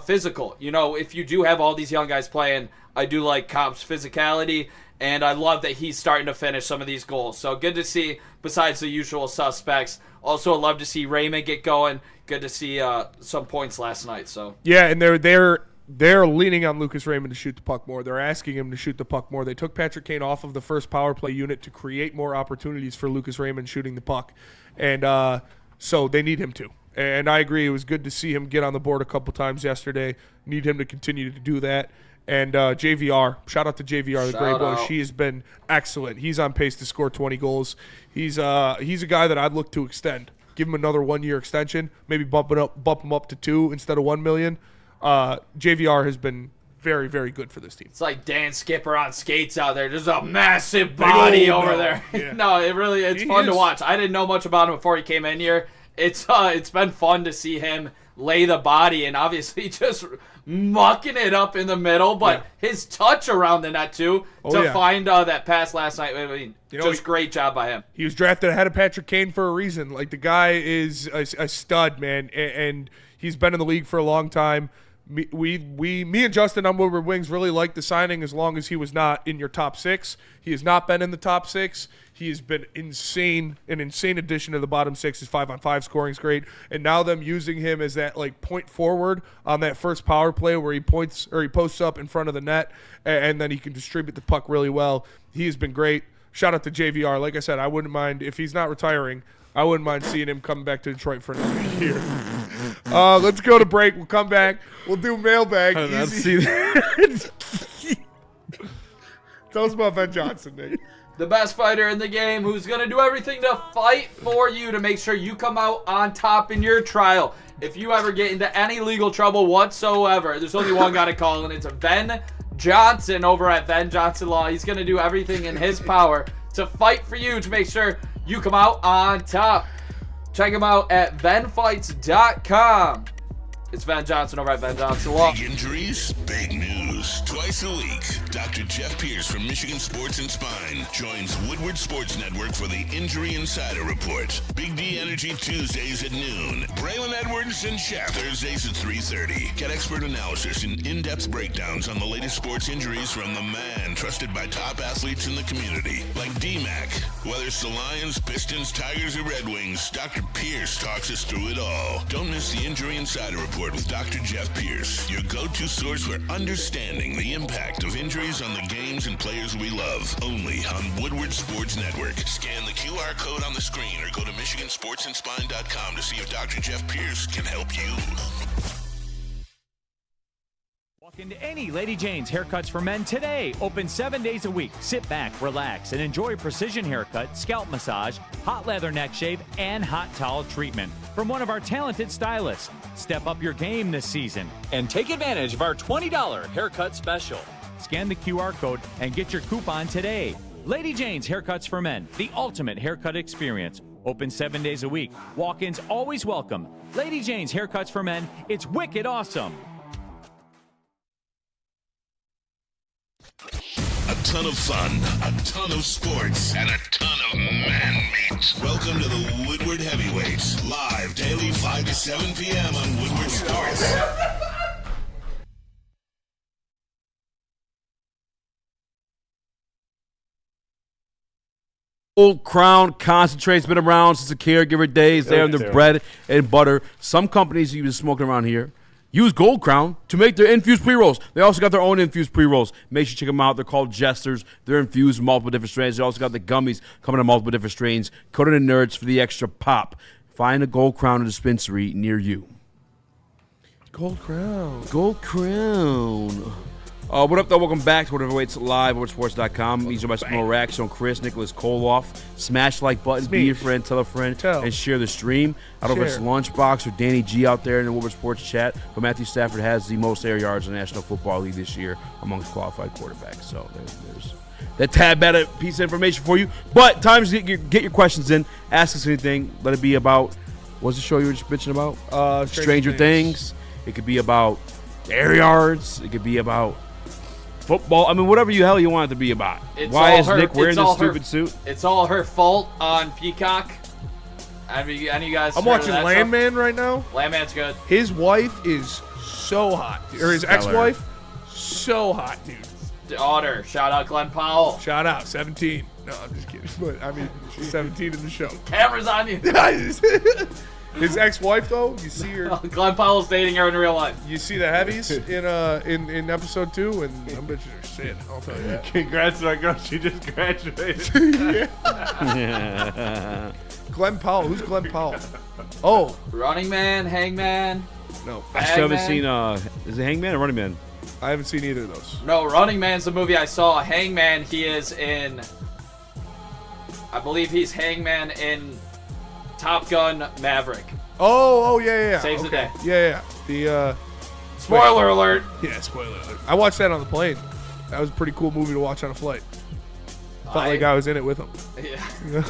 physical. If you do have all these young guys playing, I do like Kopp's physicality, and I love that he's starting to finish some of these goals. So good to see, besides the usual suspects. Also, love to see Raymond get going. Good to see some points last night. So yeah, and they're leaning on Lucas Raymond to shoot the puck more. They're asking him to shoot the puck more. They took Patrick Kane off of the first power play unit to create more opportunities for Lucas Raymond shooting the puck, and so they need him to. And I agree. It was good to see him get on the board a couple times yesterday. Need him to continue to do that. And JVR, shout out to JVR, the great boy. She has been excellent. He's on pace to score 20 goals. He's a guy that I'd look to extend. Give him another 1-year extension. Maybe bump him up to 2 instead of $1 million. JVR has been very, very good for this team. It's like Dan Skipper on skates out there. There's a massive body over there. Yeah. No, it's fun to watch. I didn't know much about him before he came in here. It's been fun to see him lay the body and obviously just mucking it up in the middle, but his touch around the net too find that pass last night. I mean, great job by him. He was drafted ahead of Patrick Kane for a reason. Like, the guy is a stud, man, and he's been in the league for a long time. Me and Justin on Woodward Wings really liked the signing as long as he was not in your top 6. He has not been in the top 6. He has been an insane addition to the bottom 6. His 5-on-5 scoring is great, and now them using him as that point forward on that first power play where he posts up in front of the net, and then he can distribute the puck really well. He has been great. Shout out to JVR. Like I said, I wouldn't mind if he's not retiring. I wouldn't mind seeing him come back to Detroit for another year. Let's go to break. We'll come back. We'll do mailbag. I did not see that. Tell us about Ben Johnson, Nick. The best fighter in the game, who's going to do everything to fight for you to make sure you come out on top in your trial. If you ever get into any legal trouble whatsoever, there's only one guy to call, and it's Ben Johnson over at Ben Johnson Law. He's going to do everything in his power to fight for you to make sure you come out on top. Check him out at benfights.com. It's Ben Johnson over at Ben Johnson Law. Big injuries, big news. Twice a week, Dr. Jeff Pierce from Michigan Sports and Spine joins Woodward Sports Network for the Injury Insider Report. Big D Energy Tuesdays at noon. Braylon Edwards and Shep Thursdays at 3:30. Get expert analysis and in-depth breakdowns on the latest sports injuries from the man trusted by top athletes in the community, like D-Mac. Whether it's the Lions, Pistons, Tigers, or Red Wings, Dr. Pierce talks us through it all. Don't miss the Injury Insider Report with Dr. Jeff Pierce, your go-to source for understanding the impact of injuries on the games and players we love. Only on Woodward Sports Network. Scan the QR code on the screen or go to MichiganSportsandSpine.com to see if Dr. Jeff Pierce can help you. Walk into any Lady Jane's Haircuts for Men today. Open 7 days a week. Sit back, relax, and enjoy precision haircut, scalp massage, hot leather neck shave, and hot towel treatment from one of our talented stylists. Step up your game this season and take advantage of our $20 haircut special. Scan the QR code and get your coupon today. Lady Jane's Haircuts for Men, the ultimate haircut experience. Open 7 days a week. Walk-ins always welcome. Lady Jane's Haircuts for Men, it's wicked awesome. A ton of fun, a ton of sports, and a ton of man meat. Welcome to the Woodward Heavyweights, live daily 5 to 7 p.m. on Woodward Sports. Gold Crown concentrate's been around since the caregiver days. They have their bread and butter. Some companies you've been smoking around here use Gold Crown to make their infused pre-rolls. They also got their own infused pre-rolls. Make sure you check them out. They're called Jesters. They're infused with multiple different strains. They also got the gummies coming in multiple different strains. Coated in Nerds for the extra pop. Find a Gold Crown dispensary near you. Gold Crown. Gold Crown. What up, though? Welcome back to Whatever Waits Live over sports.com. He's by Raxter and Chris, Nicholas Kohloff. Smash the like button, be your friend, tell a friend, and share the stream. I don't know if it's Lunchbox or Danny G out there in the Woodward Sports chat, but Matthew Stafford has the most air yards in the National Football League this year amongst qualified quarterbacks. So there's that tad bit of piece of information for you. But time to get your questions in. Ask us anything. Let it be about, what's the show you were just bitching about? Stranger Things. It could be about air yards. It could be about football. I mean, whatever the hell you want it to be about. Why is Nick wearing this stupid suit? It's all her fault on Peacock. Any of you guys? I'm watching Landman right now. Landman's good. His wife is so hot, or his ex-wife, so hot, dude. Daughter, shout out Glenn Powell. Shout out 17. No, I'm just kidding. But I mean, she's 17 in the show. Camera's on you. His ex-wife, though, you see her. Glenn Powell's dating her in real life. You see the heavies in episode 2, and them bitches are shit. I'll tell you that. Congrats to our girl. She just graduated. Glenn Powell. Who's Glenn Powell? Oh, Running Man, Hangman. No, I still haven't seen. Is it Hangman or Running Man? I haven't seen either of those. No, Running Man's the movie I saw. Hangman, he is in. I believe he's Hangman in Top Gun Maverick. Oh, yeah. Saves the day. Yeah. The spoiler alert. Yeah, spoiler alert. I watched that on the plane. That was a pretty cool movie to watch on a flight. Felt like I was in it with him. Yeah.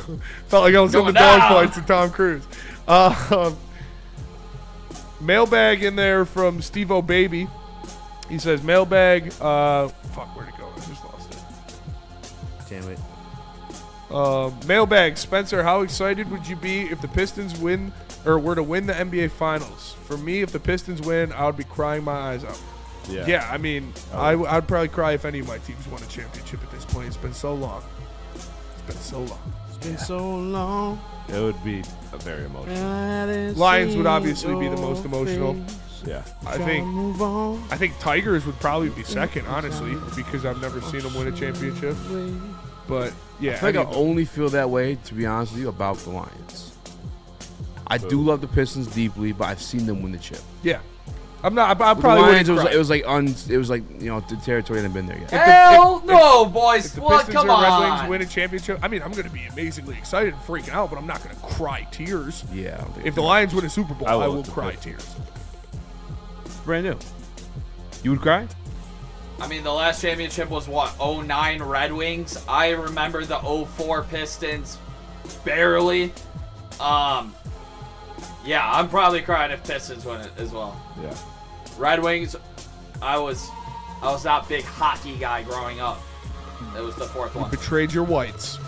Felt like I was in the dog fights with Tom Cruise. Mailbag in there from Steve-O Baby. He says, mailbag. Fuck, where'd it go? I just lost it. Damn it. Mailbag, Spencer, how excited would you be if the Pistons win or were to win the NBA Finals? For me, if the Pistons win, I would be crying my eyes out. Yeah, I mean, I'd probably cry if any of my teams won a championship at this point. It's been so long. It's been so long. It would be very emotional. Lions would obviously be the most emotional. Yeah. I think Tigers would probably be second, honestly, because I've never seen them win a championship. But yeah, I think I only feel that way, to be honest with you, about the Lions. I do love the Pistons deeply, but I've seen them win the chip. Yeah, I'm probably Lions. It was like the territory hadn't been there yet. Hell no, boys. If the What? Pistons Come or Red on. Wings win a championship, I mean, I'm going to be amazingly excited and freaking out, but I'm not going to cry tears. Yeah. I don't think If the Lions win a Super Bowl, I will cry tears. Brand new. You would cry? I mean, the last championship was what, 09 Red Wings. I remember the 04 Pistons barely. Yeah, I'm probably crying if Pistons win it as well. Yeah. Red Wings, I was not a big hockey guy growing up. It was the fourth one. Betrayed your whites.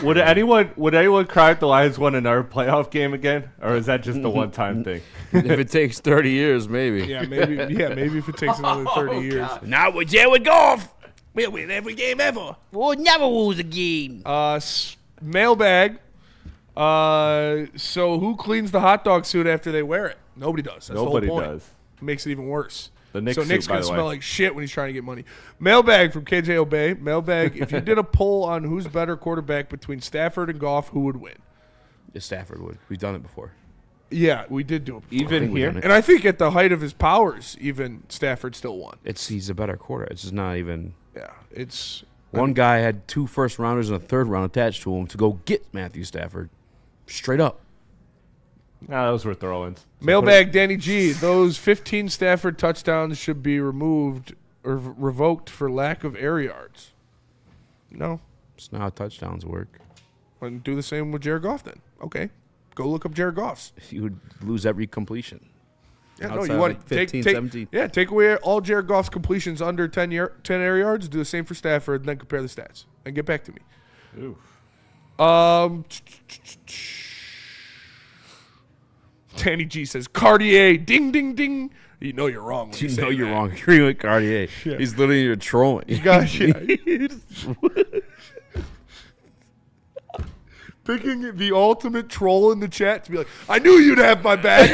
Would anyone cry if the Lions won another playoff game again, or is that just a one-time thing? If it takes 30 years, maybe. Yeah, maybe if it takes another 30 years. God. Not with Jared Goff. We'll win every game ever. We'll never lose a game. Mailbag. So who cleans the hot dog suit after they wear it? Nobody does. That's Nobody the whole point. does. It makes it even worse. The Knicks so Nick's suit, by gonna the smell way. like shit when he's trying to get money. Mailbag from KJ Obey. Mailbag. If you did a poll on who's better quarterback between Stafford and Goff, who would win? Stafford would. We've done it before. Yeah, we did do it before. Even here, and I think at the height of his powers, even Stafford still won. He's a better quarterback. It's just not even. Yeah, it's one guy had 2 first-rounders and a third round attached to him to go get Matthew Stafford, straight up. Nah, those were throw-ins. Mailbag, Danny G. Those 15 Stafford touchdowns should be removed or revoked for lack of air yards. No. It's not how touchdowns work. And do the same with Jared Goff then. Okay. Go look up Jared Goff's. You would lose every completion. Yeah, Outside no, you of want like 15, take 17. Yeah, take away all Jared Goff's completions under 10 air yards, do the same for Stafford, and then compare the stats. And get back to me. Oof. Danny G says, Cartier, ding, ding, ding. You know you're wrong. You know you're wrong. Agreeing with Cartier. Yeah. He's literally trolling. Gosh, yeah. Picking the ultimate troll in the chat to be like, I knew you'd have my back.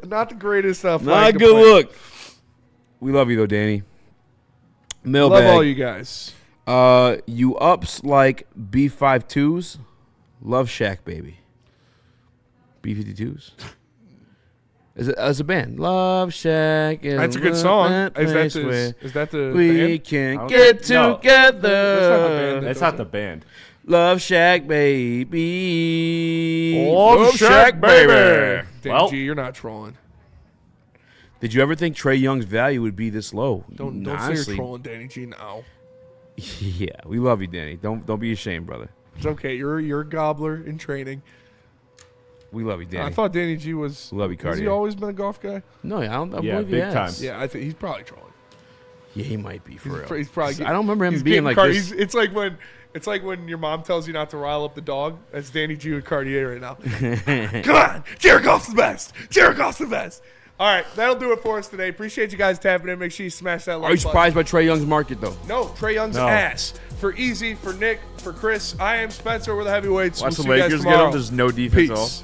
Not the greatest stuff. Not a good look. We love you, though, Danny. Mailbag. Love all you guys. You ups like B52s? Love Shack, baby. B52s? As a band. Love Shack. That's a good song. Is that the we band? can get together. That's not the band. Love Shack, baby. Love Shack, baby. Well, G, you're not trolling. Did you ever think Trae Young's value would be this low? Don't say you're trolling, Danny G. No. Yeah, we love you, Danny. Don't be ashamed, brother. It's okay. You're a gobbler in training. We love you, Danny. I thought Danny G was. Love you, Cartier. Has he always been a golf guy? No, I don't. Yeah, believe he big has. time. Yeah, I think he's probably trolling. Yeah, he might be for real. He's probably. I don't remember him he's being getting like this. It's like when your mom tells you not to rile up the dog. That's Danny G with Cartier right now. Come on, Jared Goff's the best. Jared Goff's the best. All right, that'll do it for us today. Appreciate you guys tapping in. Make sure you smash that like Are you button. surprised by Trae Young's market, though? No, Trae Young's ass. For Easy, for Nick, for Chris, I am Spencer. We're the heavyweights. Watch We'll the see you guys Lakers get tomorrow. him. There's no defense at all. Peace.